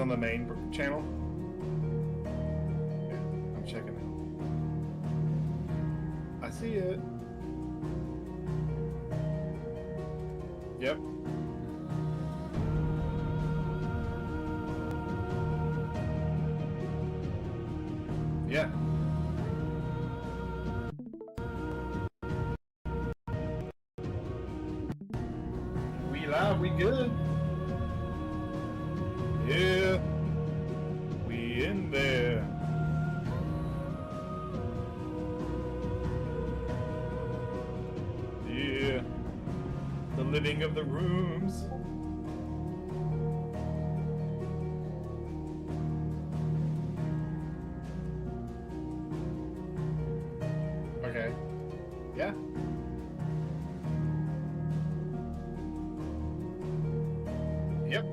on the main channel? Yeah, I'm checking it. I see it. Yep. Yeah. We live, we good. Yeah. We in there. Yeah. The living of the rooms. Okay. Yeah. Yep.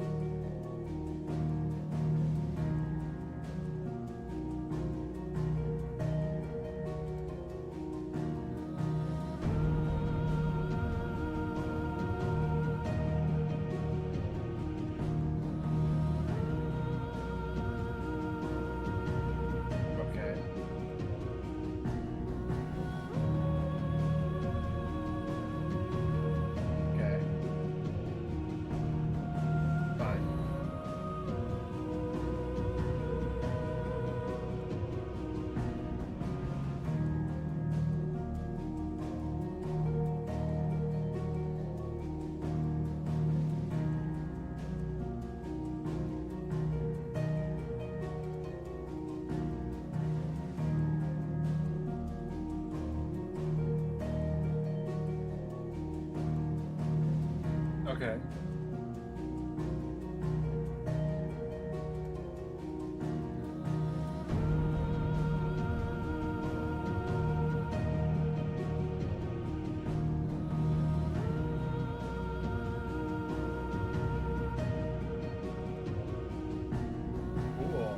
Okay. Okay. Fine. Okay. Cool.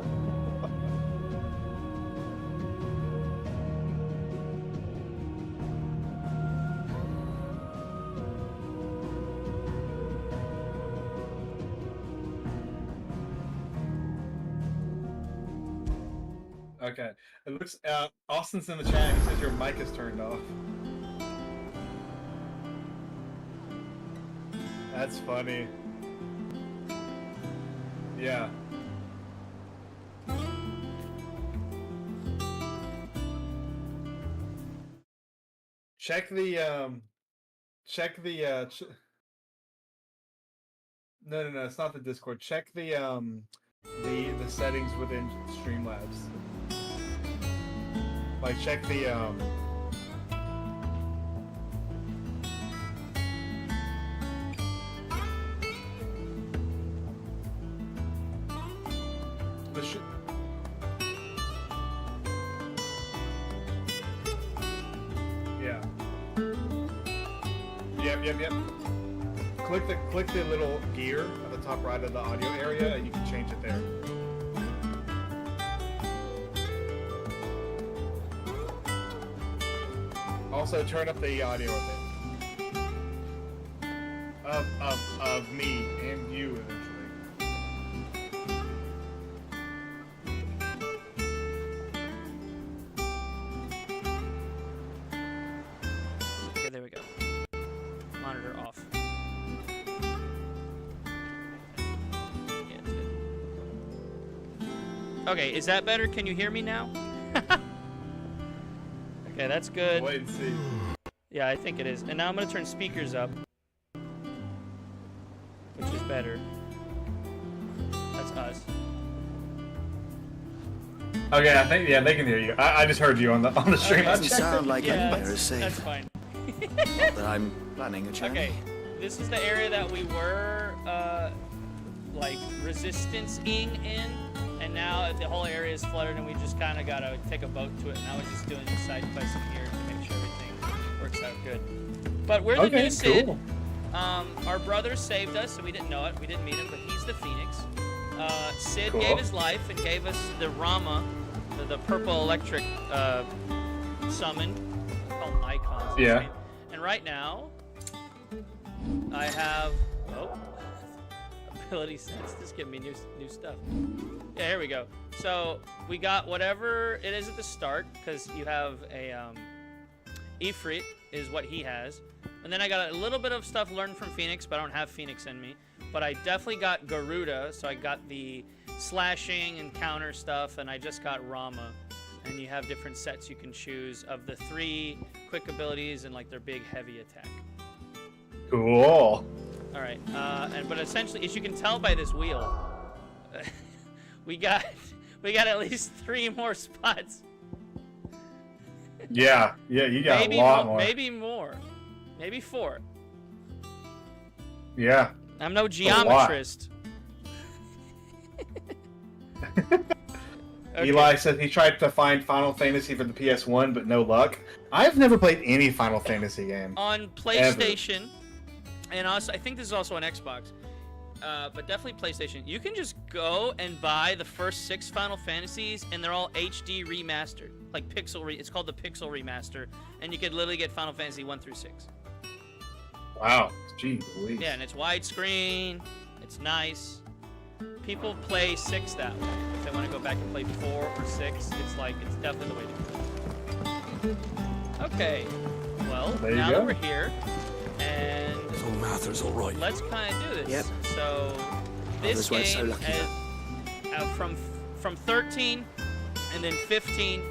Okay. It looks. Austin's in the chat. He says your mic is turned off. That's funny. Yeah. Check the no, it's not the Discord. Check the settings within Streamlabs. Like check the yeah. Yep. Click the little gear at the top right of the audio area, and you can change it there. Also, turn up the audio of it. Of me and you eventually. Okay, there we go. Monitor off. Yeah, it's good. Okay, is that better? Can you hear me now? Okay, that's good. Wait and see. Yeah, I think it is. And now I'm gonna turn speakers up, which is better. That's us. Okay, I think they can hear you. I just heard you on the stream. Okay. I Doesn't checked sound it. like Yeah, anywhere is safe. that's fine. Not that I'm planning a journey. Okay, this is the area that we were like resistance-ing in, and now the whole area is flooded, and we just kind of gotta take a boat to it. And I was just doing the side quest in here to make sure everything works out good. But we're the new Sid. Cool. Our brother saved us, so we didn't know it. We didn't meet him, but he's the Phoenix. Sid Cool. gave his life and gave us the Ramuh, the purple electric summon. I call them icons. Yeah. And right now, I have ability sets. Just give me new stuff. Yeah, here we go. So we got whatever it is at the start, because you have a Ifrit is what he has, and then I got a little bit of stuff learned from Phoenix, but I don't have Phoenix in me. But I definitely got Garuda, so I got the slashing and counter stuff, and I just got Ramuh. And you have different sets you can choose of the 3 quick abilities and like their big heavy attack. Cool. All right, but essentially, as you can tell by this wheel, we got at least 3 more spots. Yeah, you got maybe a lot more. Maybe more. Maybe 4. Yeah. I'm no geometrist. Okay. Eli said he tried to find Final Fantasy for the PS1, but no luck. I've never played any Final Fantasy game. On PlayStation, and also I think this is also on Xbox, but definitely PlayStation. You can just go and buy the first 6 Final Fantasies, and they're all HD remastered, like it's called the Pixel Remaster, and you could literally get Final Fantasy 1 through 6. Wow, gee Louise. Yeah, and it's widescreen. It's nice. People play 6 that way. If they want to go back and play 4 or 6, it's definitely the way to go. Okay, well, now that we're here, and So Mather's all right. let's kind of do this. Yep. So this why it's so game lucky, has, from 13, and then 15,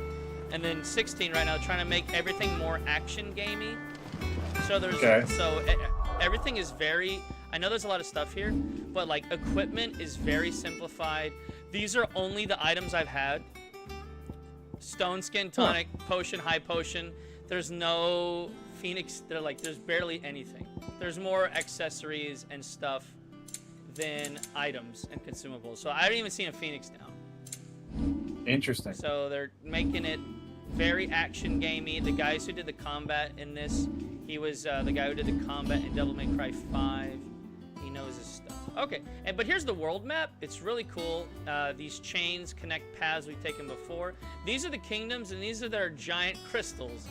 and then 16 right now, trying to make everything more action gamey. So there's everything is very. I know there's a lot of stuff here, but like equipment is very simplified. These are only the items I've had. Stone Skin Tonic, Potion, High Potion. There's no Phoenix. There's barely anything. There's more accessories and stuff than items and consumables. So I haven't even seen a Phoenix now. Interesting. So they're making it very action gamey. The guys who did the combat in this, he was the guy who did the combat in Devil May Cry 5. He knows his stuff. Okay, but here's the world map. It's really cool. These chains connect paths we've taken before. These are the kingdoms, and these are their giant crystals.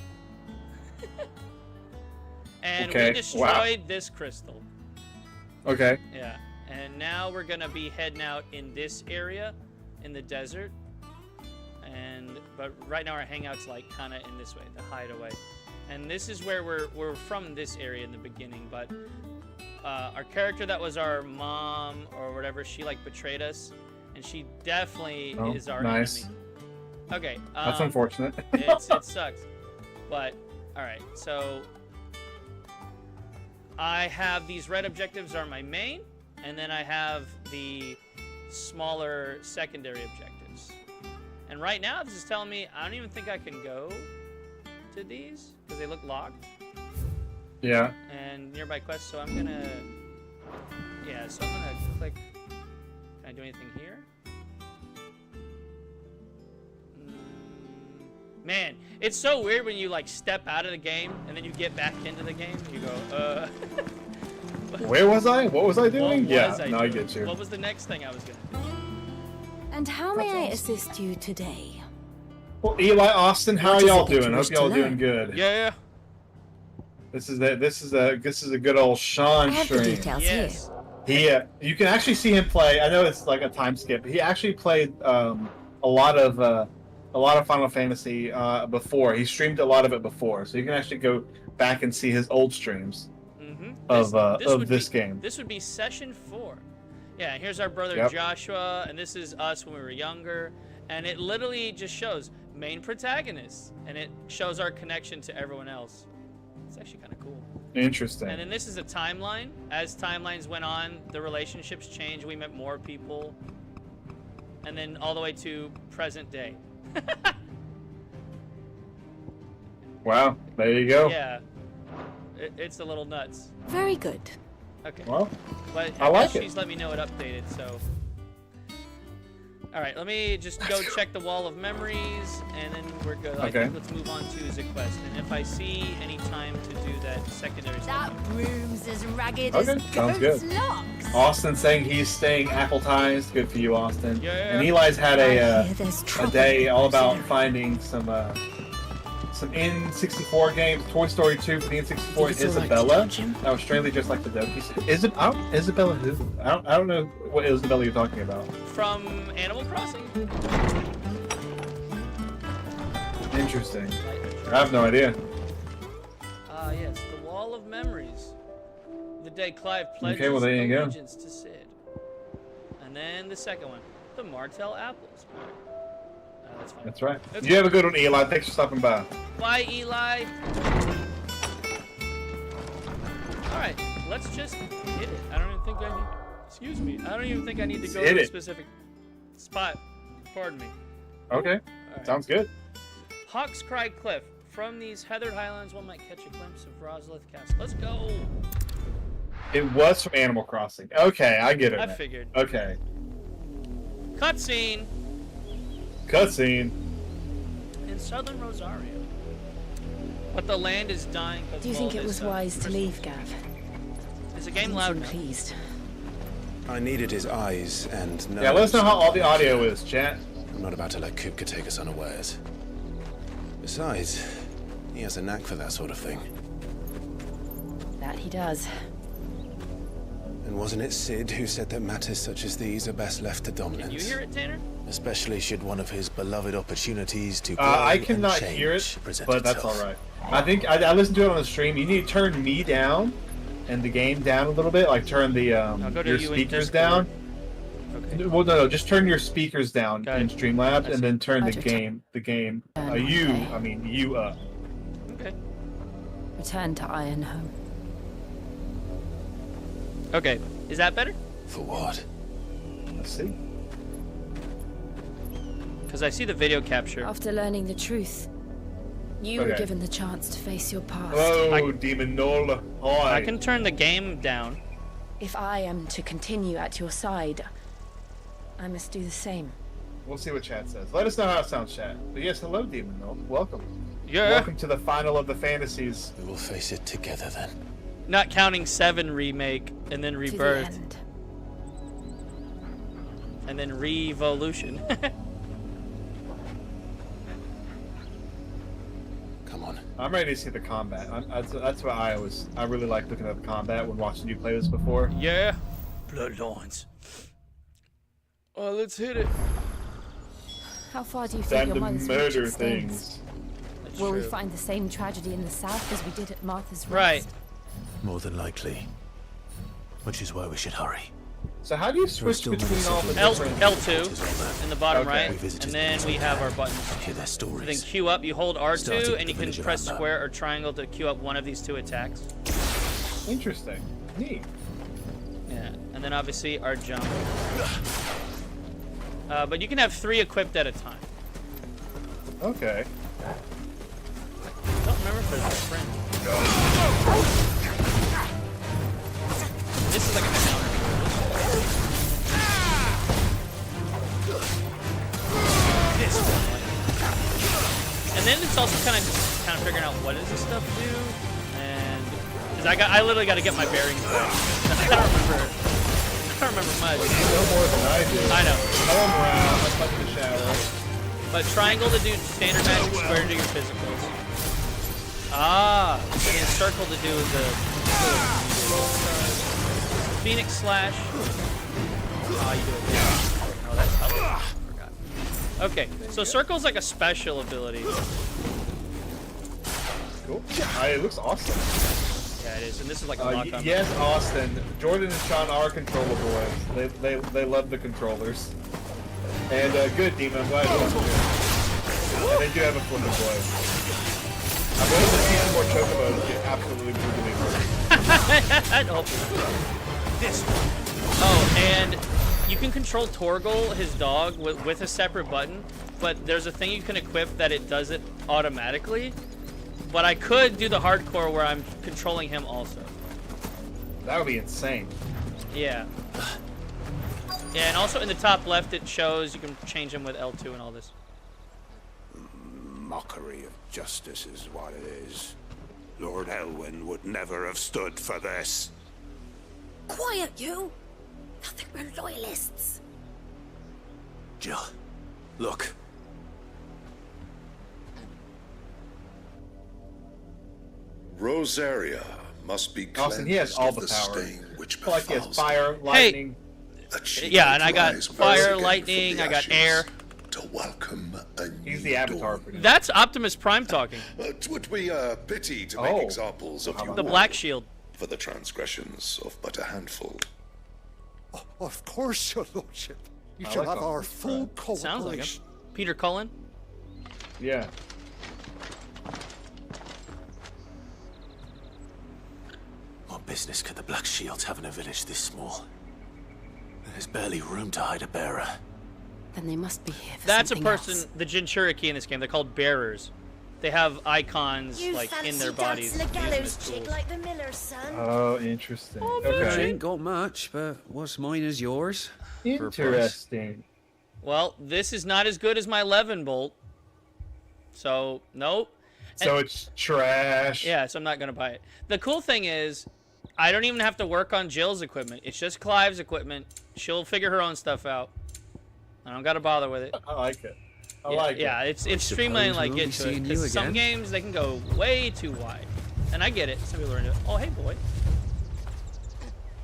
And we destroyed this crystal. Okay. Yeah, and now we're gonna be heading out in this area, in the desert. But right now our hangout's like kind of in this way, the hideaway. And this is where we're from, this area in the beginning, but our character that was our mom or whatever, she like betrayed us, and she definitely is our enemy. Okay. That's unfortunate. It sucks. But all right, so I have these red objectives are my main, and then I have the smaller secondary objectives. And right now, this is telling me I don't even think I can go to these because they look locked. Yeah. And nearby quests, so I'm gonna click. Can I do anything here? Man, it's so weird when you like step out of the game and then you get back into the game and you go, Where was I? What was I doing? I get you. What was the next thing I was gonna do? And how may I assist you today? Well, Eli, Austin, how are y'all doing? Hope y'all doing good. Yeah. This is a good old Sean I have the stream. details Yes. here. You can actually see him play. I know it's like a time skip. He actually played a lot of Final Fantasy before. He streamed a lot of it before, so you can actually go back and see his old streams of this game. This would be session 4. Yeah, here's our brother Joshua, and this is us when we were younger, and it literally just shows main protagonists, and it shows our connection to everyone else. It's actually kind of cool. Interesting. And then this is a timeline. As timelines went on, the relationships changed. We met more people, and then all the way to present day. Wow, there you go. Yeah, it's a little nuts. Very good. Okay. Well, but I like it. she's let me know it updated, so. All right, let me just go check the wall of memories, and then we're good. I think let's move on to the quest. And if I see any time to do that secondary That stuff. room's as ragged Okay, as sounds goat's good. locks. Austin saying he's staying appetized. Good for you, Austin. Yeah. And Eli's had I hear there's a trouble day all in about this finding some some N64 games, Toy Story 2 for the N64, Think and it's all right to Isabella. touch him? That was strangely just like the Doki. Isabella who? I don't know what Isabella you're talking about. From Animal Crossing. Interesting. I have no idea. Ah, yes, the Wall of Memories. The day Clive pledges Okay, well, there you go. allegiance to Sid. And then the second one, the Martell Apples. That's fine. That's right. Okay. You have a good one, Eli. Thanks for stopping by. Bye, Eli. Alright, let's just hit it. I don't even think I need... Excuse me. I don't even think I need to go Hit to a it. specific spot. Pardon me. Okay. Alright. Sounds good. Hawk's Cry Cliff. From these heathered highlands, one might catch a glimpse of Roslith Castle. Let's go. It was from Animal Crossing. Okay, I get it. I now. figured. Okay. Cutscene Cutscene. in southern Rosario. But the land is dying. Do you think it was wise to leave, Gav? Is the game Doesn't loud seem now? pleased. I needed his eyes and nose. Yeah, let us know how all the audio is, chat. I'm not about to let Kupka take us unawares. Besides, he has a knack for that sort of thing. That he does. And wasn't it Sid who said that matters such as these are best left to dominance? You hear it, Tanner? Especially should one of his beloved opportunities to grow I cannot and hear it, change present but that's itself. all right. I think I listened to it on the stream. You need to turn me down and the game down a little bit. Like turn the go to your you in speakers Discord. down. Okay. Well, no, just turn your speakers down Got in it. Streamlabs, I and then turn the Roger. game. Okay. You up. Okay. Return to Ironhome. Okay. Is that better? For what? Let's see. Because I see the video capture. After learning the truth, you were Okay. given the chance to face your past. Hello, Demon Nola. Hi. I can turn the game down. If I am to continue at your side, I must do the same. We'll see what chat says. Let us know how it sounds, chat. But yes, hello, Demon Nola. Welcome. Yeah. Welcome to the final of the fantasies. We will face it together then. Not counting 7 remake and then To the rebirth end. and then revolution. Come on. I'm ready to see the combat. That's what I really like looking at the combat when watching you play this before. Yeah. Bloodlines. Oh, let's hit it. How far do you think Time your to mother's reach murder extends? things. That's Will we true. find the same tragedy in the south as we did at Martha's Rest? Right. More than likely. Which is why we should hurry. So how do you switch still between all the L different... L2 in the bottom Okay. right, We visited and then we have our buttons. Hear their Then stories. Q up, you hold R2, Started and you the can village of press Ramuh. square or triangle to queue up one of these 2 attacks. Interesting. Neat. Yeah, and then obviously our jump. But you can have 3 equipped at a time. Okay. I don't remember if there's a sprint. This is like a counter. This one. And then it's also kind of figuring out what does this stuff do, and because I literally got to get my bearings back. I don't remember much. No more than I do. I know. I'm around. I'm up in the shower. But triangle to do standard magic, square to do your physicals. Ah, and then circle to do the Phoenix slash. Oh, you do it. Yeah. Oh, that's helpful. I forgot. Okay, so circle's like a special ability. Cool. It looks awesome. Yeah, it is, and this is like a lock-on. Yes, Austin. Jordan and Sean are controller boys. They love the controllers. And good, Demon. I'm glad you love it. And they do have a flippin' boy. I'm going to see some more chocobos get absolutely brutally hurt. I'd hope. This one. Oh, and you can control Torgal, his dog, with a separate button, but there's a thing you can equip that it does it automatically. But I could do the hardcore where I'm controlling him also. That would be insane. Yeah. Yeah, and also in the top left it shows you can change him with L2 and all this. Mockery of justice is what it is. Lord Elwyn would never have stood for this. Quiet, you! Nothing, we're loyalists. Jill, look. Rosaria must be cleansed Austin, he has all of the the power. stain which I feel like he has befalls fire, lightning. that she Yeah, and I got rise once fire, again lightning, from the I got ashes air. To welcome a He's new the Avatar. dawn. Pretty much. That's Optimus Prime talking. It would be a pity to make Oh. examples of you The all Black Shield. for the transgressions of but a handful. Of course, your lordship. You I shall like have our Optimus full Prime. Sounds like him. cooperation. Peter Cullen. Yeah. What business could the Black Shields have in a village this small? There's barely room to hide a bearer. Then they must be here for That's a something person, else. the Jinchuriki in this game. They're called bearers. They have icons You like fancy in their bodies. dancing a Use them gallows as chick tools. like the miller's son? Oh, interesting. Oh, I Okay. ain't got much, but what's mine is yours. for a price. Interesting. Well, this is not as good as my 11 bolt. So, nope. So it's trash. Yeah, so I'm not going to buy it. The cool thing is, I don't even have to work on Jill's equipment. It's just Clive's equipment. She'll figure her own stuff out. I don't got to bother with it. I like it. I Yeah, like yeah, it. it's streamlined suppose like we'll be it to it. seeing you 'Cause some again. games, they can go way too wide. And I get it. Some people are into it. Oh, hey, boy.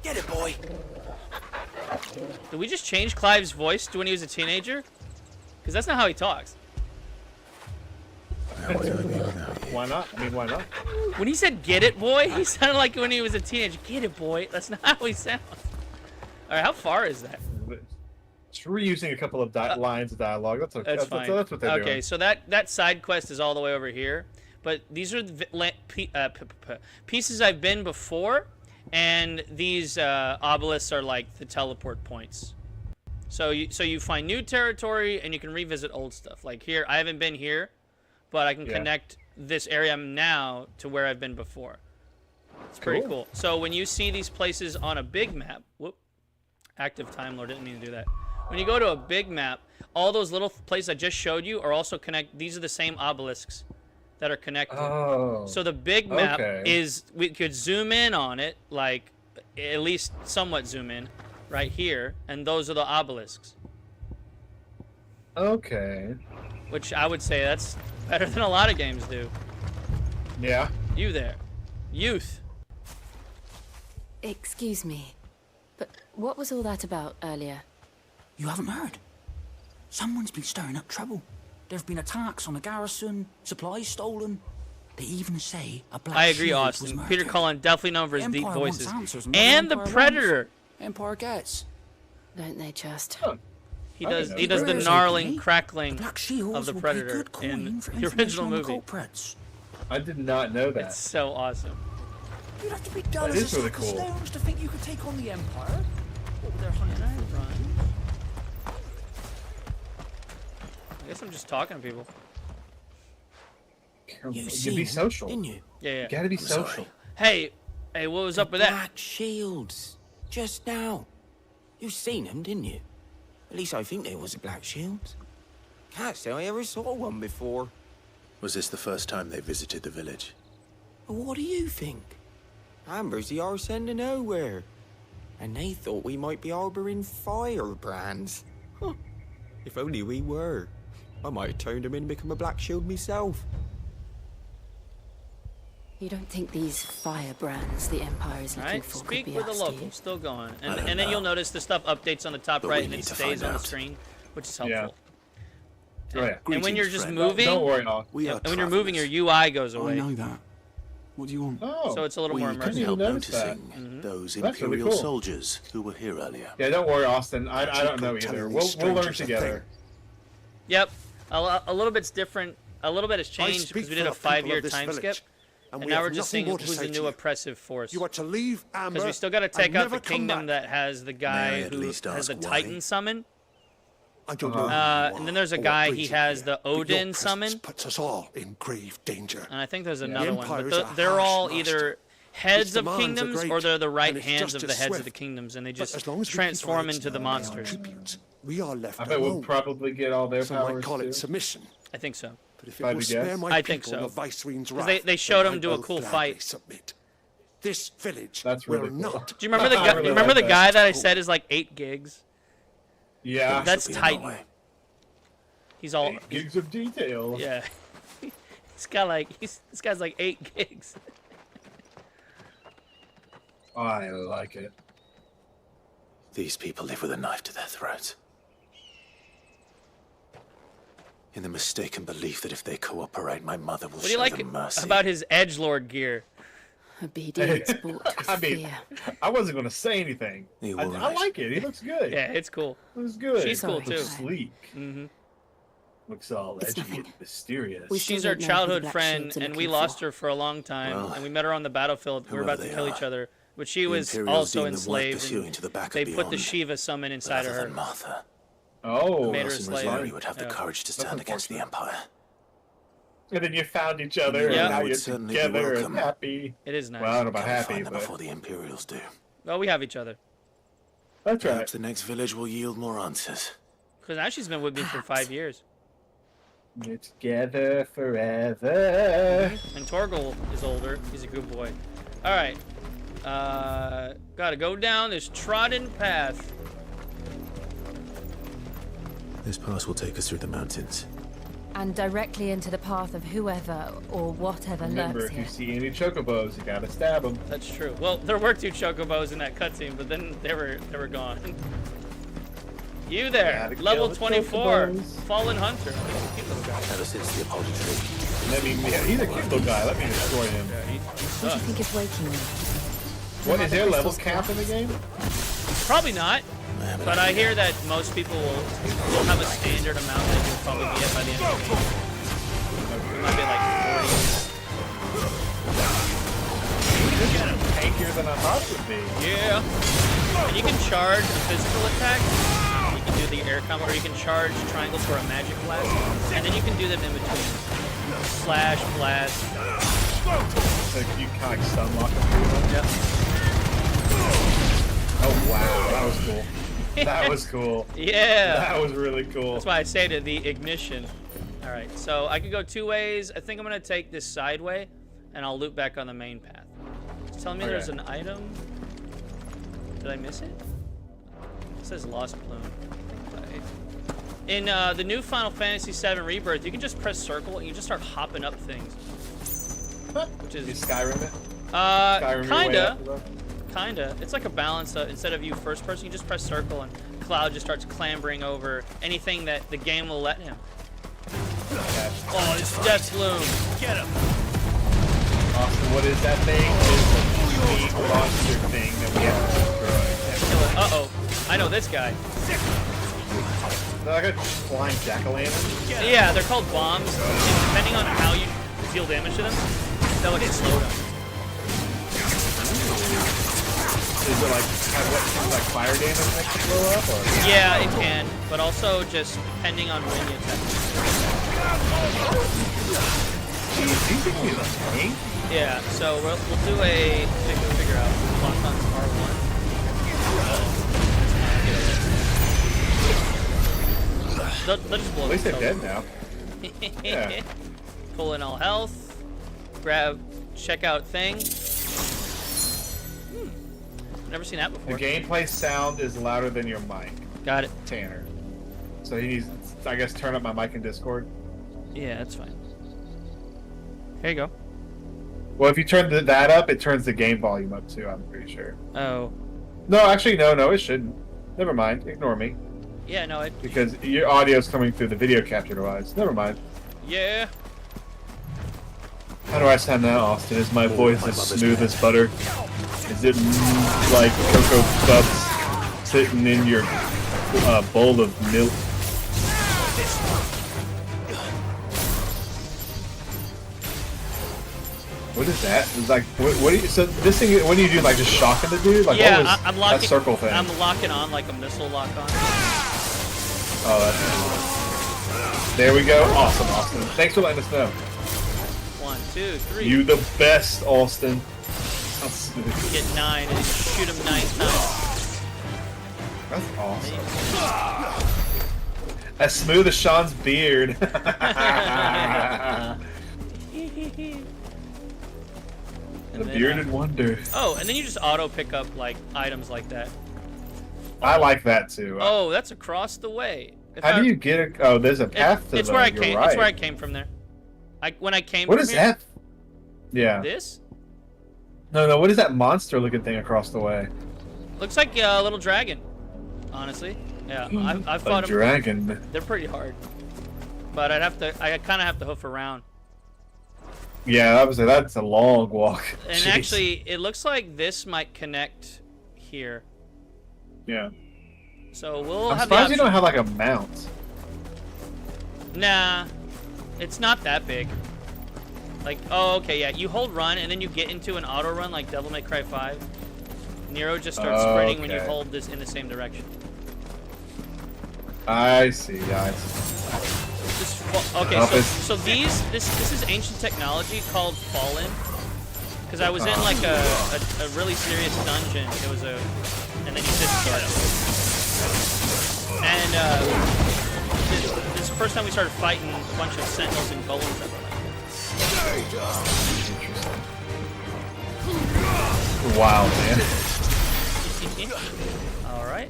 Get it, boy! Did we just change Clive's voice to when he was a teenager? Because that's not how he talks. Why not? I mean, why not? When he said "get it, boy," he sounded like when he was a teenager. Get it, boy. That's not how he sounds. All right, how far is that? It's reusing a couple of lines of dialogue. That's okay. That's fine. That's what they're okay, doing. so that side quest is all the way over here, but these are the pieces I've been before, and these obelisks are like the teleport points. So you find new territory and you can revisit old stuff. Like here, I haven't been here, but I can connect this area I'm now to where I've been before. It's pretty cool. So when you see these places on a big map, whoop, active Time Lord, didn't mean to do that. When you go to a big map, all those little places I just showed you are also these are the same obelisks that are connected. Oh. So the big map okay. is, we could zoom in on it, like at least somewhat zoom in right here, and those are the obelisks. Okay. Which I would say that's better than a lot of games do. Yeah. You there. Youth. Excuse me, but what was all that about earlier? You haven't heard? Someone's been stirring up trouble. There've been attacks on the garrison, supplies stolen. They even say a black I agree, shield was Austin. murdered. Peter Cullen, definitely known for his deep Empire wants voices. answers, and And the Empire Predator. wants, Empire gets. Don't they just? Huh. He I does didn't he know does the Where's gnarling, okay? crackling The black shields of the will Predator be good coin in for the information original on movie. The culprits. I did not know that. It's so awesome. You'd have to be dull That as is a really sack of cool. stones to think you could take on the Empire. What, they're hunting I run? I guess I'm just talking to people. You You seen be him, social. didn't you? Yeah, You gotta be sorry. social. Hey, what was up with that? Black shields. Just now. You seen them, didn't you? At least I think there was a black shield. Can't say I ever saw one before. Was this the first time they visited the village? But what do you think? Amber's the arse end of nowhere. And they thought we might be harboring firebrands. Huh. If only we were. I might have turned them in and become a black shield myself. You don't think these firebrands the Empire is looking Alright, for speak could be with the us, do you? locals. Still going. I And, don't and then you'll know. notice the stuff updates on the top But right we and need it to stays find on the out. screen, which is Yeah. helpful. Oh, yeah. And when Greetings, you're just friend. moving, Don't worry, Austin. We are and when you're moving, your travelers. UI goes away. that. What do you want? Oh. So it's a little We more couldn't immersive. help notice that. noticing those That's really Imperial cool. soldiers who were here earlier. Yeah, don't worry, Austin. I don't know Telling either. these We'll learn strangers a together. Yep. A little bit's different. A little bit has I changed speak because we for did a the people 5-year of this time village, skip. and And we now have we're just nothing seeing more to who's say the to new you. oppressive force. You are to leave Amber. Because we still got to take and out never the come kingdom back. that has the May I guy at who least has the ask why? Titan summon. I don't know. who you And then there's a are or guy, what he brings you has here, the but your Odin presence summon. puts us all in grave danger. And I think there's another one. Empire But is a they're harsh all master. either heads Its of demands are kingdoms or great, they're the right and its hands of the justice heads of swift. the kingdoms. And they But just as long as we keep transform our into the eye on monsters. tributes, we are left I bet we'll alone. probably get all their Some might powers call too. it submission. I think so. But if If I it will had to spare guess. my I think people so. the Viceroy's 'Cause wrath, they showed then him I do a will cool gladly fight. Submit. This village That's will really cool. not. Do you remember the I guy? really You remember like the that. guy that I said is like 8 gigs? Yeah. That's Should be on Titan. our way. He's all 8 gigs of detail. yeah. This guy's like 8 gigs. I like it. These people live with a knife to their throats. In the mistaken belief that if they cooperate, my mother will What do you show like them mercy. about his edgelord gear? Obedience bought with I mean, fear. I wasn't going to say anything. You I were right. like it. He looks good. Yeah, it's cool. Looks good. She's cool Sorry. too. Looks sleek. Mm-hmm. Looks all It's edgy nothing. and mysterious. We still She's our don't know who the childhood Black friend, Shields are and we looking lost for. her for a long time, Well, and we met her on the battlefield. We were about whoever to they kill are, each other, but she the was Imperials also deem them worth enslaved. pursuing And to the back they of put the beyond, Shiva summon inside of rather her. than Martha. Oh, Made her a Lost in slave. Rosario would have the Yeah. courage to stand against the Empire. and then you found each other, Yeah. and now Would you're certainly be together and welcome. happy. It is nice. Well, I don't know about Can we happy, find them but before the Imperials do? Well, we have each other. that's right. Perhaps the next village will yield more answers. Because now she's been with me for 5 years. We're together forever. And Torgal is older. He's a good boy. All right. Gotta go down this trodden path. This pass will take us through the mountains. And directly into the path of whoever or whatever Remember, lurks if you here. see any chocobos, you gotta stab them. That's true. Well, there were 2 chocobos in that cutscene, but then they were gone. You there, Gotta level kill the 24, chocobos. Fallen Hunter. He's a cute little guy. Ever since the apology tree. Let me, yeah, he's a cute little guy. Let me destroy him. Yeah, he What do you sucks. think of waking me? What is there a level Crystal's cap in the game? Probably not, but I hear that most people will have a standard amount that you'll probably get by the end of the game. It might be like 40. This is tankier than I thought it would be. Yeah. And you can charge a physical attack. You can do the air combo, or you can charge triangle for a magic blast, and then you can do them in between. Slash, blast. So you kind of like stun lock them through them. Yep. Oh wow, that was cool. That was cool. Yeah. That was really cool. That's why I say to the ignition. All right, so I could go 2 ways. I think I'm gonna take this side way, and I'll loop back on the main path. It's telling me there's Okay. an item. Did I miss it? It says Lost Plume. Okay. In the new Final Fantasy VII Rebirth, you can just press circle and you just start hopping up things. Which You is Skyrim it? Skyrim your way kinda. up, though? Kinda. It's like a balance. Instead of you first person, you just press circle and Cloud just starts clambering over anything that the game will let him. Oh, it's Death Bloom. Get him. Austin, what is that thing? It's a neat monster thing that we have to destroy. Kill it. Uh-oh. I know this guy. Is that like a flying jack-o'-lantern? Yeah, they're called bombs. And depending on how you deal damage to them, they'll explode them. Is it like like fire damage makes it blow up, or? Yeah, it can, but also just depending on when you attack. Jeez, do you think he's a tank? Yeah, so we'll do a figure out lock on R1. They'll just blow At least they're themselves dead now. up. Yeah. Pull in all health. Grab checkout thing. Never seen that The before. gameplay sound is louder than your mic, Got it. Tanner. So he needs, I guess, turn up my mic in Discord. Yeah, that's fine. Here you go. Well, if you turn that up, it turns the game volume up too, I'm pretty sure. Oh. No, actually, no, it shouldn't. Never mind. Ignore me. Yeah, no, it. Because your audio's coming through the video capture device. Never mind. Yeah. How do I sound now, Austin? Is my voice my as mother's smooth bed. as butter? Is it like Cocoa Puffs sitting in your bowl of milk? What is that? It's like, what do you, so this thing, what do you do, like just shocking the dude? Like, Yeah, what was I'm locking. that circle thing? I'm locking on like a missile lock on. Oh, that's there we go. Awesome, Austin. Thanks for letting us know. 1, 2, 3. You the best, Austin. That's smooth. Get 9 and shoot him 9 times. That's awesome. As smooth as Sean's beard. The bearded wonder. Oh, and then you just auto pick up like items like that. I like that too. Oh, that's across the way. If How I- do you get it? Oh, there's a path to It's the, where I you're came. Right. It's where I came from there. When I came. What from is here- that? Yeah. This? No, what is that monster-looking thing across the way? Looks like a little dragon. Honestly, yeah. I've fought A them. dragon. They're pretty hard. But I kind of have to hoof around. Yeah, obviously that's a long walk. And Jeez. actually, it looks like this might connect here. Yeah. So we'll I'm have the surprised you option. don't have like a mount. Nah, it's not that big. Like, oh, okay, yeah. You hold run, and then you get into an auto run like Devil May Cry 5. Nero just starts sprinting when you Okay. hold this in the same direction. I see. Okay, Office. so this is ancient technology called Fallen. Because I was in like a really serious dungeon. It was and then you just start up. And this is the first time we started fighting a bunch of sentinels and golems that were like this. Wow, man. All right.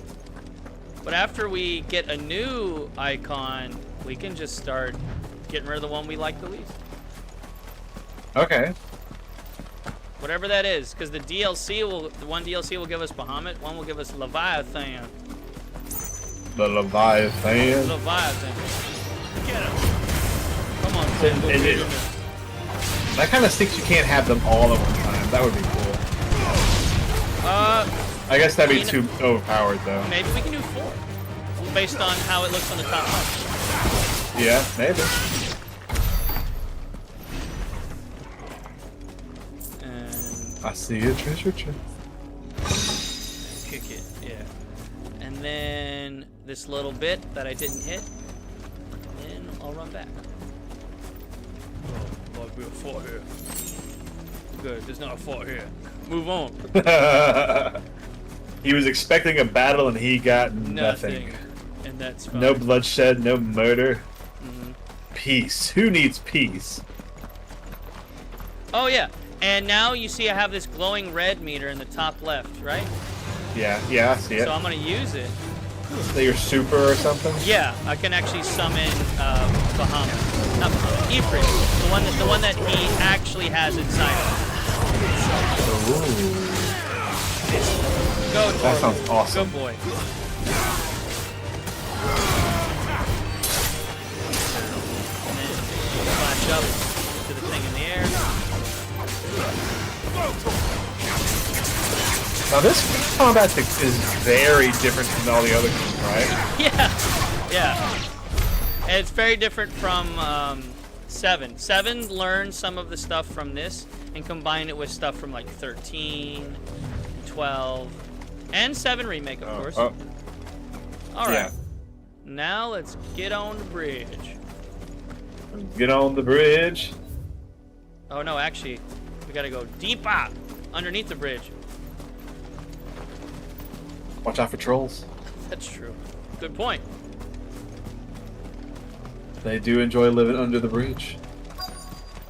But after we get a new icon, we can just start getting rid of the one we like the least. Okay. Whatever that is, because the one DLC will give us Bahamut, one will give us Leviathan. The Leviathan. Leviathan. Get him. Come on, That kind of stinks. You can't have them all at one time. That would be cool. I guess that'd be too overpowered, though. Maybe we can do 4, based on how it looks on the top left. Yeah, maybe. And I see a treasure chest. kick it, yeah. And then this little bit that I didn't hit, and I'll run back. Oh, might be a fort here. Good, there's not a fort here. Move on. He was expecting a battle and he got nothing. And that's fine. No bloodshed, no murder. Peace. Who needs peace? Oh yeah, and now you see I have this glowing red meter in the top left, right? Yeah, I see it. So I'm gonna use it. Is that your super or something? Yeah, I can actually summon Bahamut. Not Bahamut, Ifrit. The one that he actually has inside him. Ooh. Go, That Torvald. sounds awesome. Good boy. And then flash up to the thing in the air. Now this combat is very different from all the other games, right? Yeah. And it's very different from 7. 7 learned some of the stuff from this and combined it with stuff from like 13, 12, and 7 remake, of course. All right. Yeah. Now let's get on the bridge. Get on the bridge. Oh no, actually, we gotta go deeper underneath the bridge. Watch out for trolls. That's true. Good point. They do enjoy living under the bridge.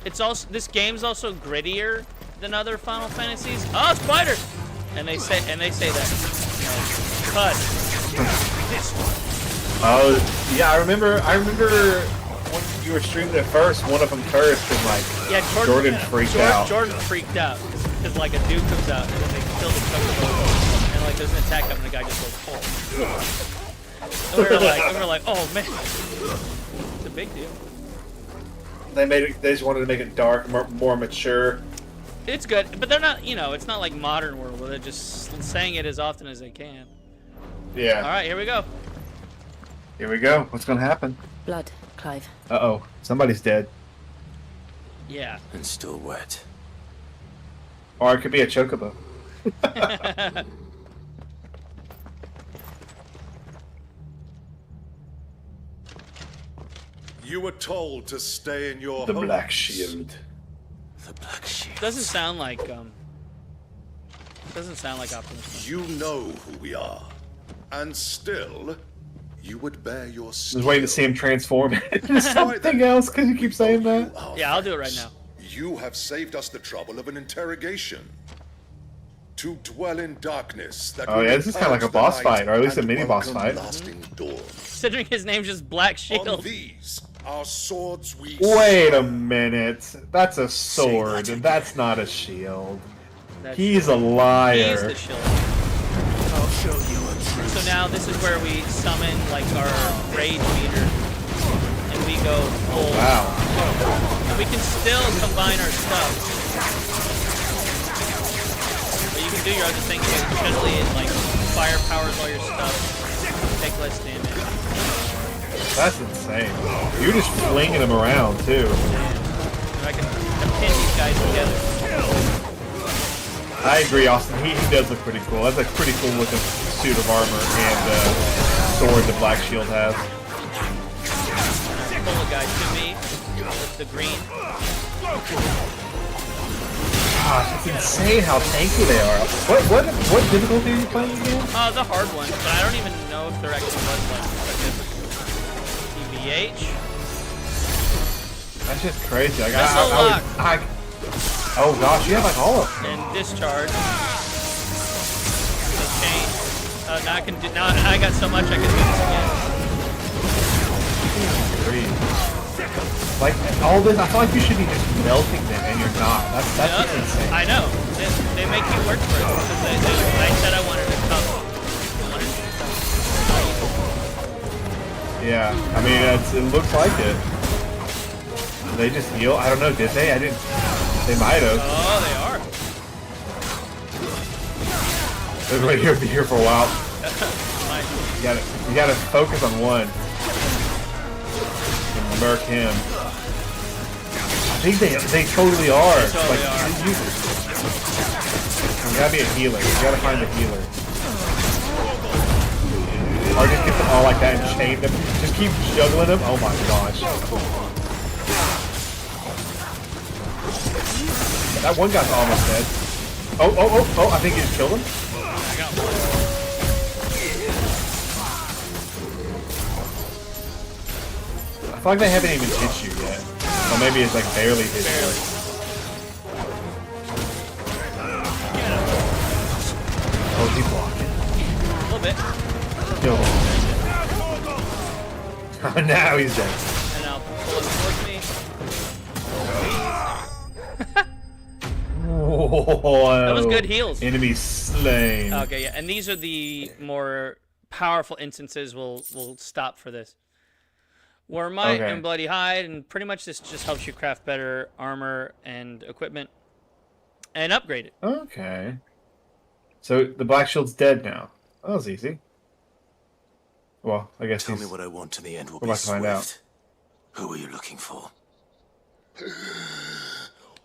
It's also this game's also grittier than other Final Fantasies. Oh, spider! And they say that. Cut. Oh yeah, I remember when you were streaming it first, one of them cursed and like Jordan freaked out. Jordan freaked out because like a dude comes out and then they kill the chocobo and like there's an attack up and the guy just goes full. And we were like, oh man, it's a big deal. They just wanted to make it dark, more mature. It's good, but they're not, it's not like Modern World where they're just saying it as often as they can. Yeah. All right, here we go. Here we go. What's gonna happen? Blood, Clive. Uh-oh. Somebody's dead. Yeah. And still wet. Or it could be a chocobo. You were told to stay in your The homes. Black Shield. The Black Shield. Doesn't sound like Optimus. You know who we are. And still, you would bear your I was waiting to see him transform into something then. else because you keep saying that. Yeah, I'll do it right now. You have saved us the trouble of an interrogation. To dwell in darkness that Oh will yeah, this is kind of like a purge the boss night fight, or at least a and mini boss welcome fight. lasting dawn. Considering his name's just Black On Shield. these, our swords we Wait a swing. minute. That's a sword, and that's not a shield. He's a liar. He's the shield. I'll show you a truth. So now this is where we summon like our rage meter, and we go full. Wow. And we can still combine our stuff. But you can do your other things, but generally it like fire powers all your stuff. Take less damage. That's insane. You're just flinging them around too. And I can pin these guys together. I agree, Austin. He does look pretty cool. That's a pretty cool looking suit of armor and sword the Black Shield has. Pull a guy to me with the green. Gosh, it's insane how tanky they are. What difficulty are you playing again? The hard one, but I don't even know if there actually was like a difference. EVH. That's just crazy. Like, oh gosh, you have like all of them. And discharge. The chain. Now I can do. Now I got so much I can do this again. Like all this, I feel like you should be just melting them, and you're not. That's Yep. just insane. I know. They make you work for it because I said I wanted to come. Yeah, I mean it looks like it. Did they just heal? I don't know. Did they? I didn't. They might have. Oh, they are. They're going to be here for a while. You gotta focus on one. And murk him. I think they totally are. They totally like, are. You gotta be a healer. You gotta find a healer. Or just get them all like that and chain them. Just keep juggling them. Oh my gosh. That one guy's almost dead. Oh, I think he just killed him. I got one. I feel like they haven't even hit you yet. Or maybe it's like barely hit you. Oh, he's blocking. A little bit. Kill him. Now he's dead. And I'll pull him towards me. Whoa. That was good heals. Enemy slain. Okay, yeah, and these are the more powerful instances. We'll stop for this. War Might and Bloody Hide, and pretty much this just helps you craft better armor and equipment, and upgrade it. Okay. So the Black Shield's dead now. That was easy. Well, I guess Tell me what I want in the end will we're be about to find out. swift. Who are you looking for?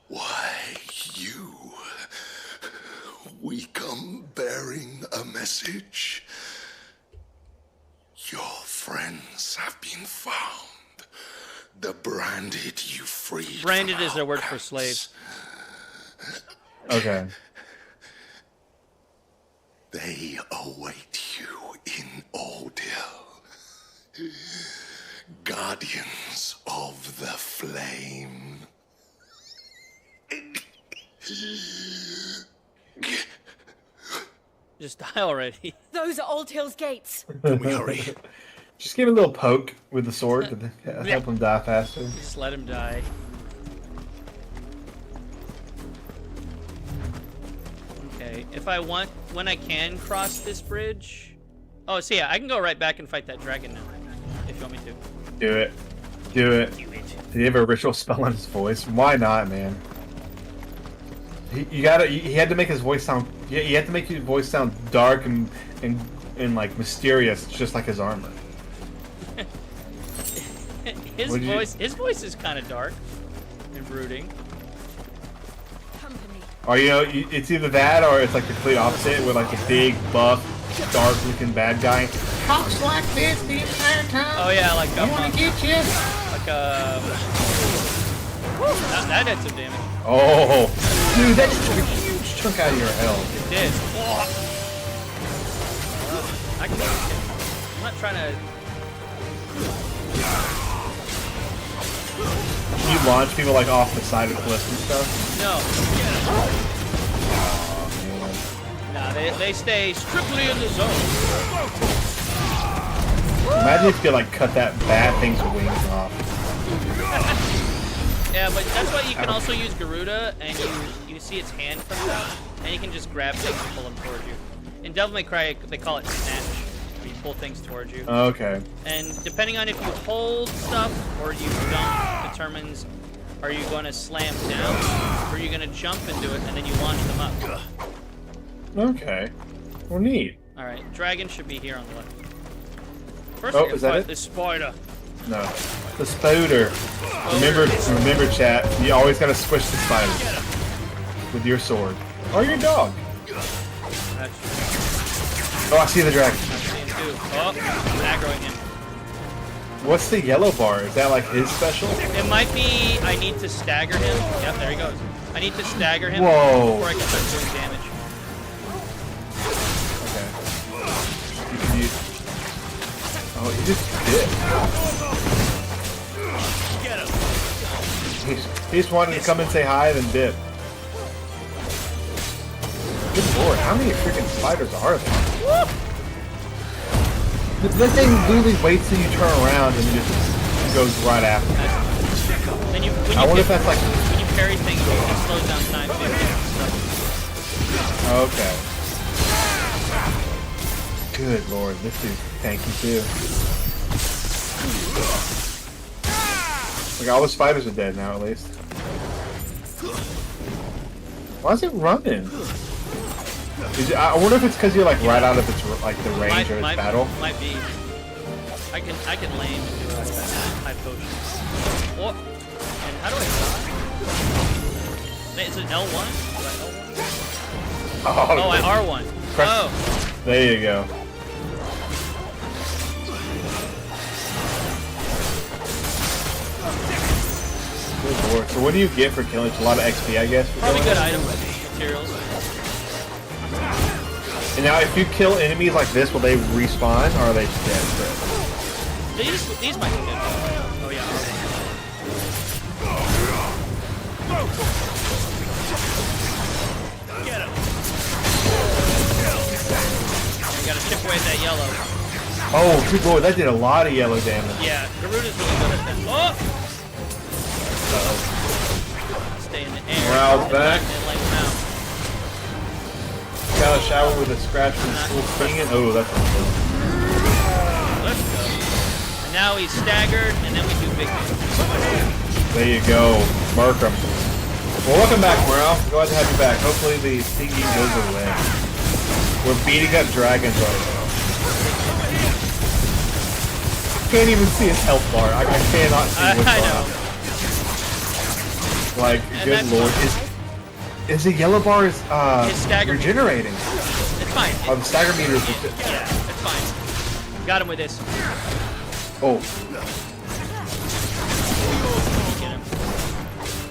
Why, you. We come bearing a message. Your friends have been found. The branded you freed. Branded is their word for slaves. Okay. They await you in Odil. Guardians of the Flame. Just die already. Those are Old Hill's gates. Can we hurry? Just give him a little poke with the sword to help him die faster. Just let him die. Okay, if I want, when I can cross this bridge. Oh, so yeah, I can go right back and fight that dragon now, if you want me to. Do it. Do it. Do it. Did he have a ritual spell on his voice? Why not, man? He had to make his voice sound. Yeah, you had to make his voice sound dark and like mysterious, just like his armor. His voice is kind of dark and brooding. Or it's either that or it's like the complete opposite, with like the big buff, dark-looking bad guy. Talks like this the entire time. Oh yeah, like I want to get you. Like that did some damage. Oh, dude, that just took a huge chunk out of your health. It did. I can. I'm not trying to. Can you launch people like off the side of cliffs and stuff? No. Oh, Nah, they stay strictly in the zone. imagine if you could like cut that bad thing's wings off. Yeah, but that's why you can also use Garuda, and you see its hand comes out. and you can just grab things and pull them towards you. In Devil May Cry, they call it snatch, where you pull things towards you. Okay. And depending on if you hold stuff or you jump, determines are you going to slam down or are you going to jump into it and then you launch them up. Okay. Well, neat. All right, dragon should be here on the left. First, Oh, we're gonna is that fight it? this spider. No. The spider. Remember, chat. You always gotta squish the spider with your sword or your dog. That's, Oh, I see the dragon. I'm seeing two. Oh, I'm aggroing him. What's the yellow bar? Is that like his special? It might be I need to stagger him. Yep, there he goes. I need to stagger him Whoa. before I can start doing damage. Okay. You can use... Oh, he just did. Get him. He just wanted to come and say hi, then dip. Good lord, how many freaking spiders are there? That thing literally waits till you turn around and just goes right after. Then I wonder if that's like... when you parry things, it slows down time too. Okay. Good lord, this dude's tanky too. Like all the spiders are dead now, at least. Why is it running? I wonder if it's because you're like right out of its the range of its battle. Might be. I can lame and do a high potion. What? And how do I die? Is it L1? Oh, I R1. Press. Oh. There you go. Good lord. So what do you get for killing? It's a lot of XP, I guess. Probably good items, materials. And now, if you kill enemies like this, will they respawn, or are they dead? These might be good. Oh yeah. Get him. You gotta chip away at that yellow. Oh, good lord, that did a lot of yellow damage. Yeah, Garuda's really good at that. Oh! Uh-oh. Stay in the air. Morale's back. And lay him out. Got a shower with a scratch from full swinging. Oh, that's not good. Let's go. And now he's staggered, and then we do big things. There you go. Mark him. Well, welcome back, Morale. Glad to have you back. Hopefully the stinging goes away. We're beating up dragons right now. Can't even see his health bar. I cannot see what's I on. know. Like, And good that's lord. Is the yellow bar is stagger regenerating? It's fine. Oh, the stagger meter is Yeah, it's fine. Got him with this. Oh. Get him.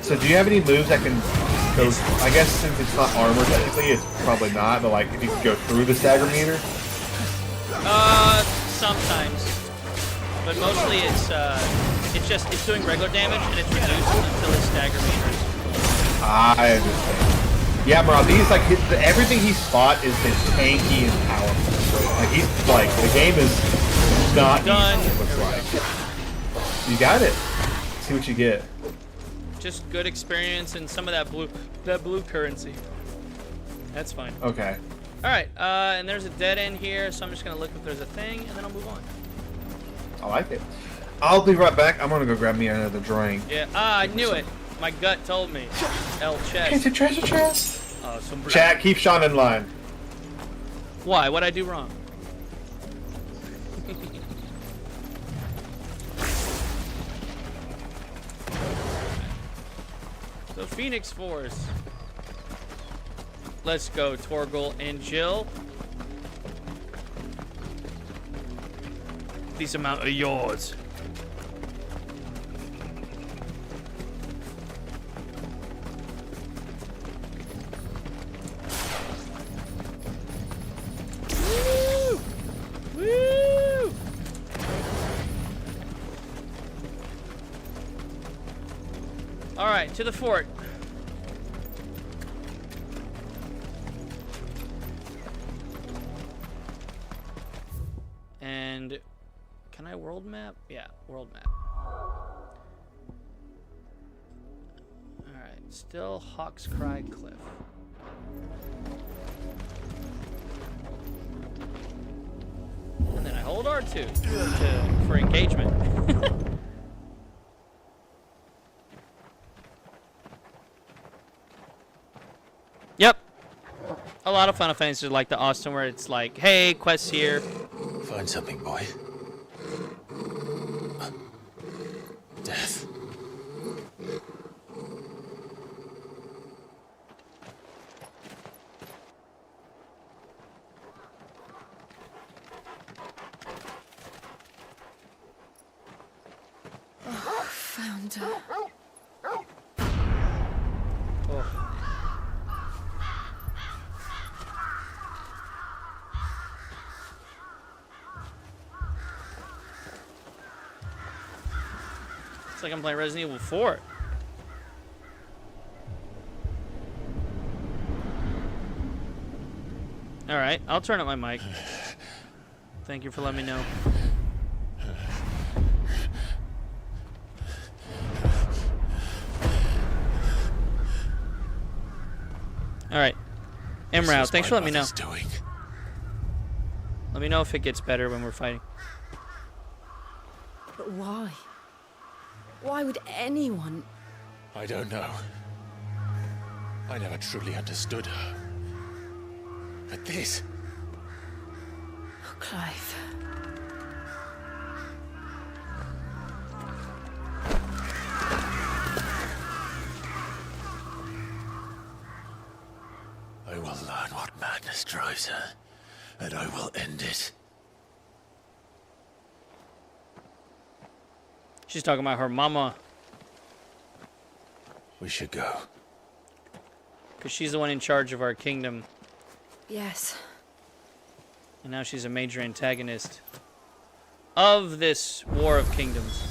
So do you have any moves that can go... I guess since it's not armor technically, it's probably not, but like if you can go through the stagger meter? Sometimes. But mostly it's doing regular damage and it's reduced until his stagger meter is. I understand. Yeah, bro, these like everything he spot is tanky and powerful. Like he's like the game is not done. Easy, it looks like. You got it. See what you get. Just good experience and some of that blue currency. That's fine. Okay. All right, and there's a dead end here, so I'm just gonna look if there's a thing, and then I'll move on. I like it. I'll be right back. I'm gonna go grab me another drink. Yeah. I knew it. My gut told me. L chest. It's a treasure chest. Oh, some. Chat, keep Sean in line. Why? What'd I do wrong? So Phoenix Force. Let's go, Torgal and Jill. These amount are yours. Woo! Woo! All right, to the fort. And can I world map? Yeah, world map. All right, still Hawk's Cry Cliff. And then I hold R2 for engagement. Yep. A lot of Final Fantasy are like the Austin where it's like, hey, quests here. Find something, boy. Death. Found her. Oh. It's like I'm playing Resident Evil 4. Alright, I'll turn up my mic. Thank you for letting me know. Alright. Imrao, thanks for letting me know. Let me know if it gets better when we're fighting. But why? Why would anyone... I don't know. I never truly understood her. But this... Oh, Clive. I will learn what madness drives her, and I will end it. She's talking about her mama. We should go. Because she's the one in charge of our kingdom. Yes. And now she's a major antagonist of this War of Kingdoms.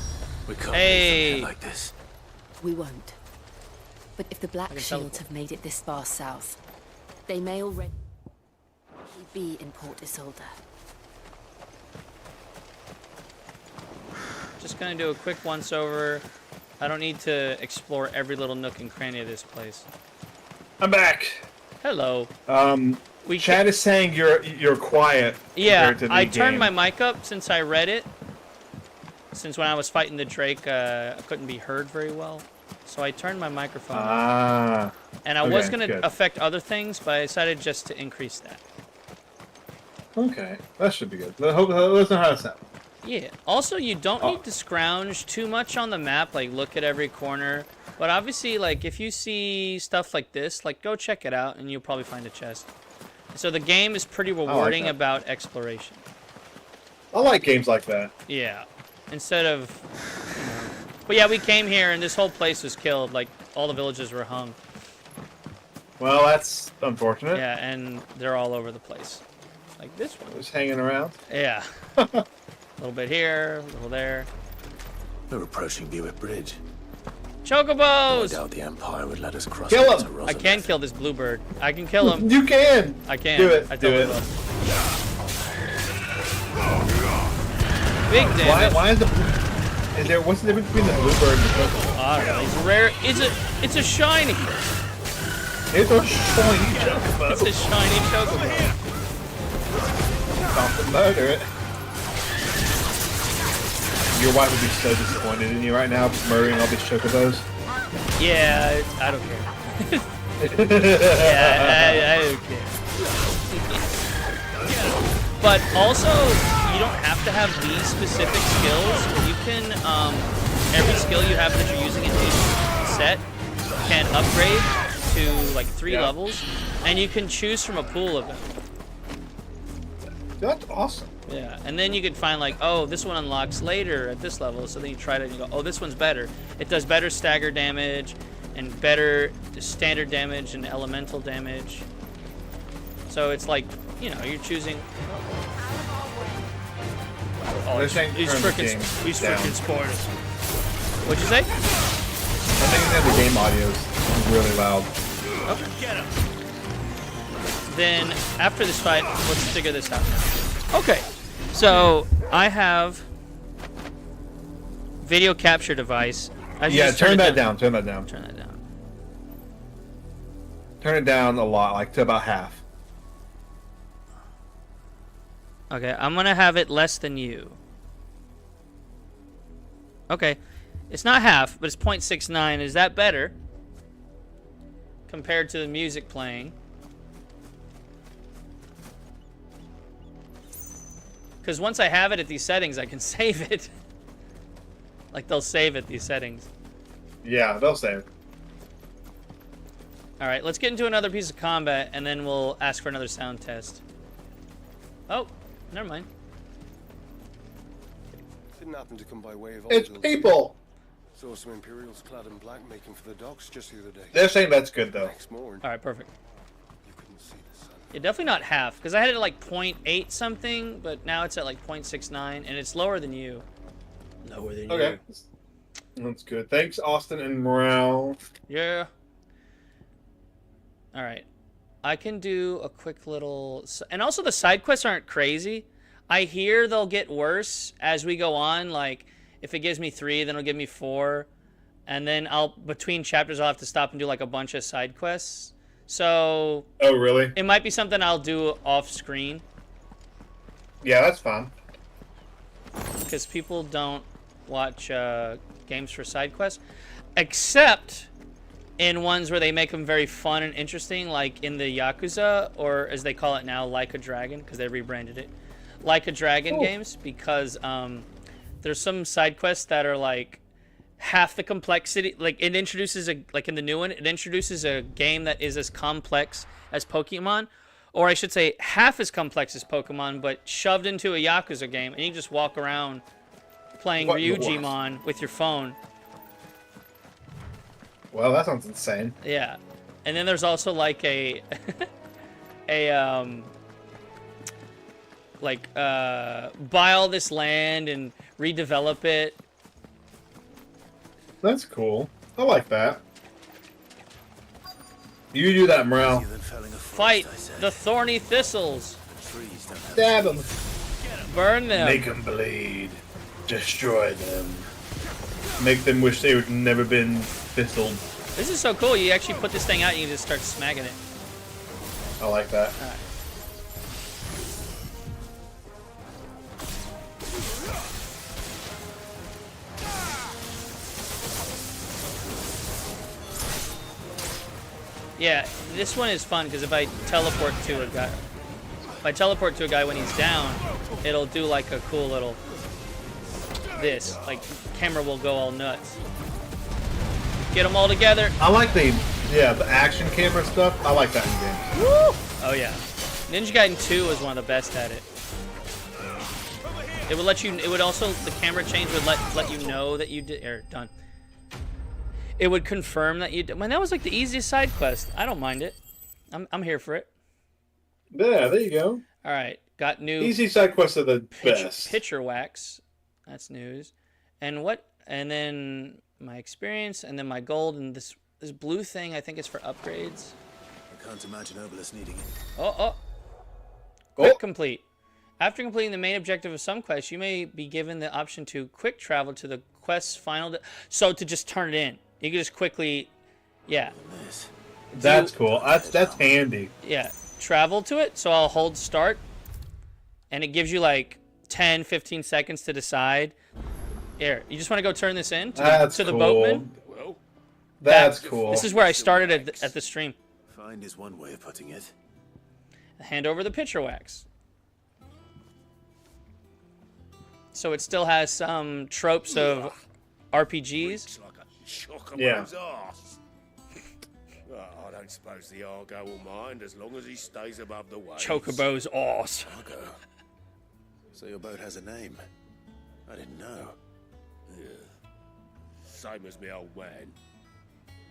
We can't Hey. leave them like this. We won't. But if the Black can Shields have made it this far south, they may already be in Port Isolde. Just gonna do a quick once over. I don't need to explore every little nook and cranny of this place. I'm back. Hello. Chad is saying you're quiet. Yeah, compared to the I turned game. my mic up since I read it. Since when I was fighting the Drake, I couldn't be heard very well. So I turned my microphone up. And I was going to affect other things, but I decided just to increase that. Okay, that should be good. Let's know how it sounds. Yeah. Also, you don't need to scrounge too much on the map, like look at every corner. But obviously, like if you see stuff like this, like go check it out and you'll probably find a chest. So the game is pretty rewarding about exploration. I like games like that. Yeah. Instead of, But yeah, we came here and this whole place was killed. Like all the villages were hung. Well, that's unfortunate. Yeah, and they're all over the place. Like this one. Just hanging around. Yeah. A little bit here, a little there. We're approaching Buick Bridge. Chocobos! I doubt the Empire would let us cross. Kill him! I can kill this bluebird. I can kill him. You can! I can. Do it. I Do it. will. Big damage. Why is the... What's the difference between the bluebird and the chocobo? I don't know. It's rare. It's a shiny. It's a shiny chocobo. It's a shiny chocobo. Stop and murder it. Your wife would be so disappointed in you right now, murdering all these chocobos. Yeah, I don't care. Yeah, I don't care. But also, you don't have to have these specific skills. You can, every skill you have that you're using in each set can upgrade to like 3 levels, and you can choose from a pool of them. That's awesome. Yeah, and then you could find like, oh, this one unlocks later at this level, so then you try it and you go, oh, this one's better. It does better stagger damage and better standard damage and elemental damage. So it's like, you know, you're choosing. Oh, he's freaking spoilers. What'd you say? I think that the game audio is really loud. Okay. Get him. Then after this fight, let's figure this out. Okay, so I have video capture device. Yeah, turn that down. Turn that down. Turn that down. Turn it down a lot, like to about half. Okay, I'm gonna have it less than you. Okay, it's not half, but it's 0.69. Is that better compared to the music playing? Because once I have it at these settings, I can save it. Like, they'll save at these settings. Yeah, they'll save. All right, let's get into another piece of combat, and then we'll ask for another sound test. Oh, never mind. Didn't happen to come by way of It's people! Saw some Imperials clad in black making for the docks just the other day. They're saying that's good, though. Next morning, All right, perfect. you couldn't see the sun. Yeah, definitely not half, because I had it at like 0.8 something, but now it's at like 0.69, and it's lower than you. Lower than Okay. That's good. Thanks, Austin and Morale. you. Yeah. All right. I can do a quick little... And also the side quests aren't crazy. I hear they'll get worse as we go on. Like, if it gives me 3, then it'll give me 4. And then between chapters, I'll have to stop and do like a bunch of side quests. So... Oh, really? It might be something I'll do off screen. Yeah, that's fine. Because people don't watch games for side quests. Except in ones where they make them very fun and interesting, like in the Yakuza, or as they call it now, Like a Dragon, because they rebranded it. Like a Dragon games, because there's some side quests that are like half the complexity. Like it introduces like in the new one, it introduces a game that is as complex as Pokemon, or I should say half as complex as Pokemon, but shoved into a Yakuza game, and you just walk around playing Ryujimon with your phone. Well, that sounds insane. Yeah. And then there's also like buy all this land and redevelop it. That's cool. I like that. You do that, Morale. Fight the thorny thistles. Stab them. Burn them. Make them bleed. Destroy them. Make them wish they would never been thistled. This is so cool. You actually put this thing out and you just start smacking it. I like that. All right. Yeah, this one is fun because if I teleport to a guy when he's down, it'll do like a cool little like camera will go all nuts. Get them all together. I like the action camera stuff. I like that in games. Woo! Oh yeah, Ninja Gaiden 2 was one of the best at it. It would let you. It would also the camera change would let you know that you did done. It would confirm that you did. Man, that was like the easiest side quest. I don't mind it. I'm here for it. Yeah, there you go. All right, got new. Easy side quests are the best. Picture wax. That's news. And what? And then my experience, and then my gold, and this blue thing. I think is for upgrades. I can't imagine Obelisk needing it. Quick complete. After completing the main objective of some quests, you may be given the option to quick travel to the quest's final. So to just turn it in, you can just quickly, yeah. That's cool. That's handy. Yeah, travel to it. So I'll hold start, and it gives you like 10, 15 seconds to decide. Here, you just want to go turn this in to the boatman? Whoa. That's cool. This is where I started at the stream. Find is one way of putting it. Hand over the picture wax. So it still has some tropes of RPGs. Yeah. I don't suppose the Argo will mind as long as he stays above the waves. Chocobo's arse. Argo. So your boat has a name. I didn't know. Yeah. Same as me old man.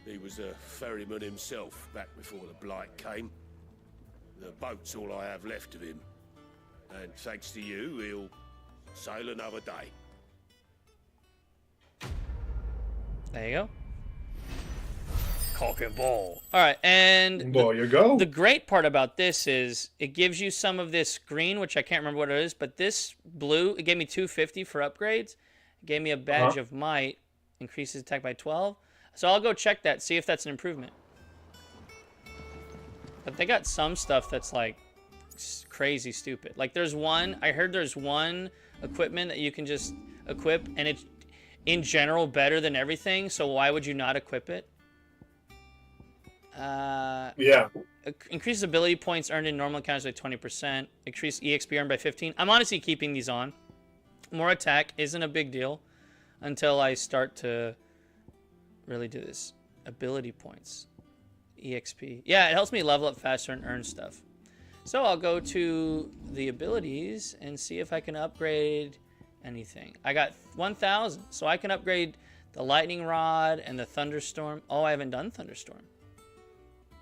He was a ferryman himself back before the blight came. The boat's all I have left of him. And thanks to you, he'll sail another day. There you go. Cock and ball. All right, and Well, you go. The great part about this is it gives you some of this green, which I can't remember what it is, but this blue, it gave me 250 for upgrades. It gave me a badge of might, increases attack by 12. So I'll go check that, see if that's an improvement. But they got some stuff that's like crazy stupid. Like there's one, I heard there's one equipment that you can just equip and it's in general better than everything, so why would you not equip it? Yeah. Increases ability points earned in normal encounters by 20%. Increase EXP earned by 15. I'm honestly keeping these on. More attack isn't a big deal until I start to really do this. Ability points. EXP. Yeah, it helps me level up faster and earn stuff. So I'll go to the abilities and see if I can upgrade anything. I got 1,000, so I can upgrade the lightning rod and the thunderstorm. Oh, I haven't done thunderstorm.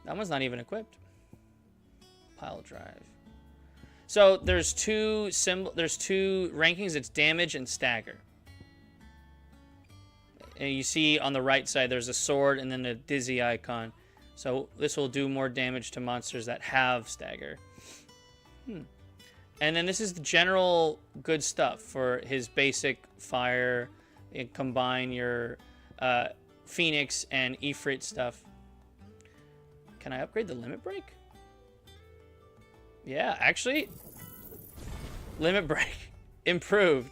That one's not even equipped. Pile drive. So there's two rankings. It's damage and stagger. And you see on the right side there's a sword and then a dizzy icon. So this will do more damage to monsters that have stagger. And then this is the general good stuff for his basic fire. Combine your Phoenix and Ifrit stuff. Can I upgrade the limit break? Yeah, actually, limit break improved.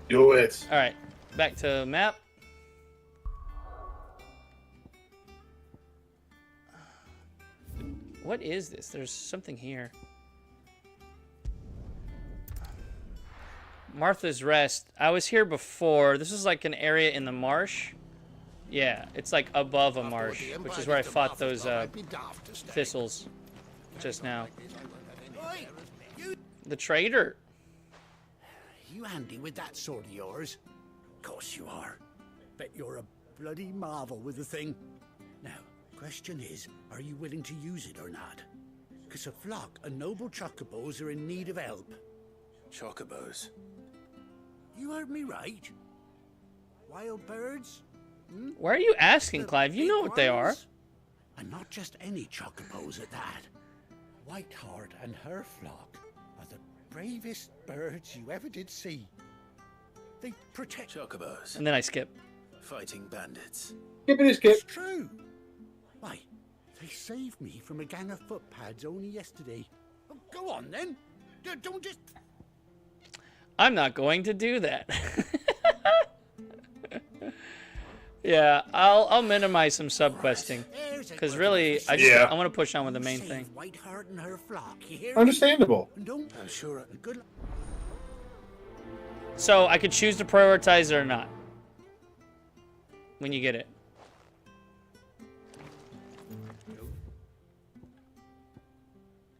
Do it. All right, back to map. What is this? There's something here. Martha's Rest. I was here before. This is like an area in the marsh. Yeah, it's like above a marsh, which is where I fought those thistles just now. The trader. You handy with that sword of yours? Course you are. Bet you're a bloody marvel with the thing. Now, question is, are you willing to use it or not? 'Cause a flock of noble chocobos are in need of help. Chocobos? You heard me right. Wild birds? Why are you asking, Clive? You know what they are. And not just any chocobos at that. Whiteheart and her flock are the bravest birds you ever did see. They protect Chocobos. And then I skip. Fighting bandits. Skip it, skip. It's true. Why, they saved me from a gang of footpads only yesterday. Oh, go on then. Don't just... I'm not going to do that. Yeah, I'll minimize some subquesting, because really I want to push on with the main thing. Understandable. I'm sure. So I could choose to prioritize it or not when you get it.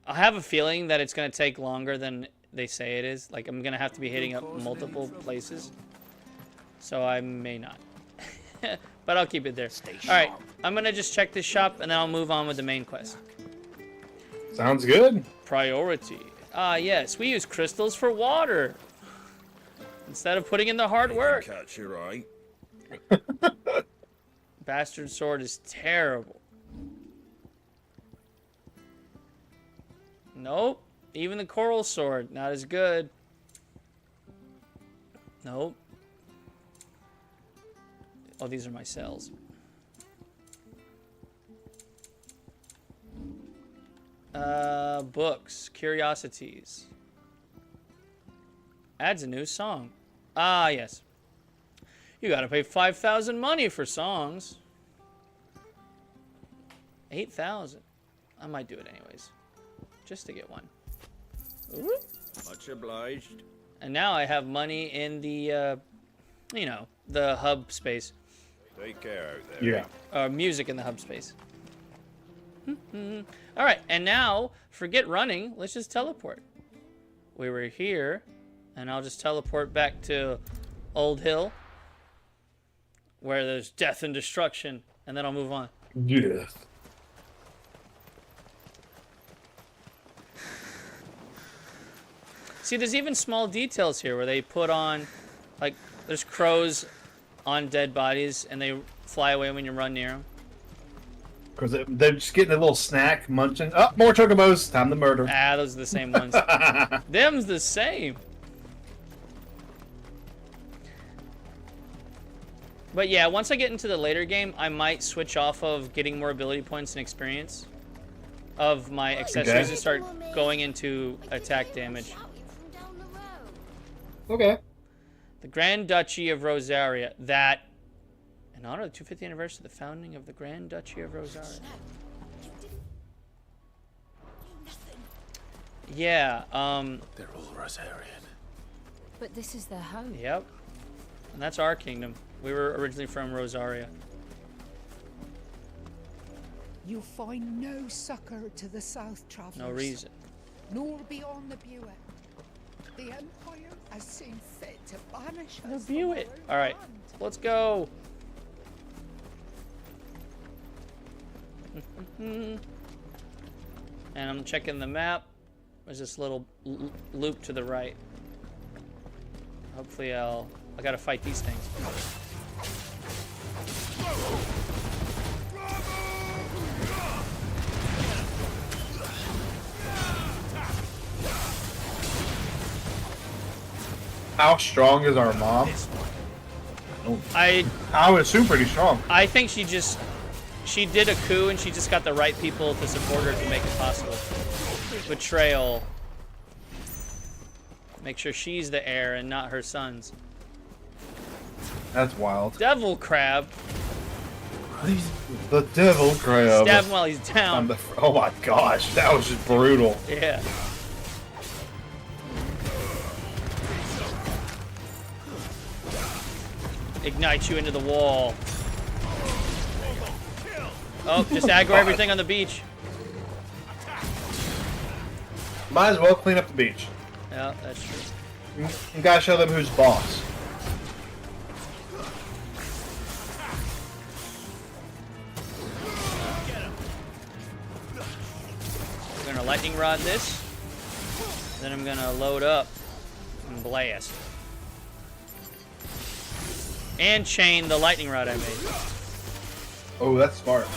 I have a feeling that it's going to take longer than they say it is. Like, I'm going to have to be hitting up multiple places. So I may not. But I'll keep it there. Alright, I'm going to just check this shop and then I'll move on with the main quest. Sounds good. Priority. Ah, yes. We use crystals for water. Instead of putting in the hard work. Catch your eye. Bastard sword is terrible. Nope. Even the coral sword, not as good. Nope. Oh, these are my cells. Books. Curiosities. Adds a new song. Ah, yes. You gotta pay 5,000 money for songs. 8,000. I might do it anyways. Just to get one. Ooh. Much obliged. And now I have money in the, you know, the hub space. Take care out there. Yeah. Music in the hub space. All right, and now, forget running. Let's just teleport. We were here, and I'll just teleport back to Old Hill, where there's death and destruction, and then I'll move on. Yes. See, there's even small details here where they put on, like, there's crows on dead bodies, and they fly away when you run near them. Because they're just getting a little snack, munching. Oh, more chocobos. Time to murder. Ah, those are the same ones. Them's the same. But yeah, once I get into the later game, I might switch off of getting more ability points and experience. of my accessories and start going into attack damage. Okay. The Grand Duchy of Rosaria. That, in honor of the 250th anniversary of the founding of the Grand Duchy of Rosaria. Yeah, They're all Rosarian. But this is their home. Yep. And that's our kingdom. We were originally from Rosaria. You'll find no succor to the south travelers. No reason. Nor beyond the Buet. The Empire has seen fit to banish us. The Buet. All right, let's go. And I'm checking the map. There's this little loop to the right. Hopefully I gotta fight these things. How strong is our mom? I would assume pretty strong. I think she did a coup and she just got the right people to support her to make it possible. Betrayal. Make sure she's the heir and not her sons. That's wild. Devil crab. The devil crab. Stab him while he's down. Oh my gosh, that was just brutal. Yeah. Ignite you into the wall. Oh, just aggro everything on the beach. Might as well clean up the beach. Yeah, that's true. You gotta show them who's boss. We're gonna lightning rod this. Then I'm gonna load up and blast. And chain the lightning rod I made. Oh, that's smart.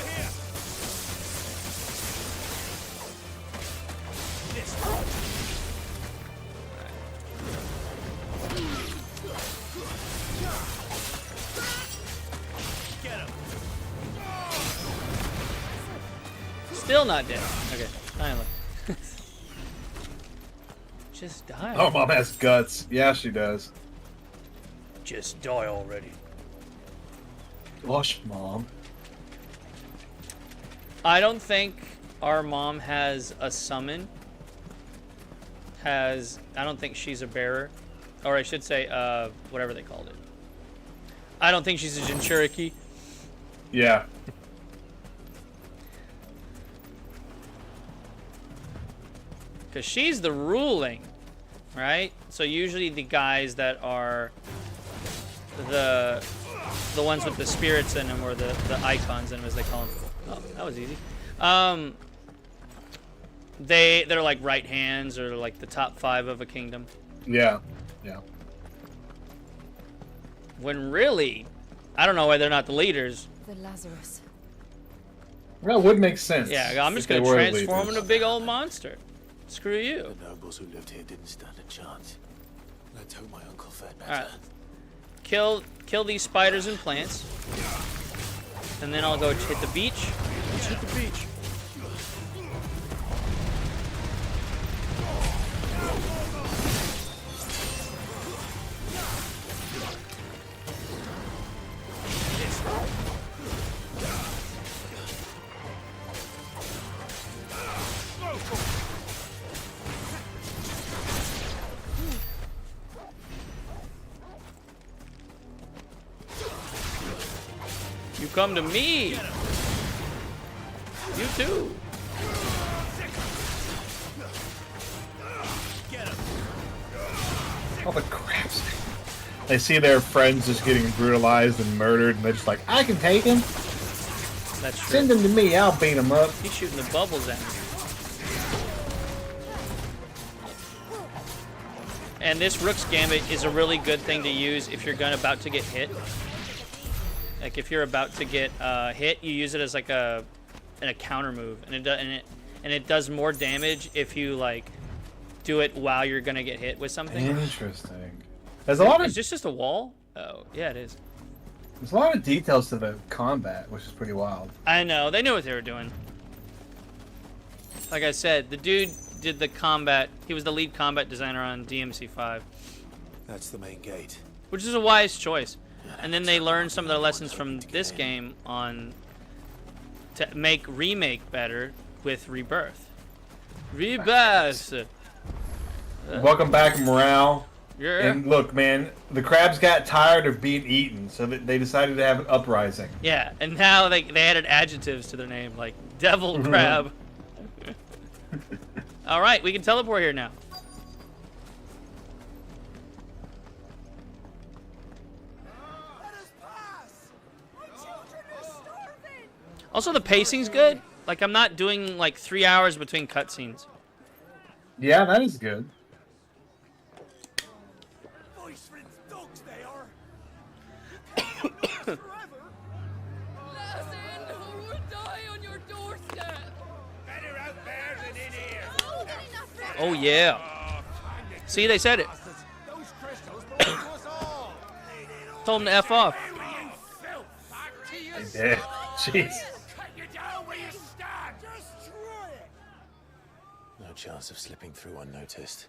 Still not dead. Okay, finally. Just die. Oh, mom has guts. Yeah, she does. Just die already. Gosh, mom. I don't think our mom has a summon. I don't think she's a bearer. Or I should say, whatever they called it. I don't think she's a Jinchuriki. Yeah. Because she's the ruling, right? So usually the guys that are the ones with the spirits in them, or the icons in them, as they call them. Oh, that was easy. They're like right hands, or like the top 5 of a kingdom. Yeah. Yeah. When really, I don't know why they're not the leaders. The Lazarus. That would make sense. Yeah, I'm just if they gonna were transform leaders. into a big old monster. Screw you. The nobles who lived here didn't stand a chance. Let's hope my uncle fared better. Alright. Kill these spiders and plants. And then I'll go hit the beach. Let's hit the beach. You come to me. You too. All the craps. They see their friends just getting brutalized and murdered, and they're just like, I can take him. That's true. Send him to me. I'll beat him up. He's shooting the bubbles at me. And this Rook's Gambit is a really good thing to use if you're about to get hit. Like if you're about to get hit, you use it as like a counter move, and it does more damage if you like do it while you're gonna get hit with something. Interesting. There's a lot of. Is this just a wall? Oh yeah, it is. There's a lot of details to the combat, which is pretty wild. I know they knew what they were doing. Like I said, the dude did the combat. He was the lead combat designer on DMC5. That's the main gate. Which is a wise choice. And then they learned some of their lessons from this game on to make Remake better with Rebirth. Rebirth! Welcome back, Morale. Yeah. And look, man, the crabs got tired of being eaten, so they decided to have an uprising. Yeah, and now they added adjectives to their name, like Devil Crab. Alright, we can teleport here now. Also, the pacing's good. Like, I'm not doing, like, 3 hours between cutscenes. Yeah, that is good. Oh, yeah. See, they said it. Told them to F off. They did. Jeez. No chance of slipping through unnoticed.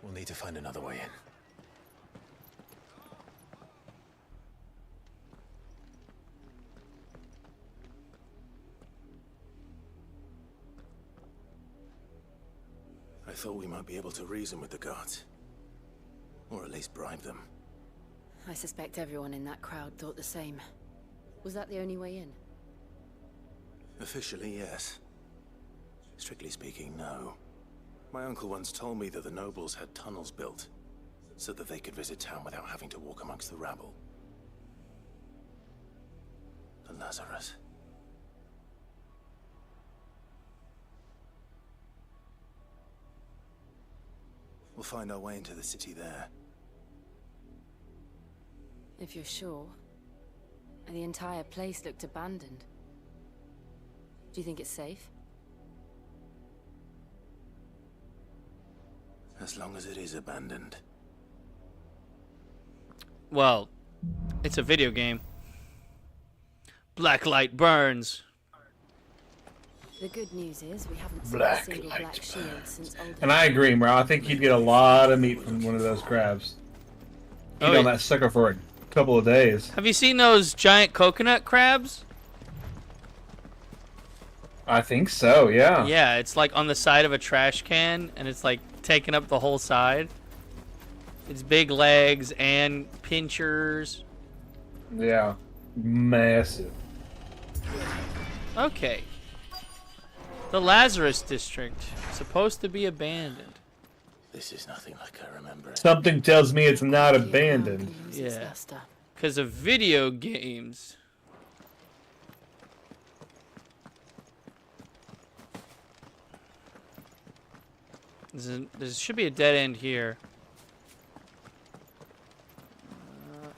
We'll need to find another way in. I thought we might be able to reason with the guards. Or at least bribe them. I suspect everyone in that crowd thought the same. Was that the only way in? Officially, yes. Strictly speaking, no. My uncle once told me that the nobles had tunnels built, so that they could visit town without having to walk amongst the rabble. The Lazarus. We'll find our way into the city there. If you're sure. The entire place looked abandoned. Do you think it's safe? As long as it is abandoned. Well, it's a video game. Black light burns. The good news is we haven't seen a Black single light black shield since old. And I agree, bro. I think you'd get a lot of meat from one of those crabs. Eat on that sucker for a couple of days. Have you seen those giant coconut crabs? I think so, yeah. Yeah, it's like on the side of a trash can, and it's like taking up the whole side. It's big legs and pinchers. Yeah. Massive. Okay. The Lazarus District. Supposed to be abandoned. This is nothing like I remember it. Something tells me it's not abandoned. Yeah. Because of video games. There should be a dead end here.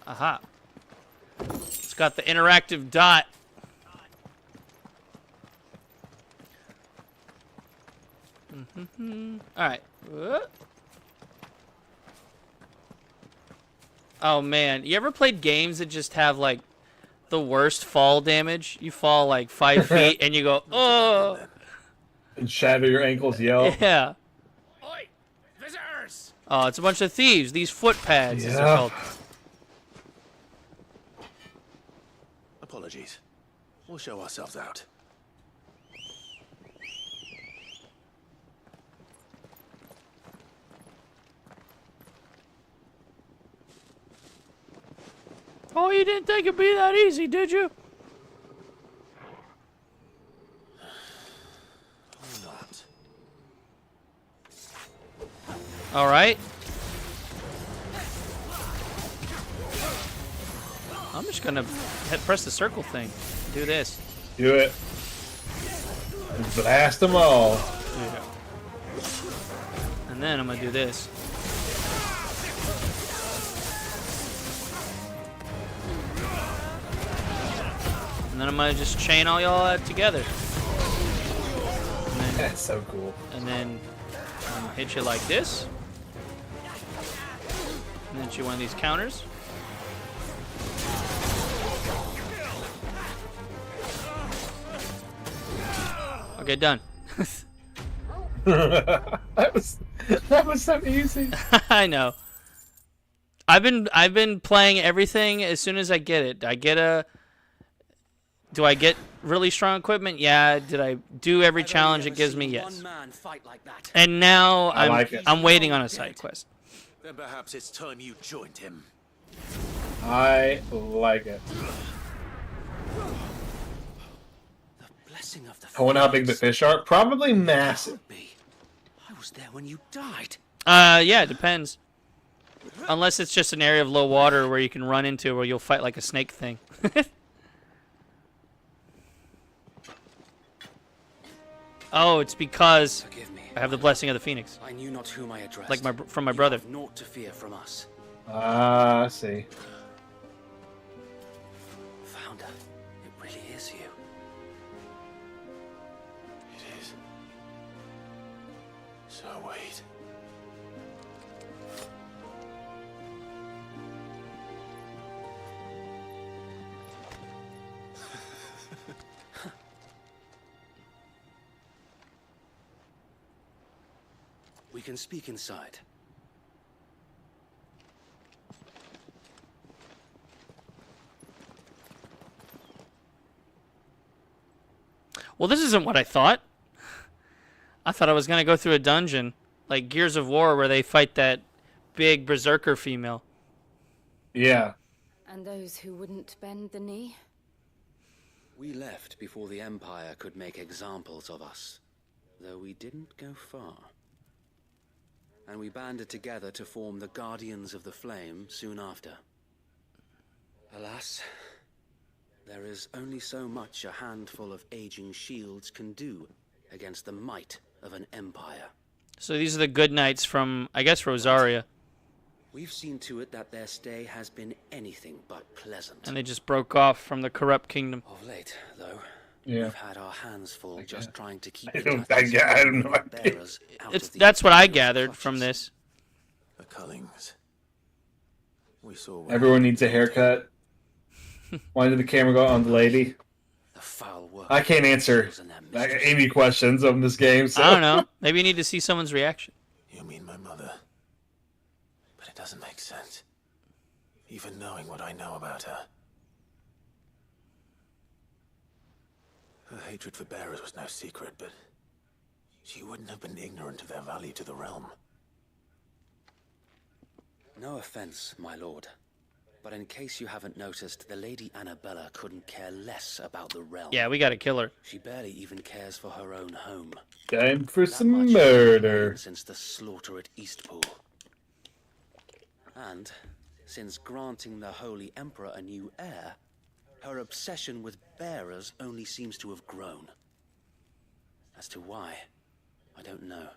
Aha. It's got the interactive dot. Alright. Oh man, you ever played games that just have like the worst fall damage? You fall like 5 feet and you go, oh! And shatter your ankles, yell. Yeah. Oi! Visitors! Oh, it's a bunch of thieves. These foot pads, as they're Yeah. called. Apologies. We'll show ourselves out. Oh, you didn't think it'd be that easy, did you? Not. All right. I'm just gonna press the circle thing. Do this. Do it. And blast them all. Yeah. And then I'm gonna do this. And then I'm gonna just chain all y'all together. And then, That's so cool. And then hit you like this. And then hit you one of these counters. Okay, done. that was so easy. I know. I've been playing everything as soon as I get it. Do I get really strong equipment? Yeah. Did I do every challenge it gives me? Yes. And now I'm waiting on a side quest. Then perhaps it's time you joined him. I like it. I wonder how big the fish are. Probably massive. I was there when you died. Yeah, it depends. Unless it's just an area of low water where you can run into where you'll fight like a snake thing. Oh, it's because I have the blessing of the Phoenix. I knew not whom I addressed. Like from my brother. You have naught to fear from us. I see. Founder, it really is you. It is. So wait. We can speak inside. Well, this isn't what I thought. I thought I was going to go through a dungeon, like Gears of War, where they fight that big berserker female. Yeah. And those who wouldn't bend the knee? We left before the Empire could make examples of us, though we didn't go far. And we banded together to form the Guardians of the Flame soon after. Alas, there is only so much a handful of aging shields can do against the might of an empire. So these are the good knights from, I guess, Rosaria. We've seen to it that their stay has been anything but pleasant. And they just broke off from the corrupt kingdom. Of late, though, yeah. we've had our hands full just trying to keep I don't know. That's what I gathered from this. The Cullings. We saw. Everyone needs a haircut. Why did the camera go on the lady? The foul work. I can't answer any questions on this game. So. I don't know. Maybe you need to see someone's reaction. You mean my mother? But it doesn't make sense. Even knowing what I know about her. Her hatred for bearers was no secret, but she wouldn't have been ignorant of their value to the realm. No offense, my lord. But in case you haven't noticed, the Lady Annabella couldn't care less about the realm. Yeah, we gotta kill her. She barely even cares for her own home. Time for some murder. Since the slaughter at Eastpool. And since granting the Holy Emperor a new heir, her obsession with bearers only seems to have grown. As to why, I don't know.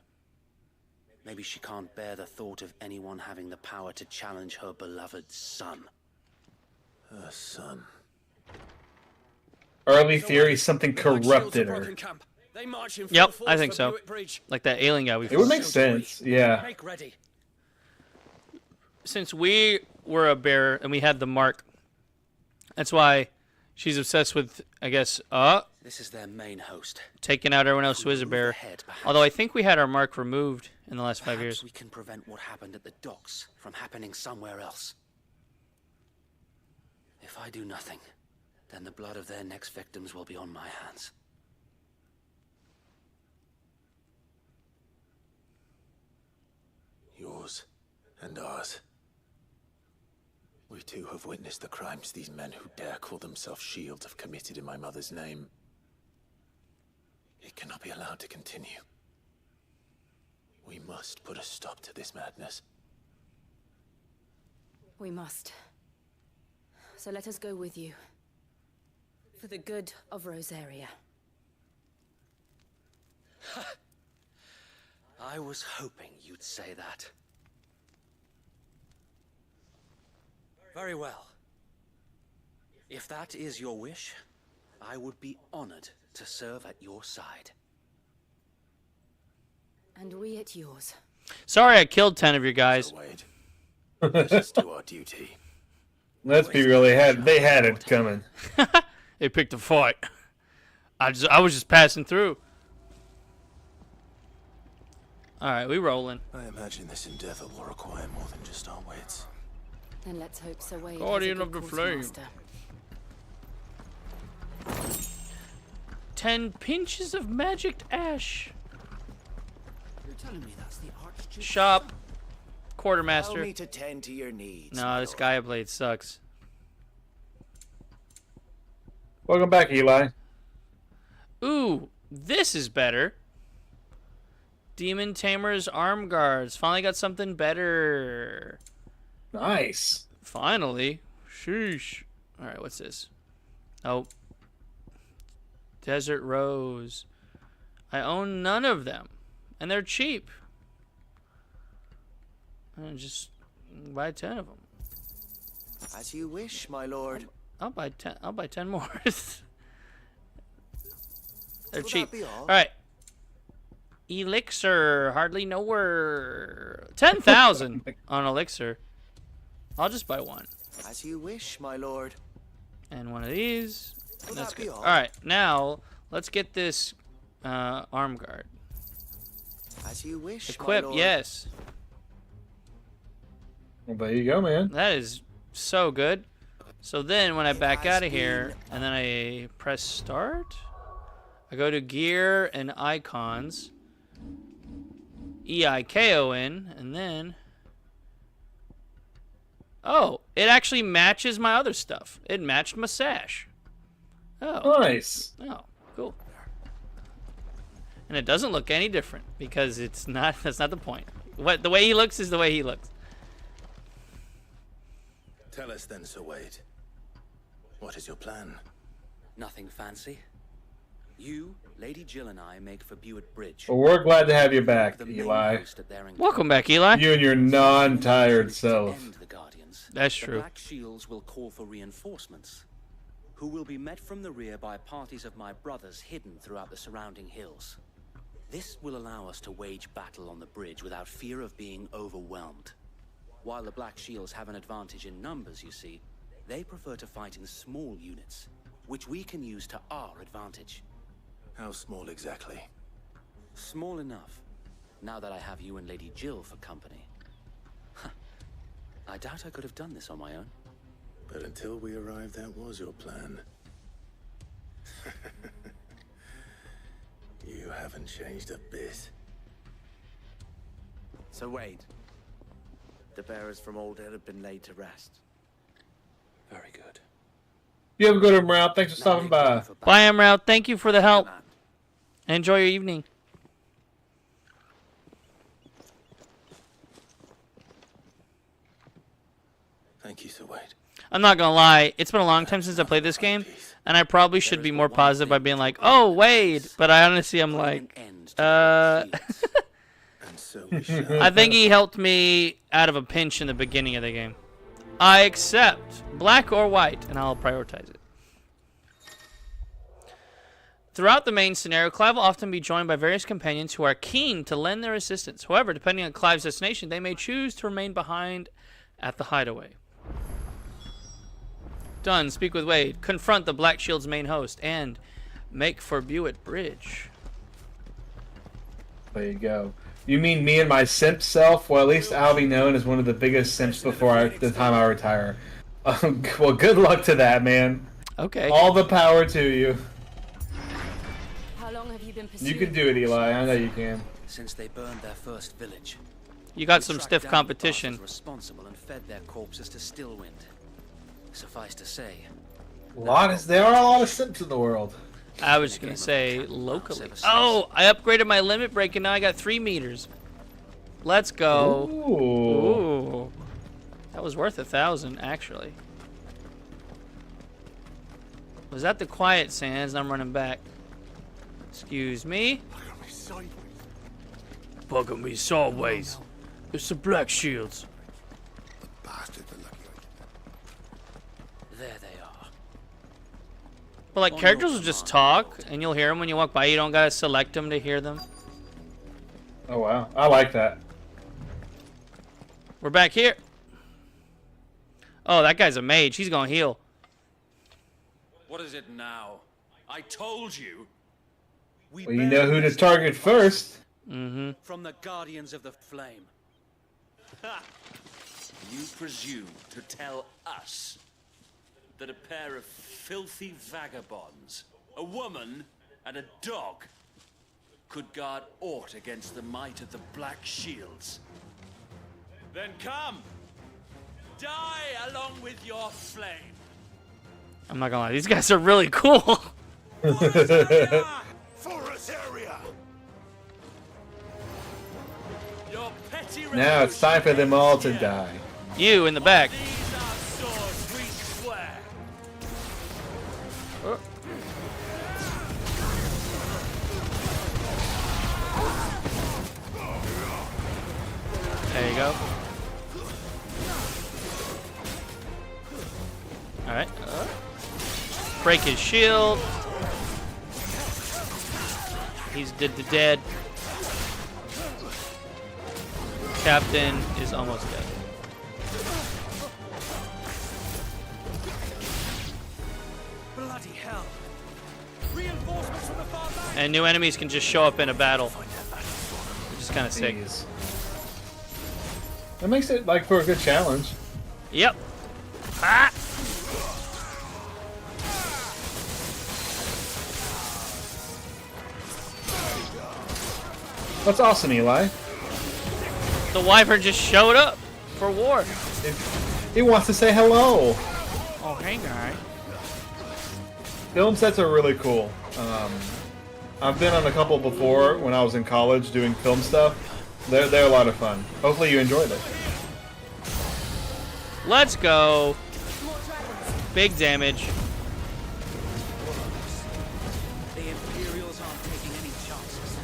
Maybe she can't bear the thought of anyone having the power to challenge her beloved son. Her son. Early theory, something corrupted her. Yep, I think so. Like that alien guy we fought. It would make sense, yeah. Make ready. Since we were a bearer and we had the mark, that's why she's obsessed with, I guess, this is their main host. Taking out everyone else who is a bearer. Although I think we had our mark removed in the last 5 years. We can prevent what happened at the docks from happening somewhere else. If I do nothing, then the blood of their next victims will be on my hands. Yours and ours. We too have witnessed the crimes these men who dare call themselves shields have committed in my mother's name. It cannot be allowed to continue. We must put a stop to this madness. We must. So let us go with you. For the good of Rosaria. I was hoping you'd say that. Very well. If that is your wish, I would be honored to serve at your side. And we at yours. Sorry I killed 10 of your guys. Wait. Let us do our duty. Let's be real, they had it coming. They picked a fight. I was just passing through. Alright, we rolling. I imagine this endeavor will require more than just our wits. Then let's hope Sir Wade Guardian has a of the good Flame. quartermaster. 10 pinches of magic ash. You're telling me that's the Archduke? Shop. Allow Quartermaster. me to tend to your needs. No, this Gaia blade sucks. Welcome back, Eli. Ooh, this is better. Demon Tamer's Arm Guards. Finally got something better. Nice. Finally. Sheesh. Alright, what's this? Oh. Desert Rose. I own none of them. And they're cheap. And just buy 10 of them. As you wish, my lord. I'll buy 10. I'll buy 10 more. They're Will cheap. that be all? All right. Elixir, hardly nowhere. 10,000 on elixir. I'll just buy one. As you wish, my lord. And one of these. Will That's that be good. all? All right, now let's get this arm guard. As you wish, Equip, my lord. yes. Well, there you go, man. That is so good. So then when I back out of here and then I press start, I go to gear and icons, EIKON, and then, oh, it actually matches my other stuff. It matched my sash. Oh. Nice. Oh, cool. And it doesn't look any different because it's not, that's not the point. The way he looks is the way he looks. Tell us then, Sir Wade. What is your plan? Nothing fancy. You, Lady Jill, and I make for Buett Bridge. Well, we're glad to have you back, The main Eli. post at their Welcome back, Eli. You and your non-tired To self. end the Guardians, That's the true. Black Shields will call for reinforcements, who will be met from the rear by parties of my brothers hidden throughout the surrounding hills. This will allow us to wage battle on the bridge without fear of being overwhelmed. While the Black Shields have an advantage in numbers, you see, they prefer to fight in small units, which we can use to our advantage. How small exactly? Small enough, now that I have you and Lady Jill for company. I doubt I could have done this on my own. But until we arrived, that was your plan. You haven't changed a bit. So Wade, the bearers from Old Ed have been laid to rest. Very good. You have a good one, Ralph. Thanks for stopping by. Bye, Emerald. Thank you for the help. Enjoy your evening. Thank you, Sir Wade. I'm not gonna lie, it's been a long time since I played this game, and I probably should be more positive by being like, "Oh, Wade," but I honestly am like, I think he helped me out of a pinch in the beginning of the game. I accept black or white, and I'll prioritize it. Throughout the main scenario, Clive will often be joined by various companions who are keen to lend their assistance. However, depending on Clive's destination, they may choose to remain behind at the hideaway. Done. Speak with Wade. Confront the Black Shield's main host. And make for Buett Bridge. There you go. You mean me and my simp self? Well, at least I'll be known as one of the biggest simps before the time I retire. Well, good luck to that, man. Okay. All the power to you. How long have you been pursuing? You can do it, Eli. I know you can. Since they burned their first village. You got We some tracked stiff down competition. the bastards responsible and fed their corpses to Stillwind. Suffice to say, There are a lot of simps in the world. I was going to say locally. Oh, I upgraded my limit break and now I got 3 meters. Let's go. Ooh. That was worth 1,000, actually. Was that the Quiet Sands? I'm running back. Excuse me. Bugging me sideways. It's the Black Shields. there they are. But like characters will just talk, and you'll hear them when you walk by. You don't gotta select them to hear them. Oh wow, I like that. We're back here. Oh, that guy's a mage. He's gonna heal. What is it now? I told you. Well, you know who to target first. Mm-hmm. From the Guardians of the Flame. Ha! You presume to tell us that a pair of filthy vagabonds, a woman and a dog, could guard aught against the might of the Black Shields? Then come! Die along with your flame! I'm not gonna lie, these guys are really cool. Forest area! Your petty Now it's time for them all to die. You in the back. These are swords we swear. There you go. Alright. Break his shield. He's dead. Captain is almost dead. Bloody hell. Reinforcements from the far back. And new enemies can just show up in a battle. Which is kind of sick. Jeez. That makes it like for a good challenge. Yep. Ah! That's awesome, Eli. The wyvern just showed up for war. He wants to say hello. Oh, hey, guy. Film sets are really cool. I've been on a couple before when I was in college doing film stuff. They're a lot of fun. Hopefully you enjoyed it. Let's go. Big damage. The Imperials aren't taking any chances.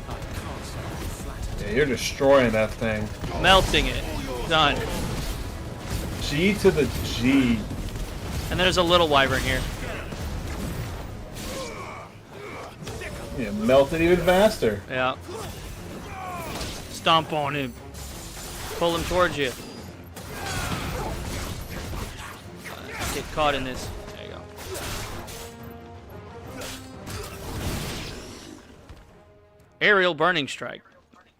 I can't stand flattered. Yeah, you're destroying that thing. Melting it. Done. G to the G. And there's a little wyvern here. Yeah, melt it even faster. Yeah. Stomp on him. Pull him towards you. Get caught in this. There you go. Aerial burning strike.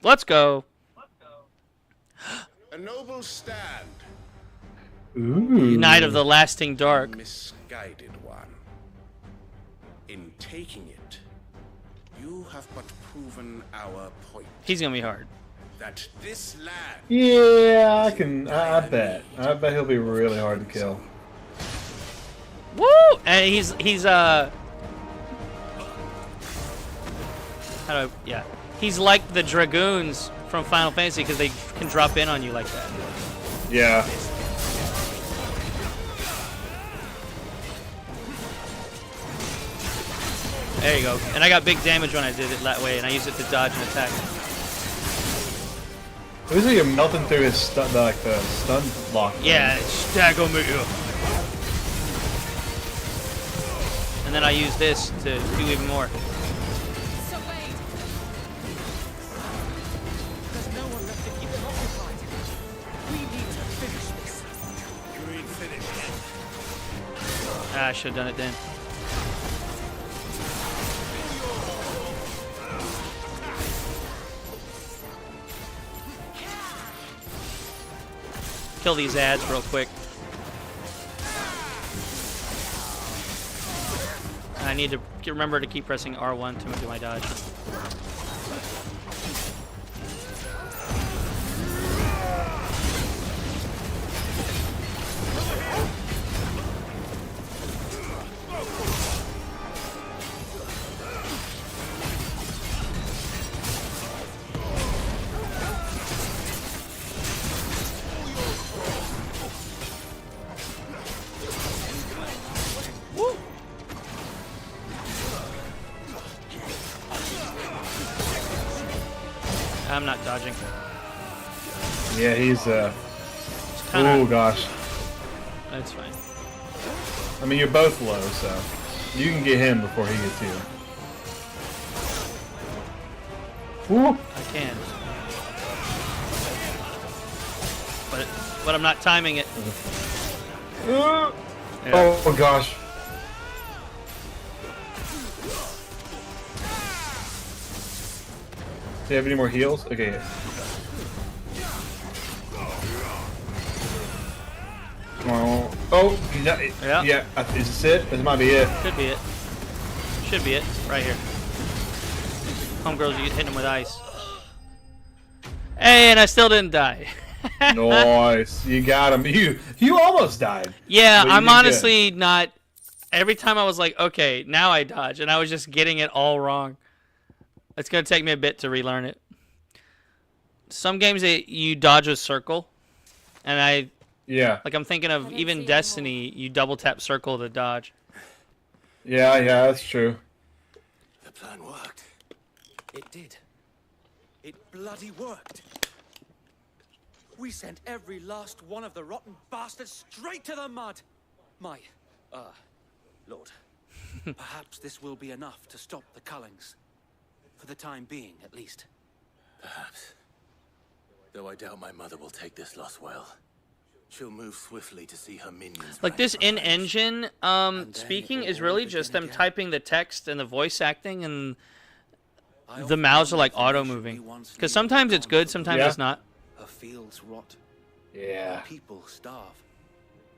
Let's go. A noble stand. Ooh. Night of the Lasting Dark. Misguided one. In taking it, you have but proven our point. He's gonna be hard. That this land. Yeah, I bet. I bet he'll be really hard to kill. Woo! And he's he's like the dragoons from Final Fantasy because they can drop in on you like that. Yeah. There you go. And I got big damage when I did it that way, and I used it to dodge and attack. It was like you're melting through his stun, like the stun block. Yeah, stagger me. And then I use this to do even more. There's no one left to keep them occupied. We need to finish this. You ain't finished yet. Ah, I should have done it then. Kill these ads real quick. I need to remember to keep pressing R1 to do my dodge. I'm not dodging. Yeah, he's kinda- oh gosh. That's fine. I mean, you're both low, so you can get him before he gets you. Woo. I can. But I'm not timing it. Yeah. Oh gosh. Do you have any more heals? Okay. Oh, no, yeah. Is this it? This might be it. Should be it. Should be it. Right here. Homegirls, you hitting him with ice. Hey, and I still didn't die. Nice. You got him. You almost died. Yeah, I'm honestly not. Every time I was like, okay, now I dodge, and I was just getting it all wrong. It's gonna take me a bit to relearn it. Some games you dodge a circle, and like I'm thinking of even Destiny, you double tap circle to dodge. Yeah, that's true. The plan worked. It did. It bloody worked. We sent every last one of the rotten bastards straight to the mud. My, Lord, perhaps this will be enough to stop the Cullings. For the time being, at least. Perhaps. Though I doubt my mother will take this loss well. She'll move swiftly to see her minions. Like this in-engine speaking is really just them typing the text and the voice acting, and the mouths are like auto-moving. Because sometimes it's good, sometimes it's not. Her fields rot. Yeah. People starve.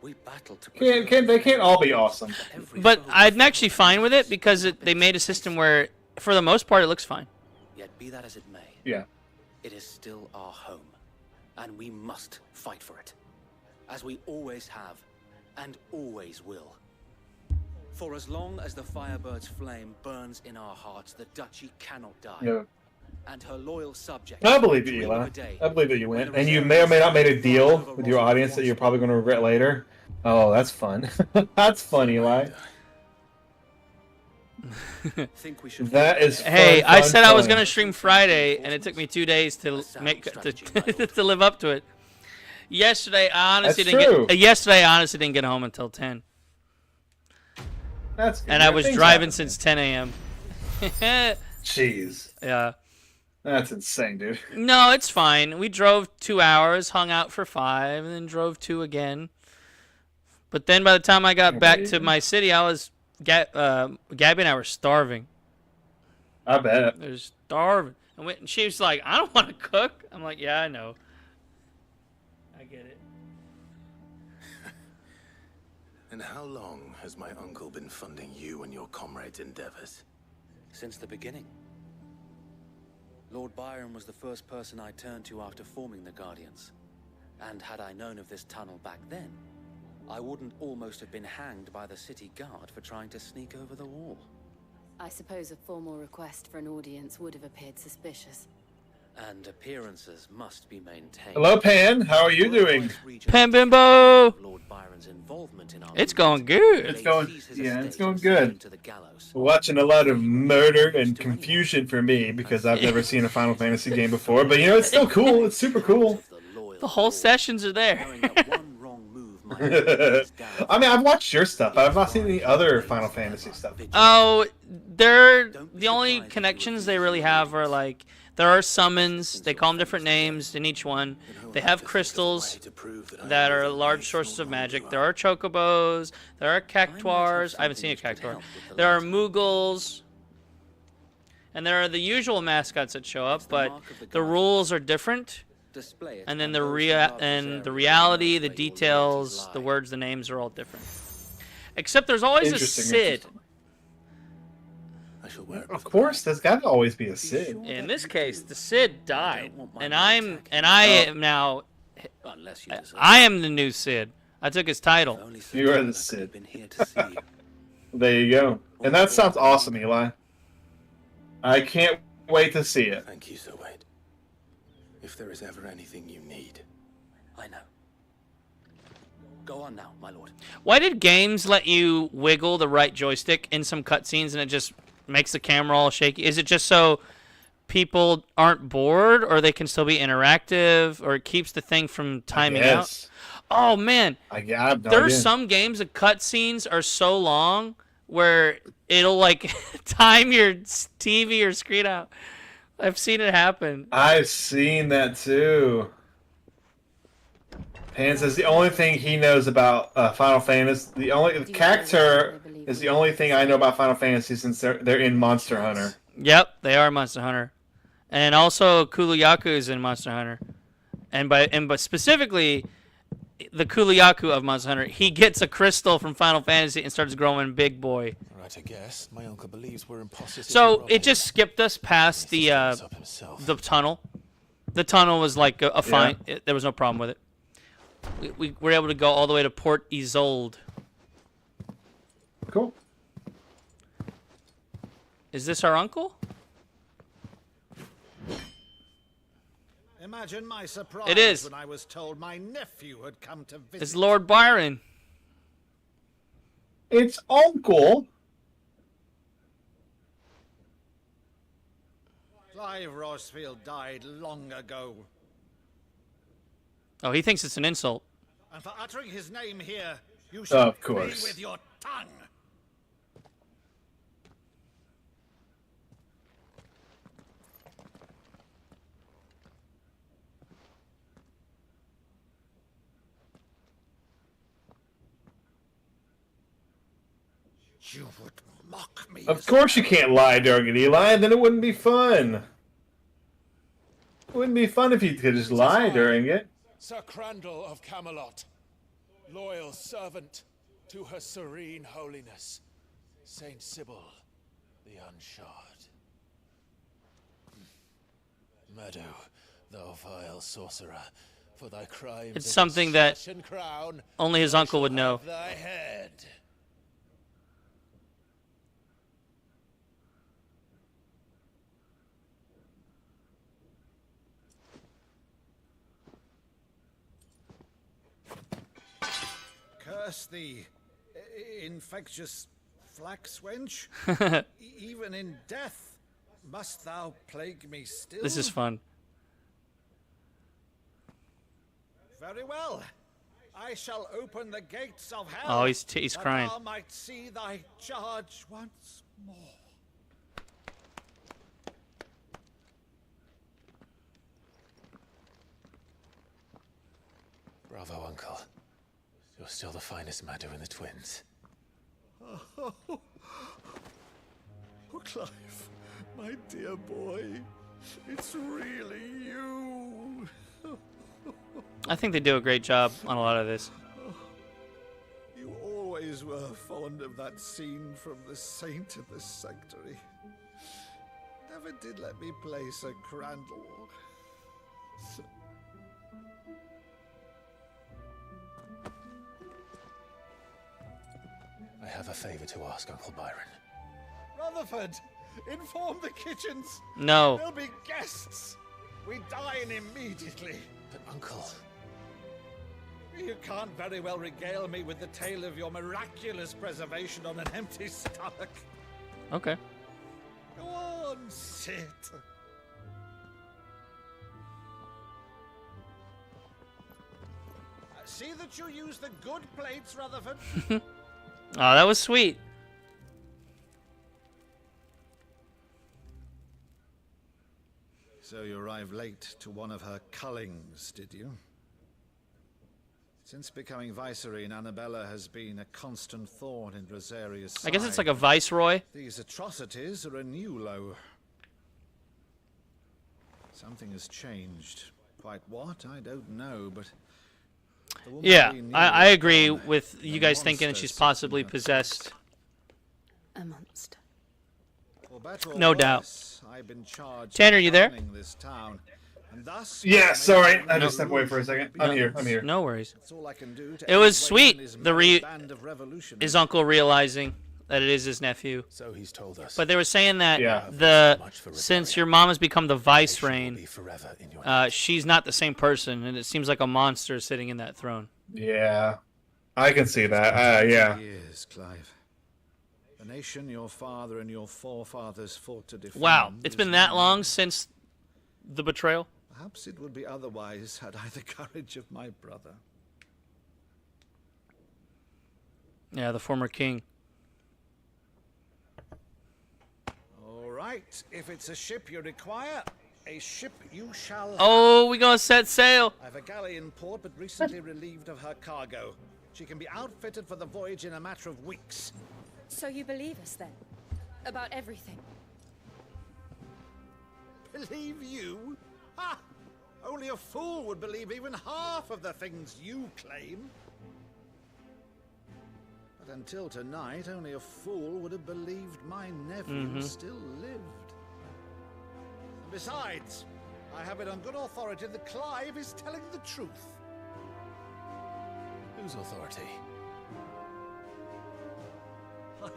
We battle to they can't all be awesome. But I'm actually fine with it because they made a system where, for the most part, it looks fine. Yet be that as it may. Yeah. It is still our home, and we must fight for it, as we always have, and always will. For as long as the Firebird's flame burns in our hearts, the Duchy cannot die. Yeah. And her loyal subjects. I believe you, Eli. I believe that you win. And you may or may not made a deal with your audience that you're probably going to regret later. Oh, that's fun. That's fun, Eli. That is fun, Hey, I said fun. I was gonna stream Friday, and it took me 2 days to to live up to it. Yesterday, I honestly didn't get home until 10. That's good. And I was driving since 10 a.m. Jeez. Yeah. That's insane, dude. No, it's fine. We drove 2 hours, hung out for 5, and then drove 2 again. But then by the time I got back to my city, I was Gabby and I were starving. I bet. They're starving. And she was like, I don't want to cook. I'm like, yeah, I know. I get it. And how long has my uncle been funding you and your comrades' endeavors? Since the beginning. Lord Byron was the first person I turned to after forming the Guardians. And had I known of this tunnel back then, I wouldn't almost have been hanged by the city guard for trying to sneak over the wall. I suppose a formal request for an audience would have appeared suspicious. And appearances must be maintained. Hello, Pan. How are you doing? Pan Bimbo! Lord Byron's involvement in our it's going good. It's going good. We're watching a lot of murder and confusion for me because I've never seen a Final Fantasy game before. But you know, it's still cool. It's super cool. The whole sessions are there. I mean, I've watched your stuff. I've not seen any other Final Fantasy stuff. Oh, they're the only connections they really have are like there are summons. They call them different names in each one. They have crystals that are large sources of magic. There are chocobos. There are cactuars. I haven't seen a cactuar. There are moogles. And there are the usual mascots that show up, but the rules are different. And then the reality, the details, the words, the names are all different. Except there's always a Cid. Of course, there's got to always be a Cid. In this case, the Cid died, and I am now. I am the new Cid. I took his title. You are the Cid. There you go. And that sounds awesome, Eli. I can't wait to see it. Thank you, Sir Wade. If there is ever anything you need. I know. Go on now, my lord. Why did games let you wiggle the right joystick in some cutscenes and it just makes the camera all shaky? Is it just so people aren't bored, or they can still be interactive, or it keeps the thing from timing out? Oh man, there's some games the cutscenes are so long where it'll like time your TV or screen out. I've seen it happen. I've seen that too. Pan says the only thing he knows about Final Fantasy, the Cactuar is the only thing I know about Final Fantasy since they're in Monster Hunter. Yep, they are Monster Hunter. And also Kuluyaku is in Monster Hunter. But specifically the Kuluyaku of Monster Hunter, he gets a crystal from Final Fantasy and starts growing big boy. Right, I guess. My uncle believes we're imposters. So it just skipped us past the tunnel. The tunnel was like a fine. There was no problem with it. We were able to go all the way to Port Isolde. Cool. Is this our uncle? Imagine my surprise It is. when I was told my nephew had come to visit. It's Lord Byron. It's Uncle. Clive Rossfield died long ago. Oh, he thinks it's an insult. And for uttering his name here, you should Of pay course. with your tongue. You would mock me. Of course you can't lie during it, Eli. Then it wouldn't be fun. It wouldn't be fun if you could just lie during it. Sir Crandall of Camelot, loyal servant to her serene holiness, Saint Sybil, the Unshod. Meadow, thou vile sorcerer, for thy crimes. It's something that only his uncle would know. Thy head. Curse thee, infectious flax wench. Even in death, must thou plague me still? This is fun. Very well. I shall open the gates of hell. Oh, he's crying. That thou might see thy charge once more. Bravo, Uncle. You're still the finest Meadow in the twins. Oh, Clive, my dear boy, it's really you. I think they do a great job on a lot of this. You always were fond of that scene from The Saint of the Sanctuary. Never did let me play Sir Crandall. I have a favor to ask, Uncle Byron. Rutherford, inform the kitchens. No. There'll be guests. We dine immediately. But, Uncle... You can't very well regale me with the tale of your miraculous preservation on an empty stomach. Okay. Go on, sit. See that you use the good plates, Rutherford. Oh, that was sweet. So you arrived late to one of her cullings, did you? Since becoming Viceroy, Annabella has been a constant thorn in Rosaria's side. I guess it's like a viceroy. These atrocities are a new low. Something has changed. Quite what, I don't know, but... Yeah, I agree with you guys thinking that she's possibly possessed. A monster. No doubt. Tanner, you there? Yeah, sorry. I just stepped away for a second. I'm here. I'm here. No worries. It was sweet. His uncle realizing that it is his nephew. So he's told us. But they were saying that since your mom has become the vice reign, she's not the same person, and it seems like a monster sitting in that throne. Yeah, I can see that. Yeah. Years, Clive. The nation your father and your forefathers fought to defend. Wow, it's been that long since the betrayal. Perhaps it would be otherwise had I the courage of my brother. Yeah, the former king. All right, if it's a ship you require, a ship you shall have. Oh, we gonna set sail. I have a galley in port, but recently relieved of her cargo. She can be outfitted for the voyage in a matter of weeks. So you believe us then? About everything? Believe you? Ha! Only a fool would believe even half of the things you claim. But until tonight, only a fool would have believed my nephew still lived. And besides, I have it on good authority that Clive is telling the truth. Whose authority?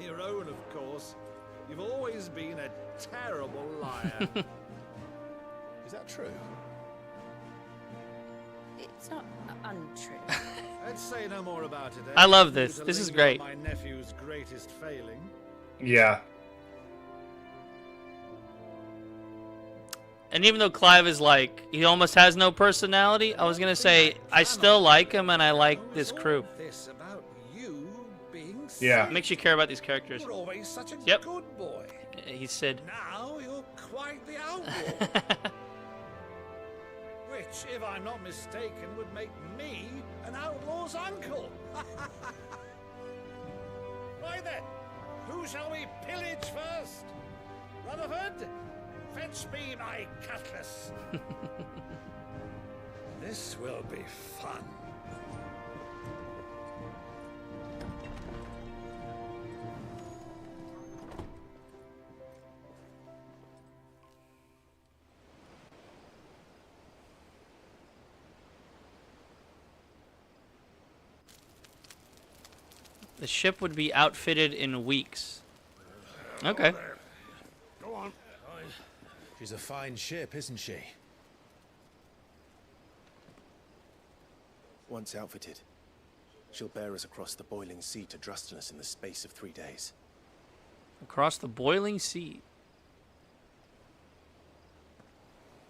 Your own, of course. You've always been a terrible liar. Is that true? It's not untrue. Let's say no more about it. I love this. This is great. My nephew's greatest failing. Yeah. And even though Clive is like, he almost has no personality, I was going to say, I still like him and I like this crew. This about you being Yeah. It makes you care about these characters. You're always such a Yep. good boy. He said. Now you're quite the outlaw. Which, if I'm not mistaken, would make me an outlaw's uncle. Right then, who shall we pillage first? Rutherford, fetch me my cutlass. This will be fun. The ship would be outfitted in weeks. Okay. Go on. She's a fine ship, isn't she? Once outfitted, she'll bear us across the boiling sea to Drustinus in the space of 3 days. Across the boiling sea.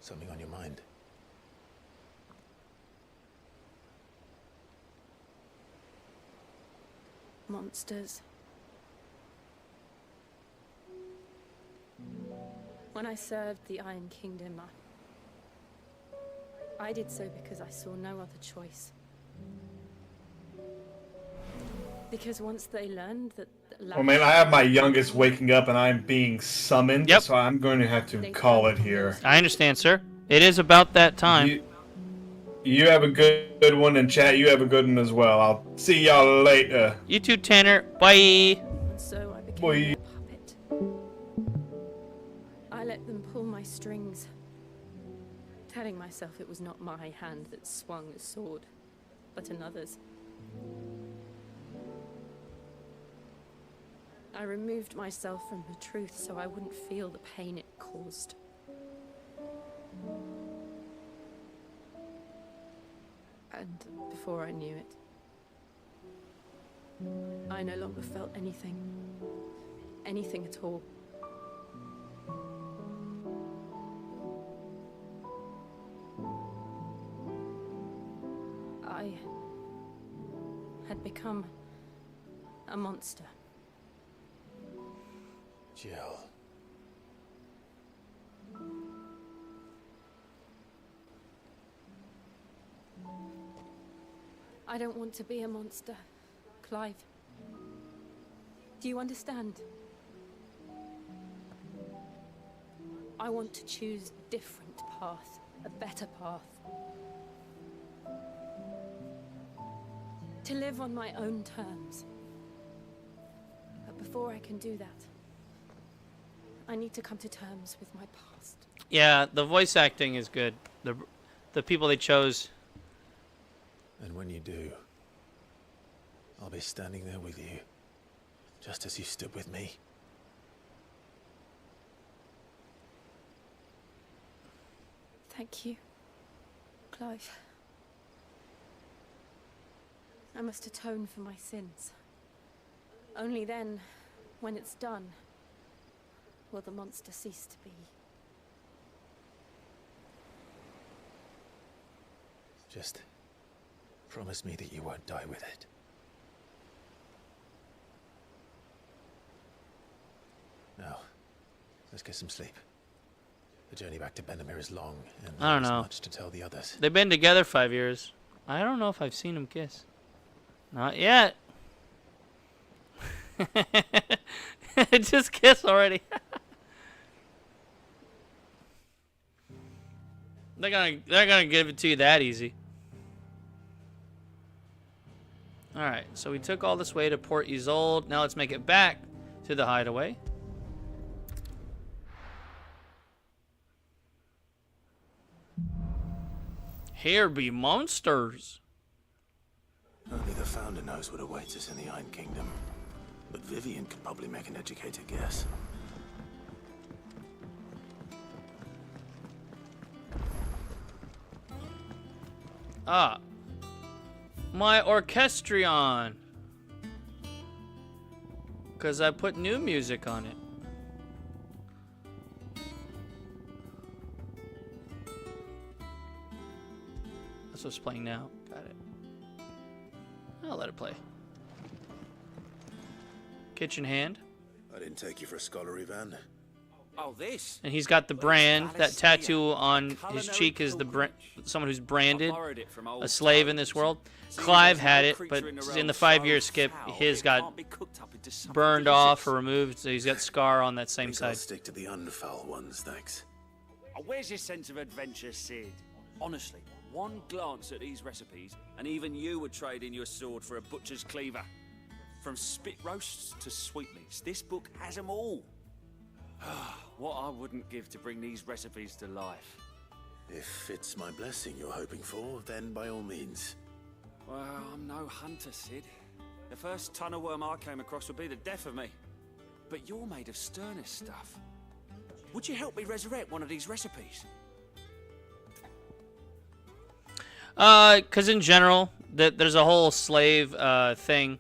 Something on your mind? Monsters. When I served the Iron Kingdom, I did so because I saw no other choice. Because once they learned that... Well, man, I have my youngest waking up and I'm being summoned, so I'm going to have to call it here. I understand, sir. It is about that time. You have a good one, and chat, you have a good one as well. I'll see y'all later. You too, Tanner. Bye. So I became Bye. their puppet. I let them pull my strings, telling myself it was not my hand that swung a sword, but another's. I removed myself from the truth so I wouldn't feel the pain it caused. And before I knew it, I no longer felt anything. Anything at all. I had become a monster. Jill. I don't want to be a monster, Clive. Do you understand? I want to choose a different path, a better path. To live on my own terms. But before I can do that, I need to come to terms with my past. Yeah, the voice acting is good. The people they chose. And when you do, I'll be standing there with you, just as you stood with me. Thank you, Clive. I must atone for my sins. Only then, when it's done, will the monster cease to be. Just promise me that you won't die with it. Now, let's get some sleep. The journey back to Benamir is long, and I don't there's know. much to tell the others. They've been together 5 years. I don't know if I've seen them kiss. Not yet. Just kiss already. They're gonna give it to you that easy. All right, so we took all this way to Port Isolde. Now let's make it back to the hideaway. Here be monsters. Only the Founder knows what awaits us in the Iron Kingdom. But Vivian could probably make an educated guess. Ah. My orchestrion. Because I put new music on it. That's what's playing now. Got it. I'll let it play. Kitchen hand. I didn't take you for a scholar, Ivan. Oh, this? And he's got the brand. That tattoo on his cheek is the someone who's branded a slave in this world. Clive had it, but in the 5-year skip, his got burned off or removed, so he's got scar on that same side. I'll stick to the unfoul ones, thanks. Oh, where's your sense of adventure, Sid? Honestly, one glance at these recipes, and even you would trade in your sword for a butcher's cleaver. From spit roasts to sweetmeats, this book has them all. What I wouldn't give to bring these recipes to life. If it's my blessing you're hoping for, then by all means. Well, I'm no hunter, Sid. The first tunnel worm I came across would be the death of me. But you're made of sterner stuff. Would you help me resurrect one of these recipes? Because in general, there's a whole slave thing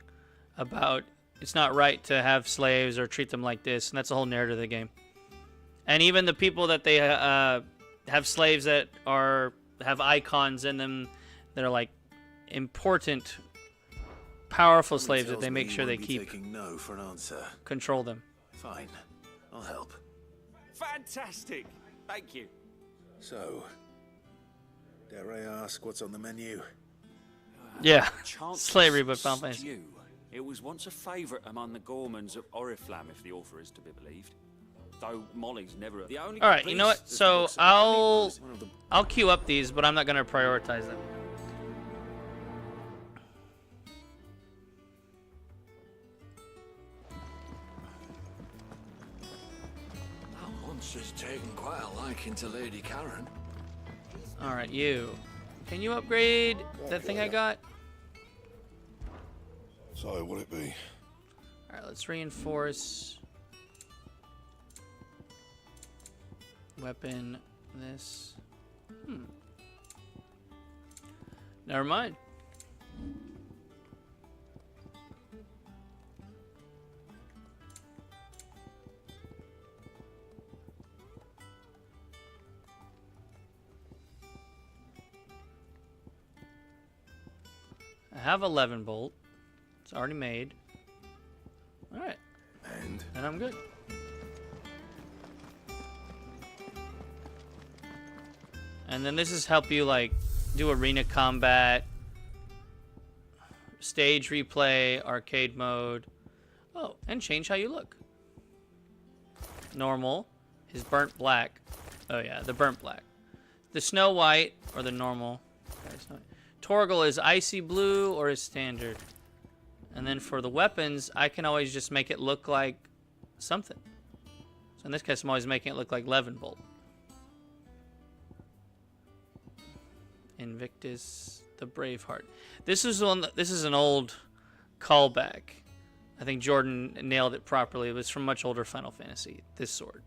about it's not right to have slaves or treat them like this, and that's the whole narrative of the game. And even the people that they have slaves that have icons in them that are like important, powerful slaves that they make sure they keep taking no for an answer. Control them. Fine, I'll help. Fantastic! Thank you. So, dare I ask what's on the menu? Yeah, slavery, but Final Fantasy. It was once a favourite among the Gormans of Oriflamme, if the author is to be believed. Though Molly's never the only. All right, you know what? So I'll queue up these, but I'm not gonna prioritize them. That monster's taken quite a liking to Lady Karen. All right, you. Can you upgrade that thing I got? So, would it be? All right, let's reinforce. Weapon, this. Never mind. I have 11 bolt. It's already made. All right. And I'm good. And then this is help you like do arena combat, stage replay, arcade mode. Oh, and change how you look. Normal is burnt black. Oh yeah, the burnt black. The Snow White or the normal. Torgal is icy blue or is standard. And then for the weapons, I can always just make it look like something. So in this case, I'm always making it look like Levenbolt. Invictus, the Braveheart. This is an old callback. I think Jordan nailed it properly. It was from much older Final Fantasy. This sword.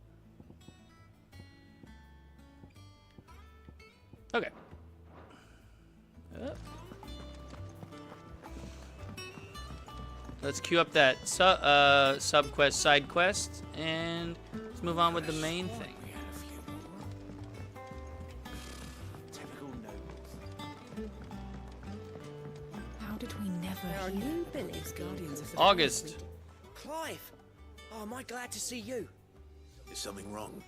Okay. Let's queue up that sub quest, side quest, and let's move on with the main thing. How did we never hear Billy's Guardians of the August. Clive! Oh, am I glad to see you? Is something wrong?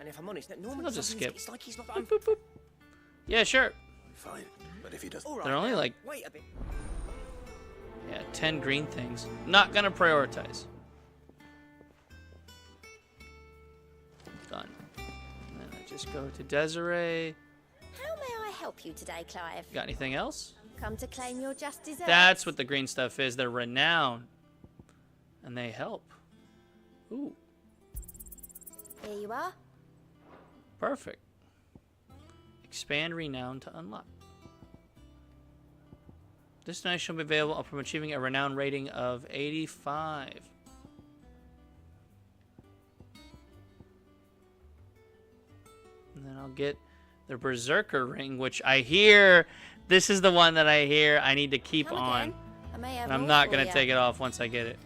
And if I'm honest, that normally I'll just skip. It's like he's not. Boop, boop, boop. Yeah, sure. Fine, but if he doesn't, All They're only like wait a bit. 10 green things. Not gonna prioritize. Done. And then I just go to Desiree. How may I help you today, Clive? Got anything else? Come to claim your just desserts. That's what the green stuff is. They're renowned. And they help. Ooh. Here you are. Perfect. Expand renown to unlock. This donation will be available upon achieving a renown rating of 85. And then I'll get the Berserker ring, which I hear, this is the one that I hear I need to keep on. And I'm not going to take it off once I get it.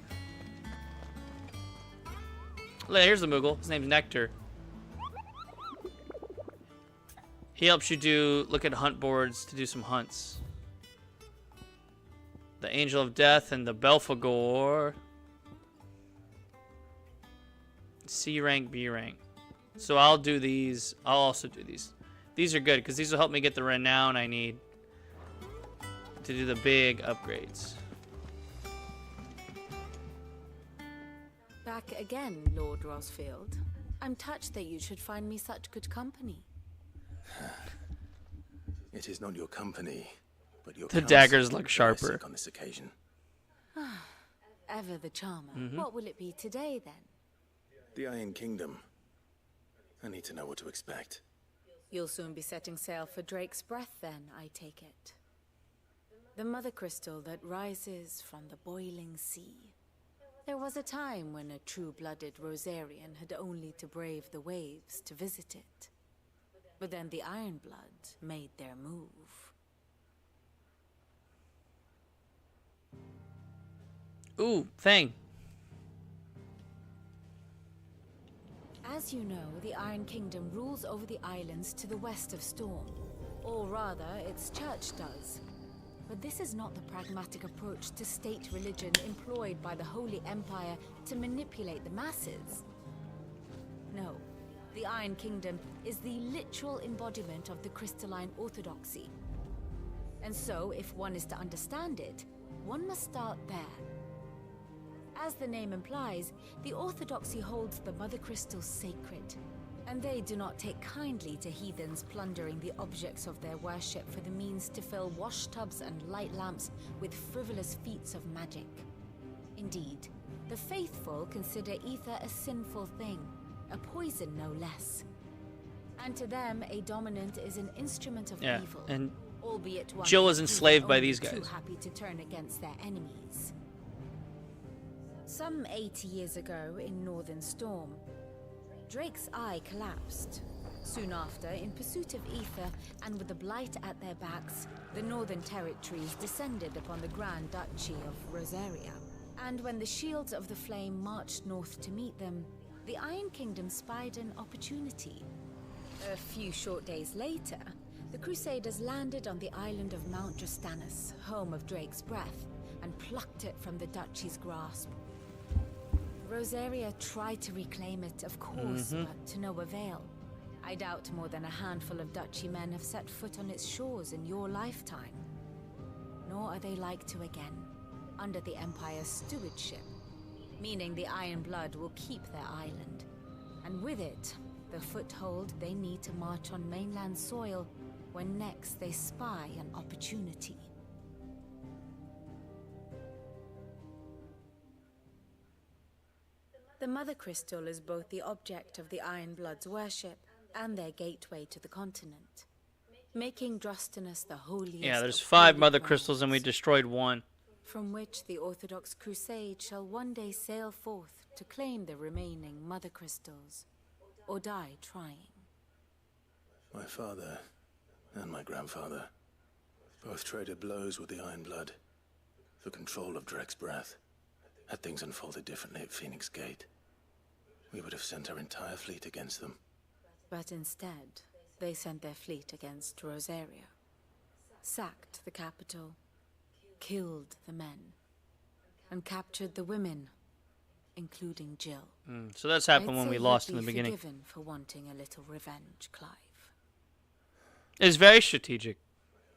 Here's the Moogle. His name's Nectar. He helps you look at hunt boards to do some hunts. The Angel of Death and the Belphegor. C rank, B rank. So I'll do these. I'll also do these. These are good because these will help me get the renown I need to do the big upgrades. Back again, Lord Rosfield. I'm touched that you should find me such good company. It is not your company, but your The counsel daggers look that I sharper. seek on this occasion. Ever the charmer. Mhm. What will it be today, then? The Iron Kingdom. I need to know what to expect. You'll soon be setting sail for Drake's Breath, then, I take it. The mother crystal that rises from the boiling sea. There was a time when a true-blooded Rosarian had only to brave the waves to visit it. But then the Ironblood made their move. Ooh, thing. As you know, the Iron Kingdom rules over the islands to the west of Storm. Or rather, its church does. But this is not the pragmatic approach to state religion employed by the Holy Empire to manipulate the masses. No, the Iron Kingdom is the literal embodiment of the crystalline orthodoxy. And so, if one is to understand it, one must start there. As the name implies, the orthodoxy holds the Mother Crystal sacred, and they do not take kindly to heathens plundering the objects of their worship for the means to fill washtubs and light lamps with frivolous feats of magic. Indeed, the faithful consider ether a sinful thing, a poison no less. And to them, a dominant is an instrument of evil, and albeit one Jill is who enslaved by only these too guys. happy to turn against their enemies. Some 80 years ago, in Northern Storm, Drake's eye collapsed. Soon after, in pursuit of ether and with the blight at their backs, the Northern Territories descended upon the Grand Duchy of Rosaria. And when the Shields of the Flame marched north to meet them, the Iron Kingdom spied an opportunity. A few short days later, the Crusaders landed on the island of Mount Justanus, home of Drake's Breath, and plucked it from the Duchy's grasp. Rosaria tried to reclaim it, of course, but to no avail. I doubt more than a handful of Duchy men have set foot on its shores in your lifetime. Nor are they like to again, under the Empire's stewardship, meaning the Iron Blood will keep their island, and with it, the foothold they need to march on mainland soil when next they spy an opportunity. The Mother Crystal is both the object of the Iron Blood's worship and their gateway to the continent, making Drostanus the holiest. Yeah, there's of 5 holy mother grounds, crystals and we destroyed 1. from which the Orthodox Crusade shall one day sail forth to claim the remaining Mother Crystals, or die trying. My father and my grandfather both traded blows with the Iron Blood for control of Drake's Breath. Had things unfolded differently at Phoenix Gate, we would have sent our entire fleet against them. But instead, they sent their fleet against Rosaria, sacked the capital, killed the men, and captured the women, including Jill. So that's happened I'd when say we you'd lost in be the beginning. forgiven for wanting a little revenge, Clive. It's very strategic.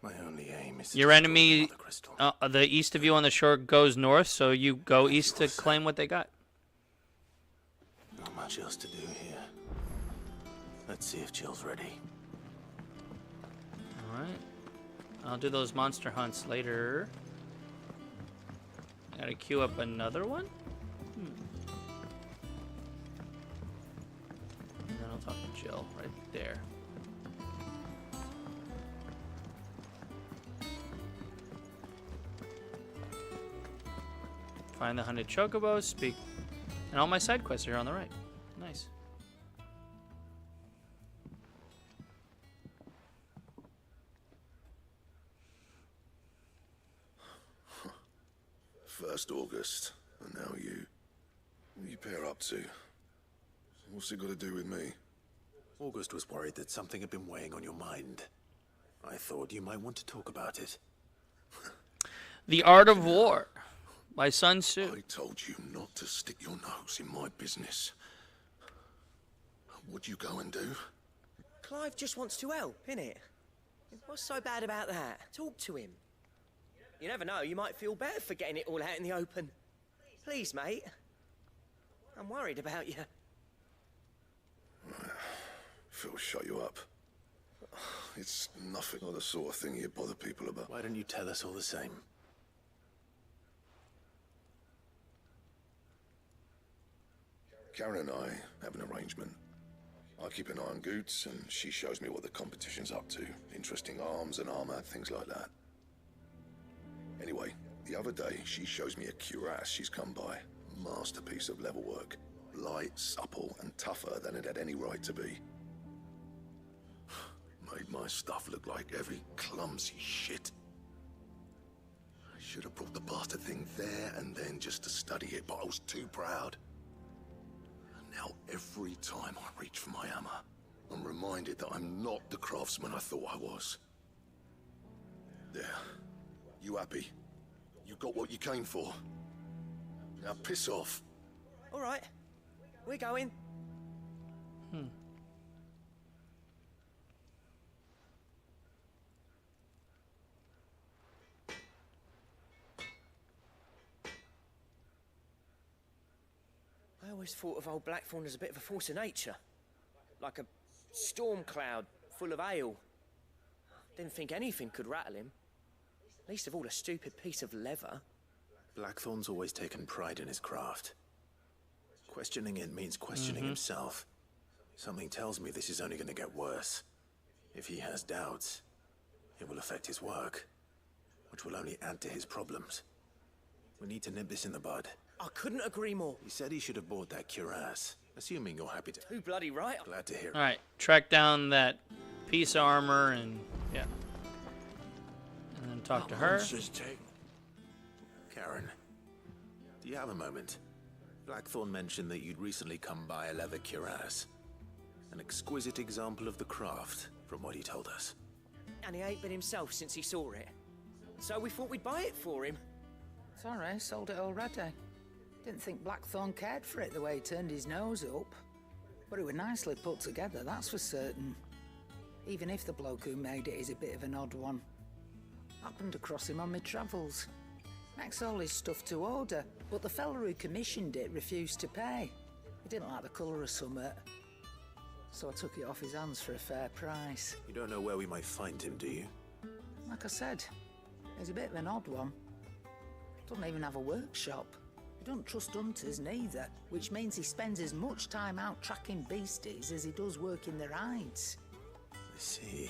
My only aim is to Your destroy enemy, the Mother Crystal. the east of you on the shore goes north, so you go east to claim what they got. Not much else to do here. Let's see if Jill's ready. Alright. I'll do those monster hunts later. I gotta queue up another one? And then I'll talk to Jill right there. Find the hunted chocobos, speak. And all my side quests are here on the right. Nice. First August, and now you. What are you pair up to? What's it got to do with me? August was worried that something had been weighing on your mind. I thought you might want to talk about it. The Art of War by Sun Tzu. I told you not to stick your nose in my business. What'd you go and do? Clive just wants to help, innit? What's so bad about that? Talk to him. You never know, you might feel better for getting it all out in the open. Please, mate. I'm worried about you. Phil, shut you up. It's nothing like the sort of thing you bother people about. Why don't you tell us all the same? Karen and I have an arrangement. I keep an eye on Goots, and she shows me what the competition's up to. Interesting arms and armor, things like that. Anyway, the other day, she shows me a cuirass she's come by. Masterpiece of level work. Light, supple, and tougher than it had any right to be. Made my stuff look like heavy, clumsy shit. I should have brought the bastard thing there and then just to study it, but I was too proud. And now every time I reach for my hammer, I'm reminded that I'm not the craftsman I thought I was. There. You happy? You got what you came for. Now piss off. All right. We're going. I always thought of old Blackthorn as a bit of a force of nature. Like a storm cloud full of hail. Didn't think anything could rattle him. Least of all a stupid piece of leather. Blackthorn's always taken pride in his craft. Questioning it means questioning himself. Something tells me this is only going to get worse. If he has doubts, it will affect his work, which will only add to his problems. We need to nip this in the bud. I couldn't agree more. He said he should have bought that cuirass, assuming you're happy to. Too bloody right. Glad to hear it. Alright, track down that piece of armor and, yeah. And then talk to her. Karen, do you have a moment? Blackthorn mentioned that you'd recently come by a leather cuirass. An exquisite example of the craft, from what he told us. And he ain't been himself since he saw it. So we thought we'd buy it for him. Sorry, sold it already. Didn't think Blackthorn cared for it the way he turned his nose up. But it was nicely put together, that's for certain. Even if the bloke who made it is a bit of an odd one. Happened across him on my travels. Makes all his stuff to order, but the fella who commissioned it refused to pay. He didn't like the colour of summit. So I took it off his hands for a fair price. You don't know where we might find him, do you? Like I said, he's a bit of an odd one. Doesn't even have a workshop. He doesn't trust hunters neither, which means he spends as much time out tracking beasties as he does working their hides. I see.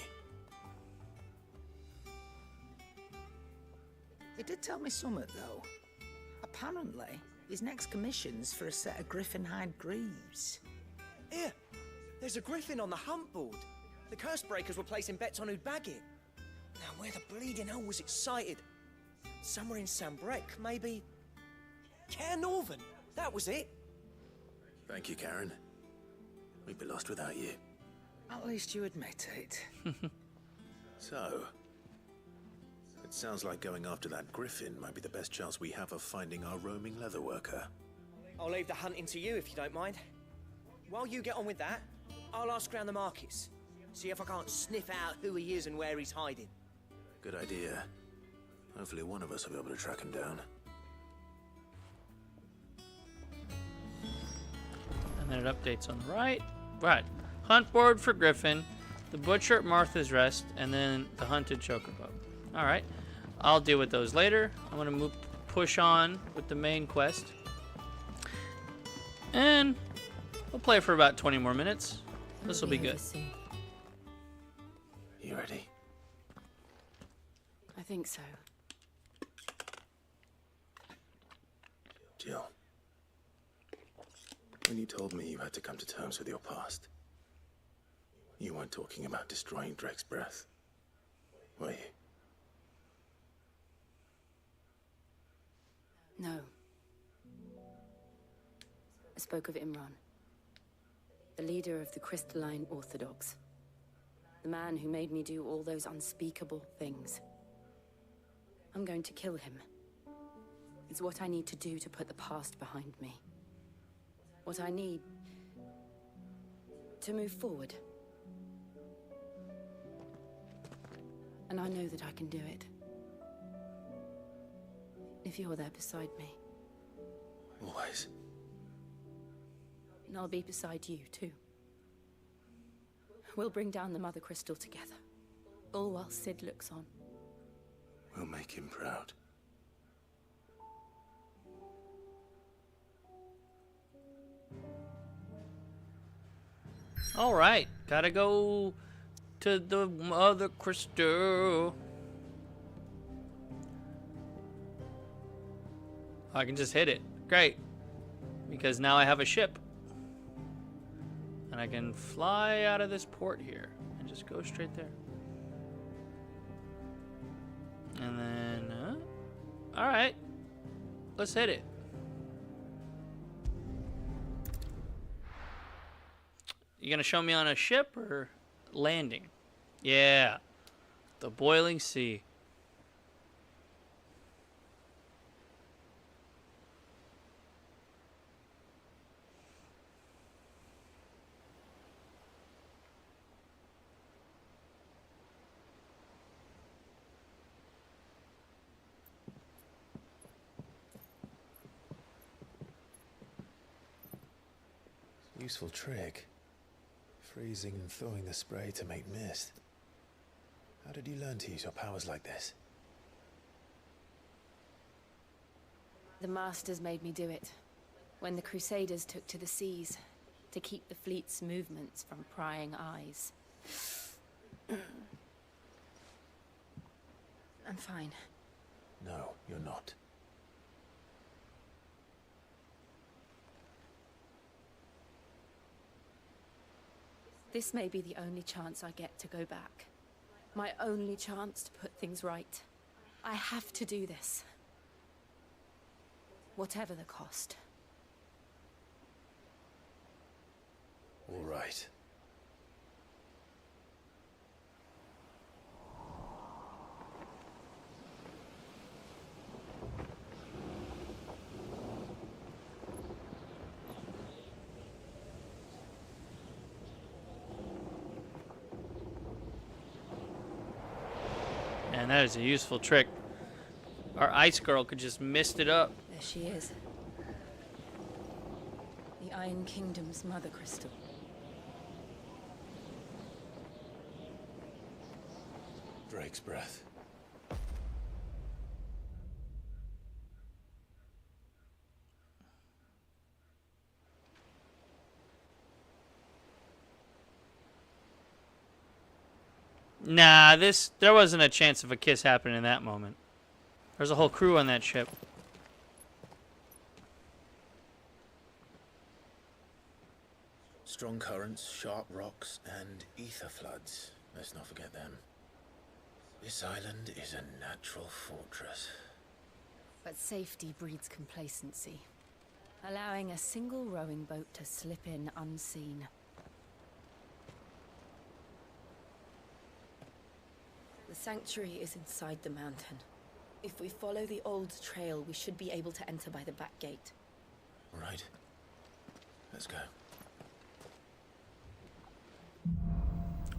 He did tell me something, though. Apparently, his next commission's for a set of griffin hide greaves. Here, there's a griffin on the hunt board. The curse breakers were placing bets on who'd bag it. Now, where the bleeding hell was it sighted? Somewhere in Sambrec, maybe? Care Northern, that was it. Thank you, Karen. We'd be lost without you. At least you admit it. So, it sounds like going after that griffin might be the best chance we have of finding our roaming leatherworker. I'll leave the hunting to you if you don't mind. While you get on with that, I'll ask around the markets. See if I can't sniff out who he is and where he's hiding. Good idea. Hopefully one of us will be able to track him down. And then it updates on the right. Right. Hunt board for Griffin, the butcher at Martha's Rest, and then the hunted chocobo. Alright. I'll deal with those later. I'm going to push on with the main quest. And we'll play for about 20 more minutes. This will be good. You ready? I think so. Jill, when you told me you had to come to terms with your past, you weren't talking about destroying Drake's breath, were you? No. I spoke of Imran, the leader of the Crystalline Orthodox. The man who made me do all those unspeakable things. I'm going to kill him. It's what I need to do to put the past behind me. What I need to move forward. And I know that I can do it. If you're there beside me. Always. And I'll be beside you, too. We'll bring down the Mother Crystal together. All while Sid looks on. We'll make him proud. Alright, gotta go to the Mother Crystal. I can just hit it. Great. Because now I have a ship. And I can fly out of this port here and just go straight there. And then, alright. Let's hit it. You gonna show me on a ship or landing? Yeah. The boiling sea. Useful trick. Freezing and thawing the spray to make mist. How did you learn to use your powers like this? The Masters made me do it. When the Crusaders took to the seas, to keep the fleet's movements from prying eyes. I'm fine. No, you're not. This may be the only chance I get to go back. My only chance to put things right. I have to do this. Whatever the cost. All right. And that is a useful trick. Our ice girl could just mist it up. There she is. The Iron Kingdom's Mother Crystal. Drake's breath. Nah, there wasn't a chance of a kiss happening in that moment. There's a whole crew on that ship. Strong currents, sharp rocks, and ether floods. Let's not forget them. This island is a natural fortress. But safety breeds complacency. Allowing a single rowing boat to slip in unseen. The sanctuary is inside the mountain. If we follow the old trail, we should be able to enter by the back gate. Right. Let's go.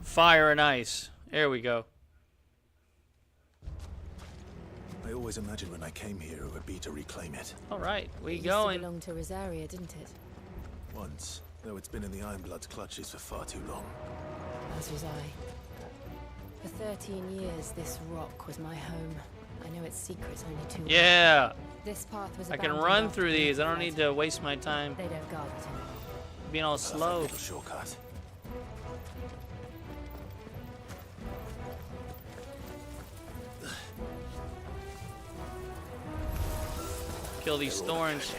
Fire and ice. There we go. I always imagined when I came here it would be to reclaim it. All right, we It used going. to belong to Rosaria, didn't it? Once. though it's been in the Ironblood's clutches for far too long. As was I. For 13 years, this rock was my home. I know its secrets only too well. Yeah. This path was I can abandoned run after through the these. I Empire don't need fled. to waste my time They don't guard it anymore. being all slow. Little shortcut. Kill these thorns. The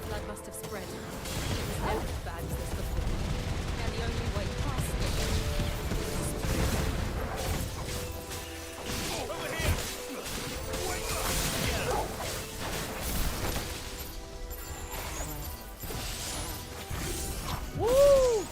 blood must have spread. It was never as bad as this before. And the only way past Woo!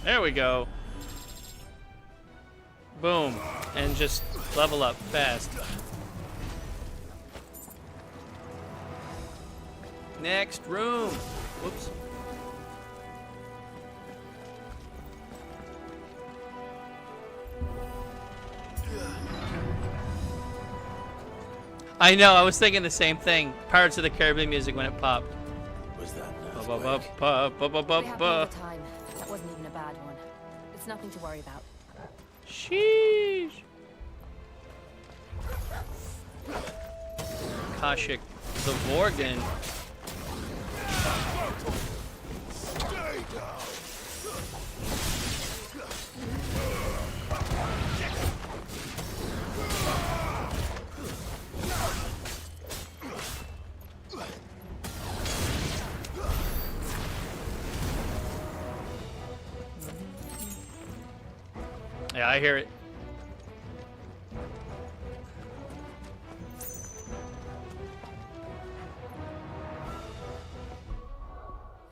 There we go. Boom. And just level up fast. Next room. Whoops. I know, I was thinking the same thing. Pirates of the Caribbean music when it popped. Was that We have all the time. That wasn't even a bad one. It's nothing to worry about. Sheesh. Kashik the Vorgan. Yeah, I hear it.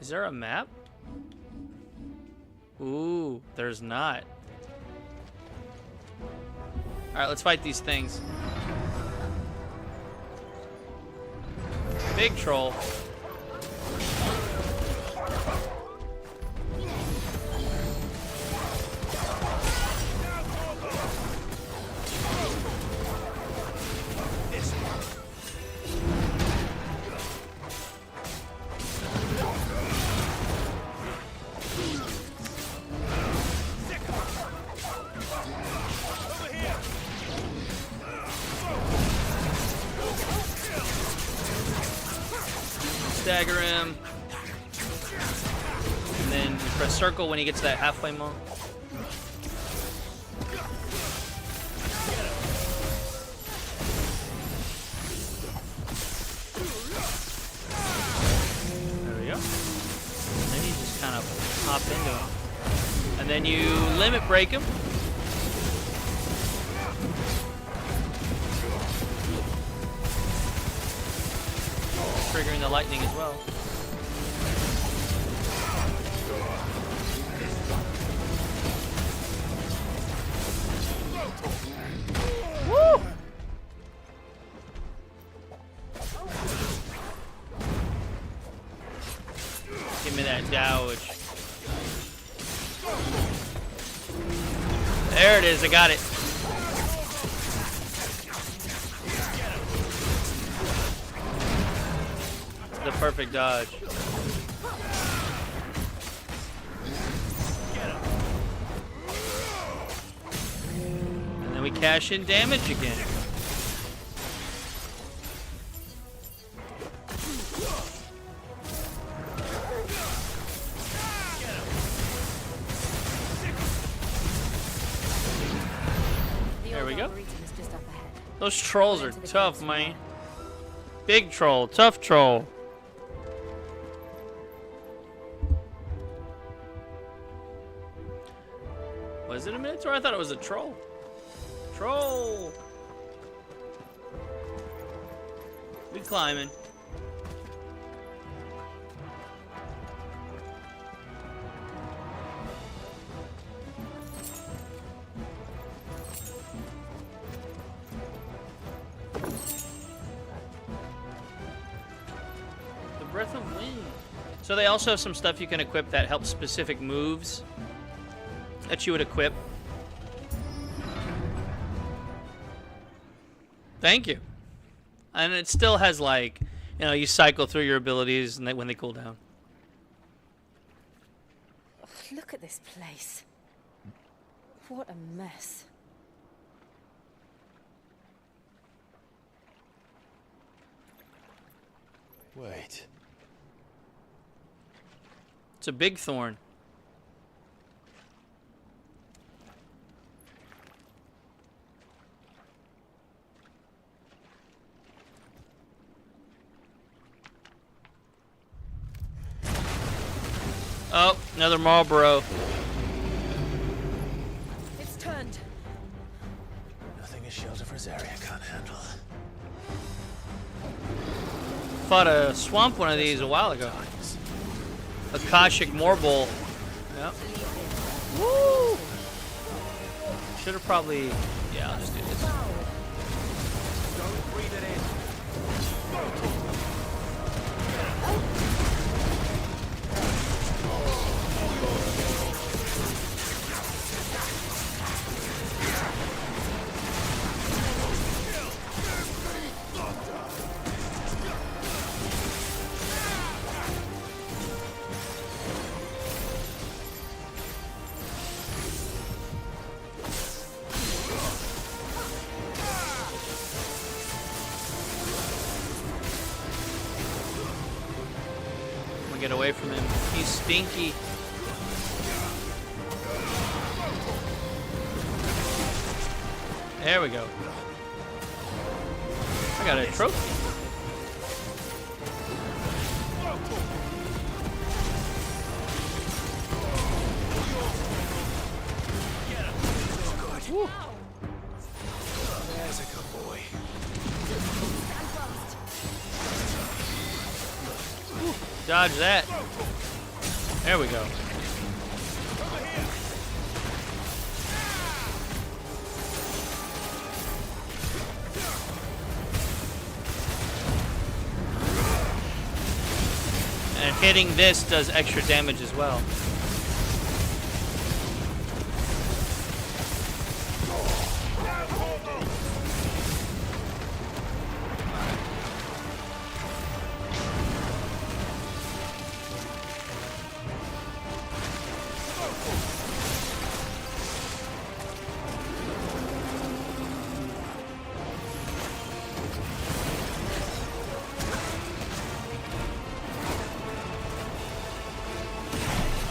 Is there a map? Ooh, there's not. Alright, let's fight these things. Big troll. Stagger him. And then you press circle when he gets that halfway mark. There we go. And then you just kind of hop into him. And then you limit break him. Triggering the lightning as well. Woo! Give me that dowage. There it is, I got it. The perfect dodge. And then we cash in damage again. There we go. Those trolls are tough, man. Big troll, tough troll. Was it a Minotaur? I thought it was a troll. Troll! We climbing. Breath of Wind. So they also have some stuff you can equip that helps specific moves that you would equip. Thank you. And it still has, like, you know, you cycle through your abilities and when they cool down. Oh, look at this place. What a mess. Wait. It's a big thorn. Oh, another Marlboro. It's turned. Nothing a shelter for Zarya can't handle. Fought a swamp one of these a while ago. Akashic Morbol. Yep. Woo! Should have probably. Yeah, I'll just do this. Don't breathe it in. Get away from him. He's stinky. There we go. I got a trophy. Woo. There's a good boy. Dodge that. There we go. And hitting this does extra damage as well.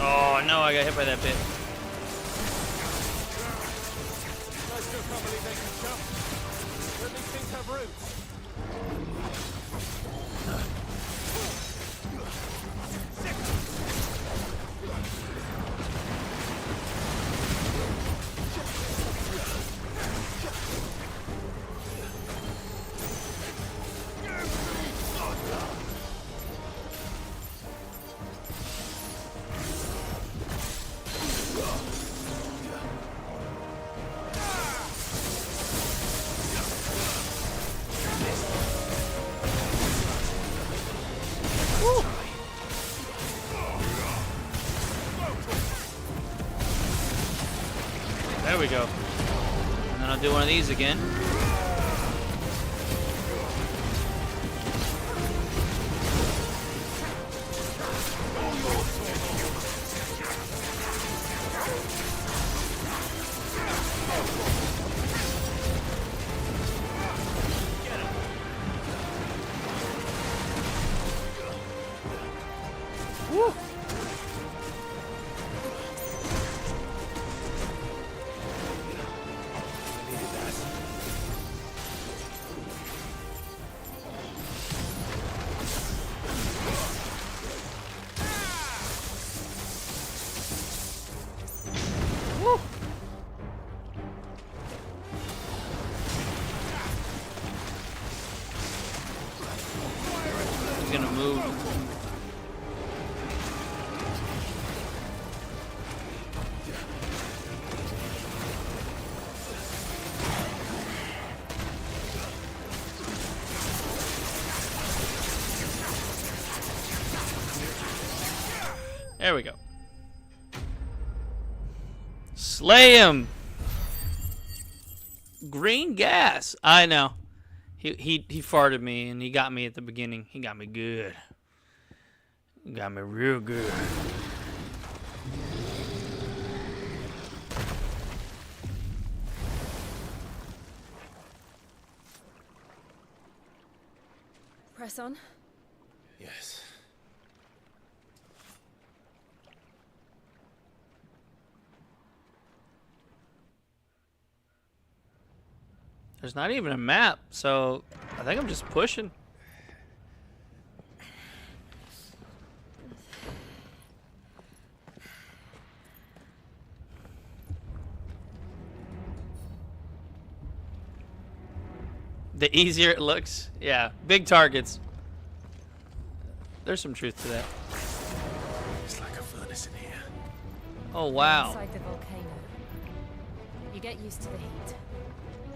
Oh no, I got hit by that bit. I still can't believe they can jump. Don't these things have roots? There we go. And then I'll do one of these again. Woo! He's gonna move. There we go. Slay him. Green gas. I know. He farted me and he got me at the beginning. He got me good. He got me real good. Press on. Yes. There's not even a map, so I think I'm just pushing. The easier it looks. Yeah, big targets. There's some truth to that. It's like a furnace in here. Oh, wow. Inside the volcano. You get used to the heat.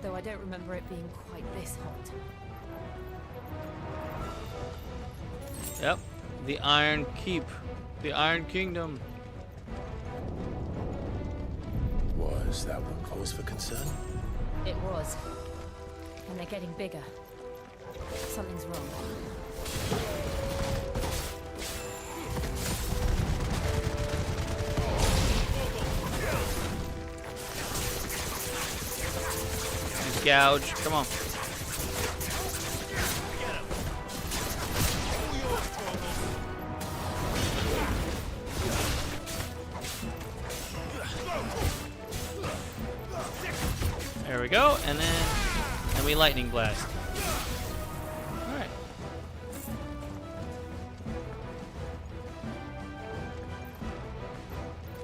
Though I don't remember it being quite this hot. Yep. The Iron Keep. The Iron Kingdom. Was that one cause for concern? It was. And they're getting bigger. Something's wrong. Gouge. Come on. There we go, and we lightning blast. All right.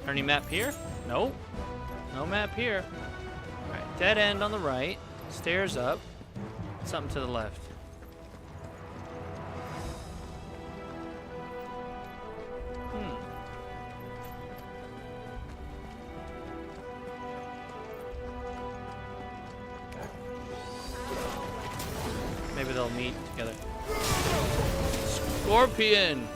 Any map here? Nope. No map here. All right. Dead end on the right. Stairs up. Something to the left. Maybe they'll meet together. Scorpion!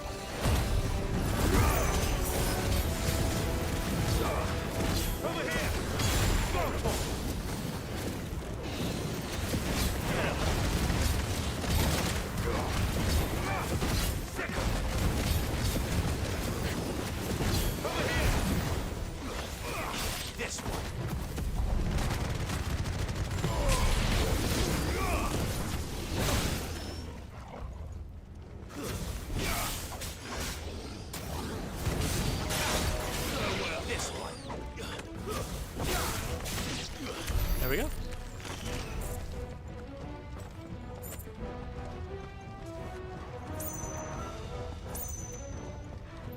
There we go.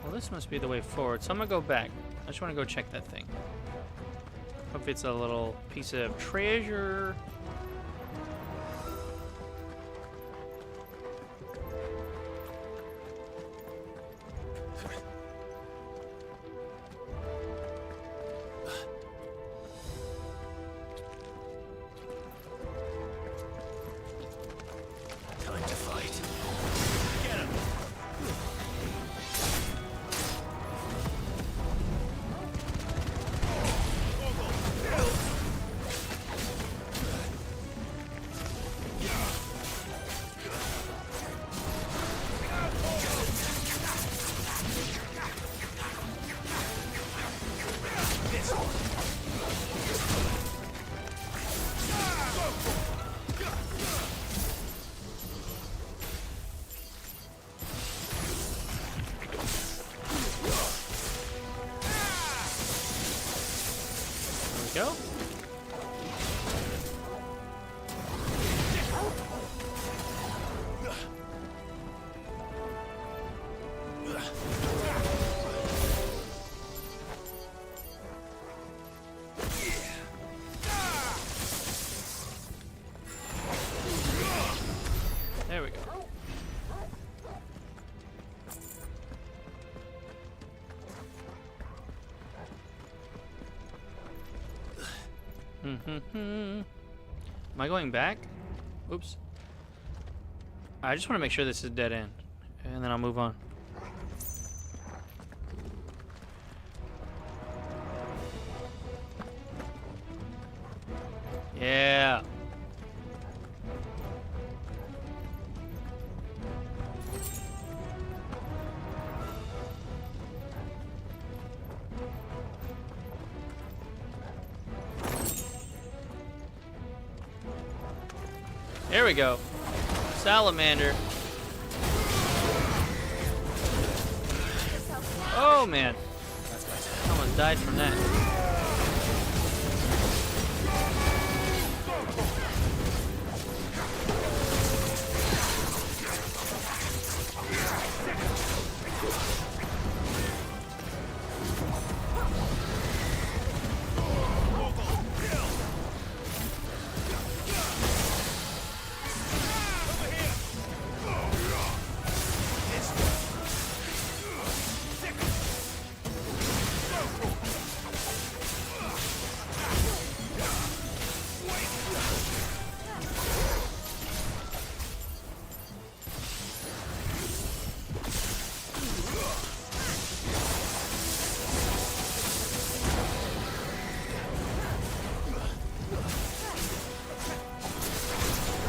Well, this must be the way forward, so I'm gonna go back. I just want to go check that thing. Hope it's a little piece of treasure. Time to fight. Get him. Go. There we go. Am I going back? Oops. I just want to make sure this is dead end, and then I'll move on. Yeah. There we go. Salamander. Oh man. Someone died from that.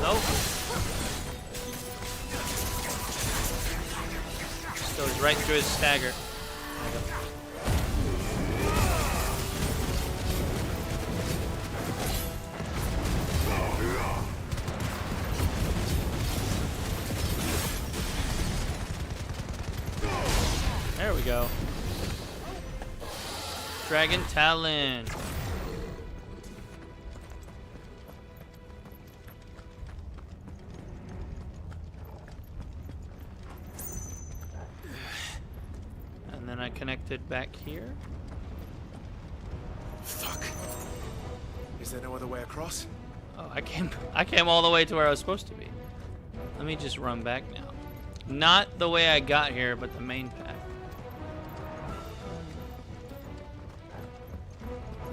Nope. Just goes right through his stagger. There we go. Dragon Talon. And then I connected back here. Fuck. Is there no other way across? Oh, I came all the way to where I was supposed to be. Let me just run back now. Not the way I got here, but the main path.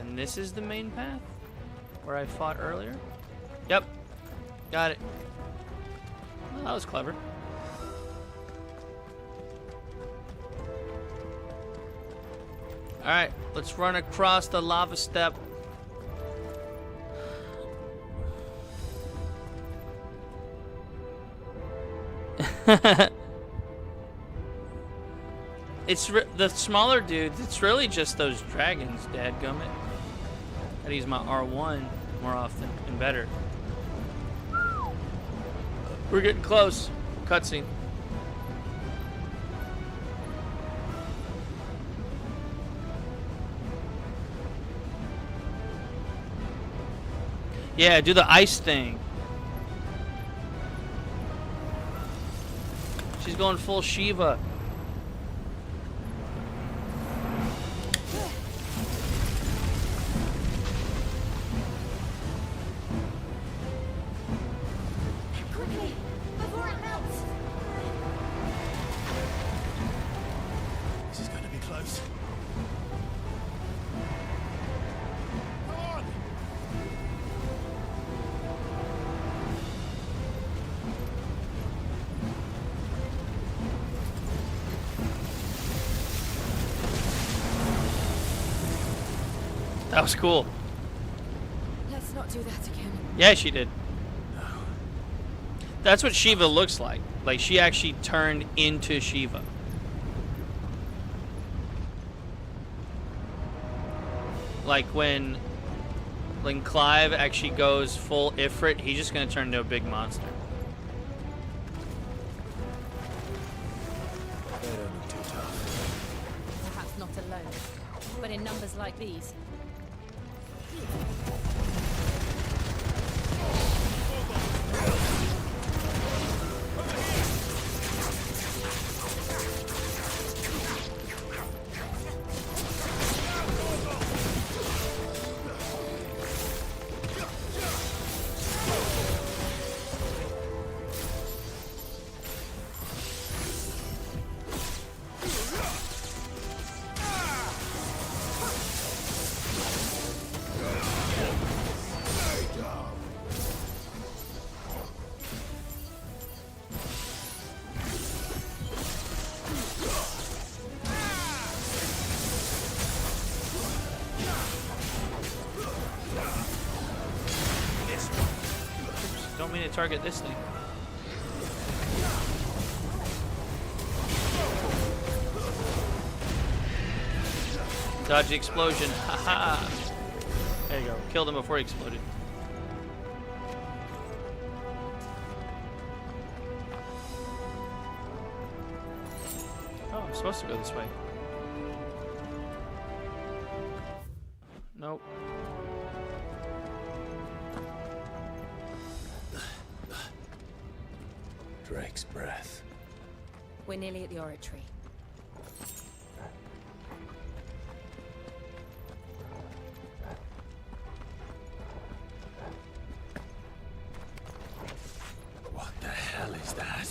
And this is the main path? Where I fought earlier? Yep. Got it. Well, that was clever. Alright, let's run across the lava step. It's the smaller dudes. It's really just those dragons, dadgummit. Gotta use my R1 more often and better. We're getting close. Cutscene. Yeah, do the ice thing. She's going full Shiva. Quickly, before it melts. This is going to be close. That was cool. Let's not do that again. Yeah, she did. That's what Shiva looks like. Like, she actually turned into Shiva. Like, when Clive actually goes full Ifrit, he's just gonna turn into a big monster. They don't look too tough. Perhaps not alone, but in numbers like these. want me to target this thing. Dodge the explosion. Haha. There you go. Killed him before he exploded. Oh, I'm supposed to go this way. Nope. Drake's breath. We're nearly at the oratory. What the hell is that?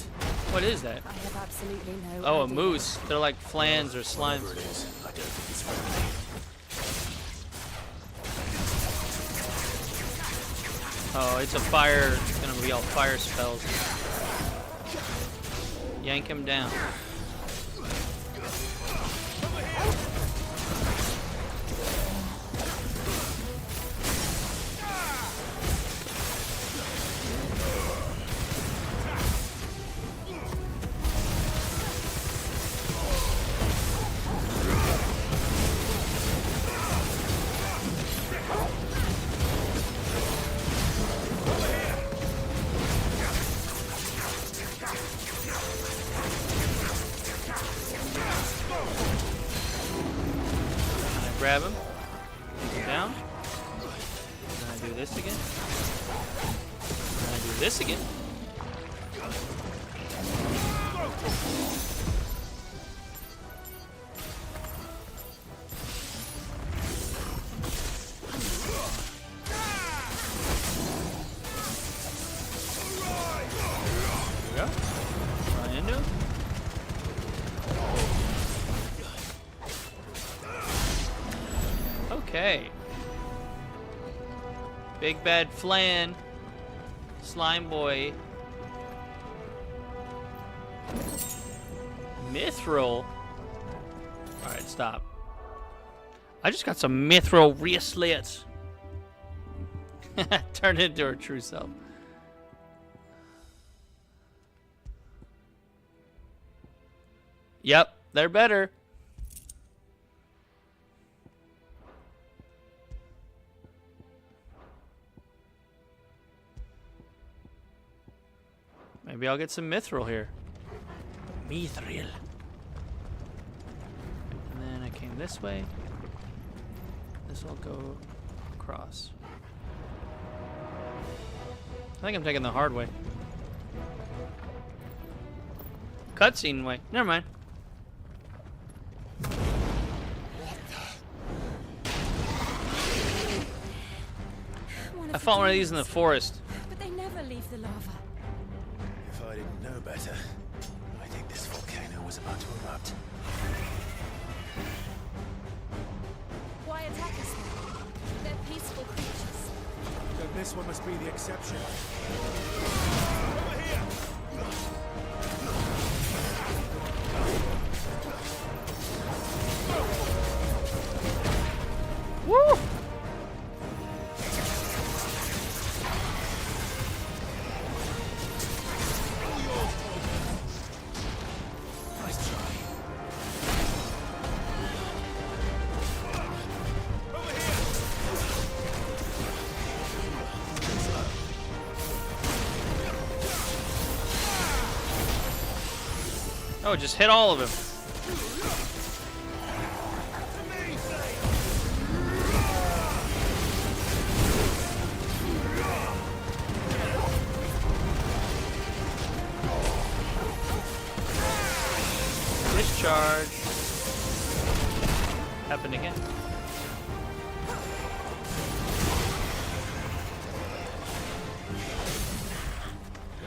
What is that? I have absolutely no Oh, a idea. moose. They're like flans or slimes. Whatever it is, I don't think it's friendly. Oh, it's a fire. It's gonna be all fire spells. Yank him down. Grab him. Take him down. And I do this again. And I do this again. There we go. Run into him. Okay. Big bad flan. Slime boy. Mithril. Alright, stop. I just got some mithril bracelets. Turned into her true self. Yep, they're better. Maybe I'll get some mithril here. Mithril. And then I came this way. This will go across. I think I'm taking the hard way. Cutscene way. Never mind. I fought one of these in the forest. But they never leave the lava. If I didn't know better, I think this volcano was about to erupt. Why attack us then? They're peaceful creatures. Then this one must be the exception. Woo! Nice try. Oh, just hit all of him. Discharge. Happened again.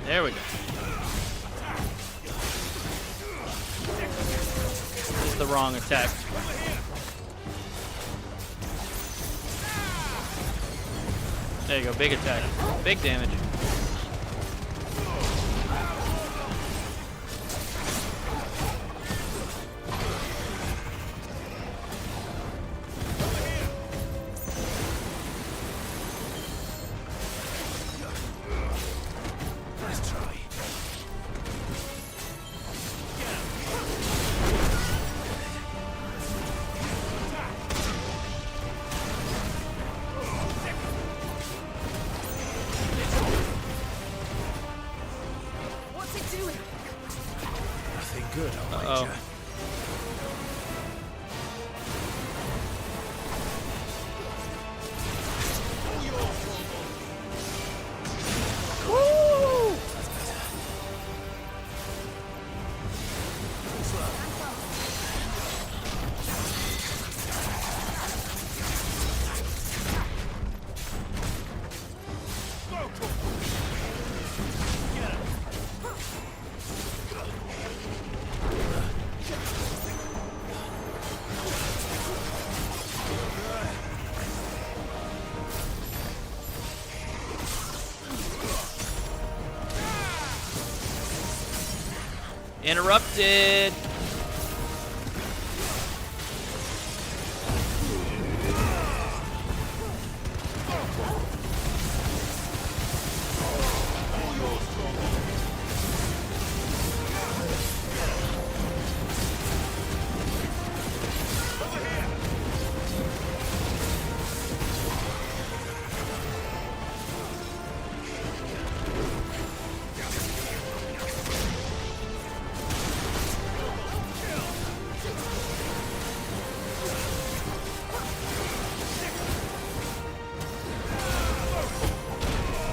There we go. This is the wrong attack. There you go, big attack. Big damage. Uh-oh. Woo! Interrupted.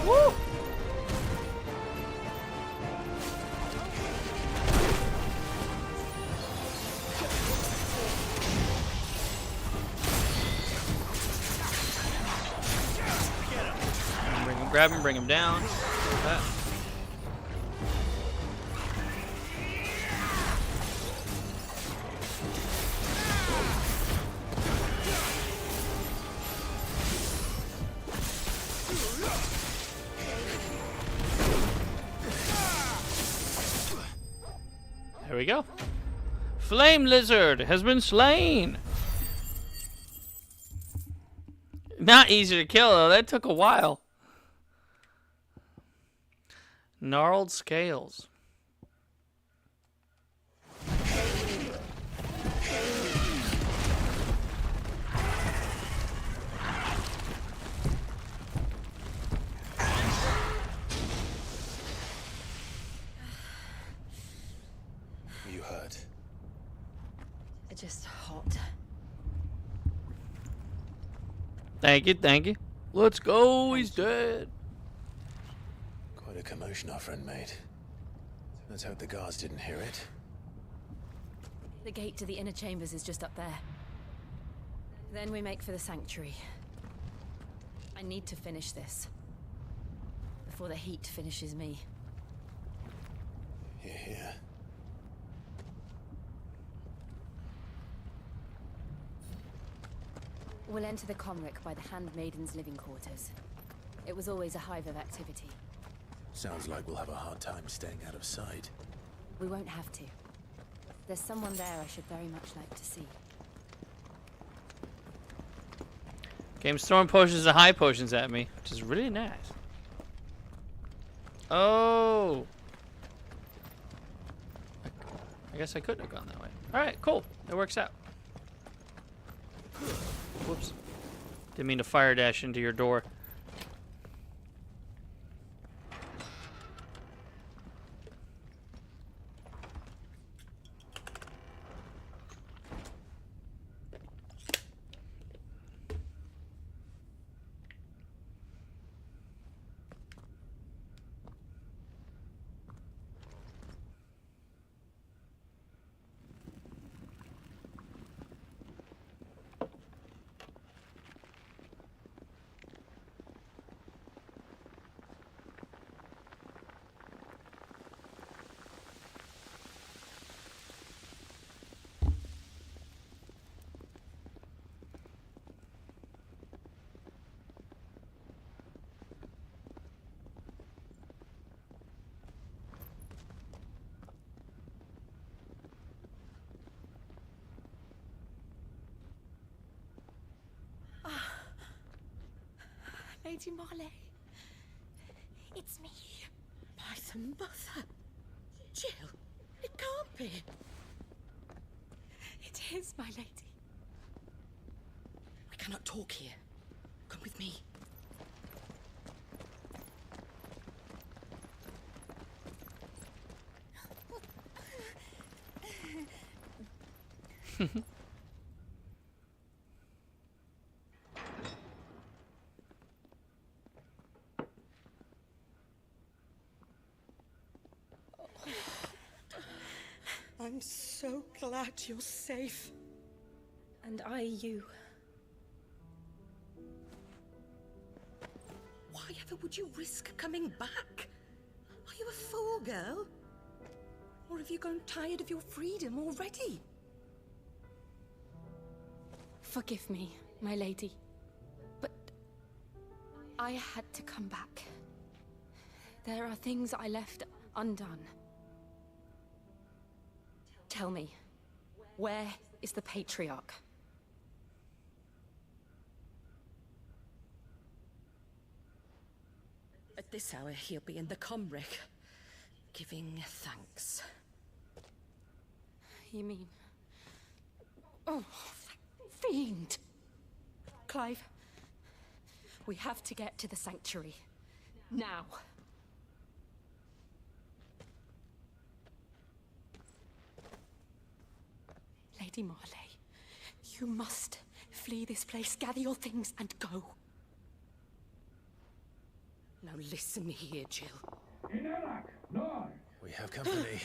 Woo! Grab him, bring him down. That. There we go. Flame lizard has been slain. Not easy to kill though. That took a while. Gnarled scales. You hurt? Just hot. Thank you, thank you. Let's go. He's dead. Quite a commotion our friend made. Let's hope the guards didn't hear it. The gate to the inner chambers is just up there. Then we make for the sanctuary. I need to finish this. Before the heat finishes me. Hear, hear. We'll enter the Comric by the Handmaiden's living quarters. It was always a hive of activity. Sounds like we'll have a hard time staying out of sight. We won't have to. There's someone there I should very much like to see. Game's throwing potions and high potions at me, which is really nice. Oh. I guess I couldn't have gone that way. Alright, cool. It works out. Whoops. Didn't mean to fire dash into your door. Lady Marley. It's me. My mother. Jill, it can't be. It is, my lady. We cannot talk here. Come with me. I'm so glad you're safe. And I you. Why ever would you risk coming back? Are you a fool, girl? Or have you grown tired of your freedom already? Forgive me, my lady, but I had to come back. There are things I left undone. Tell me, where is the Patriarch? At this hour, he'll be in the Comric, giving thanks. You mean... Oh, that fiend! Clive, we have to get to the sanctuary. Now. Lady Marley, you must flee this place, gather your things, and go. Now listen here, Jill. We have company.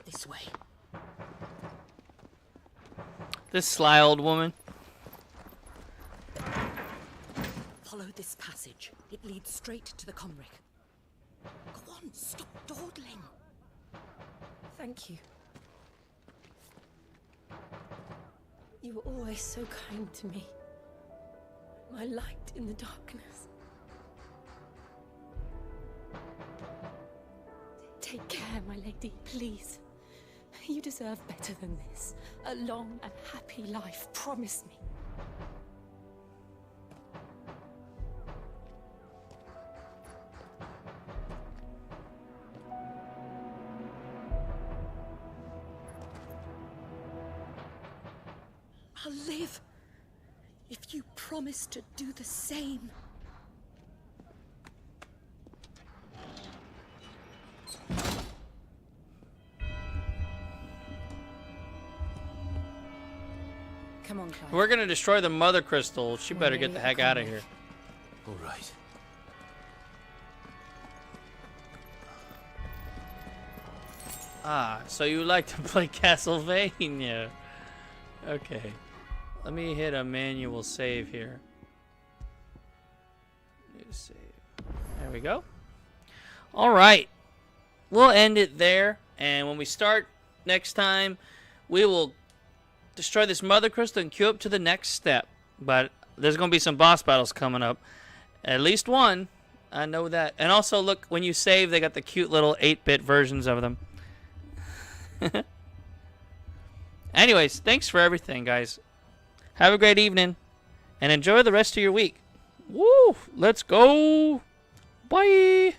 This way. This sly old woman. Follow this passage. It leads straight to the Comric. Go on, stop dawdling. Thank you. You were always so kind to me. My light in the darkness. Take care, my lady, please. You deserve better than this. A long and happy life, promise me. I'll live if you promise to do the same. Come on, Clive. We're gonna destroy the mother crystal. She better get the heck out of here. All right. Ah, so you like to play Castlevania. Okay. Let me hit a manual save here. New save. There we go. Alright. We'll end it there. And when we start next time, we will destroy this mother crystal and queue up to the next step. But there's going to be some boss battles coming up. At least one. I know that. And also, look, when you save, they got the cute little 8-bit versions of them. Anyways, thanks for everything, guys. Have a great evening. And enjoy the rest of your week. Woo! Let's go! Bye!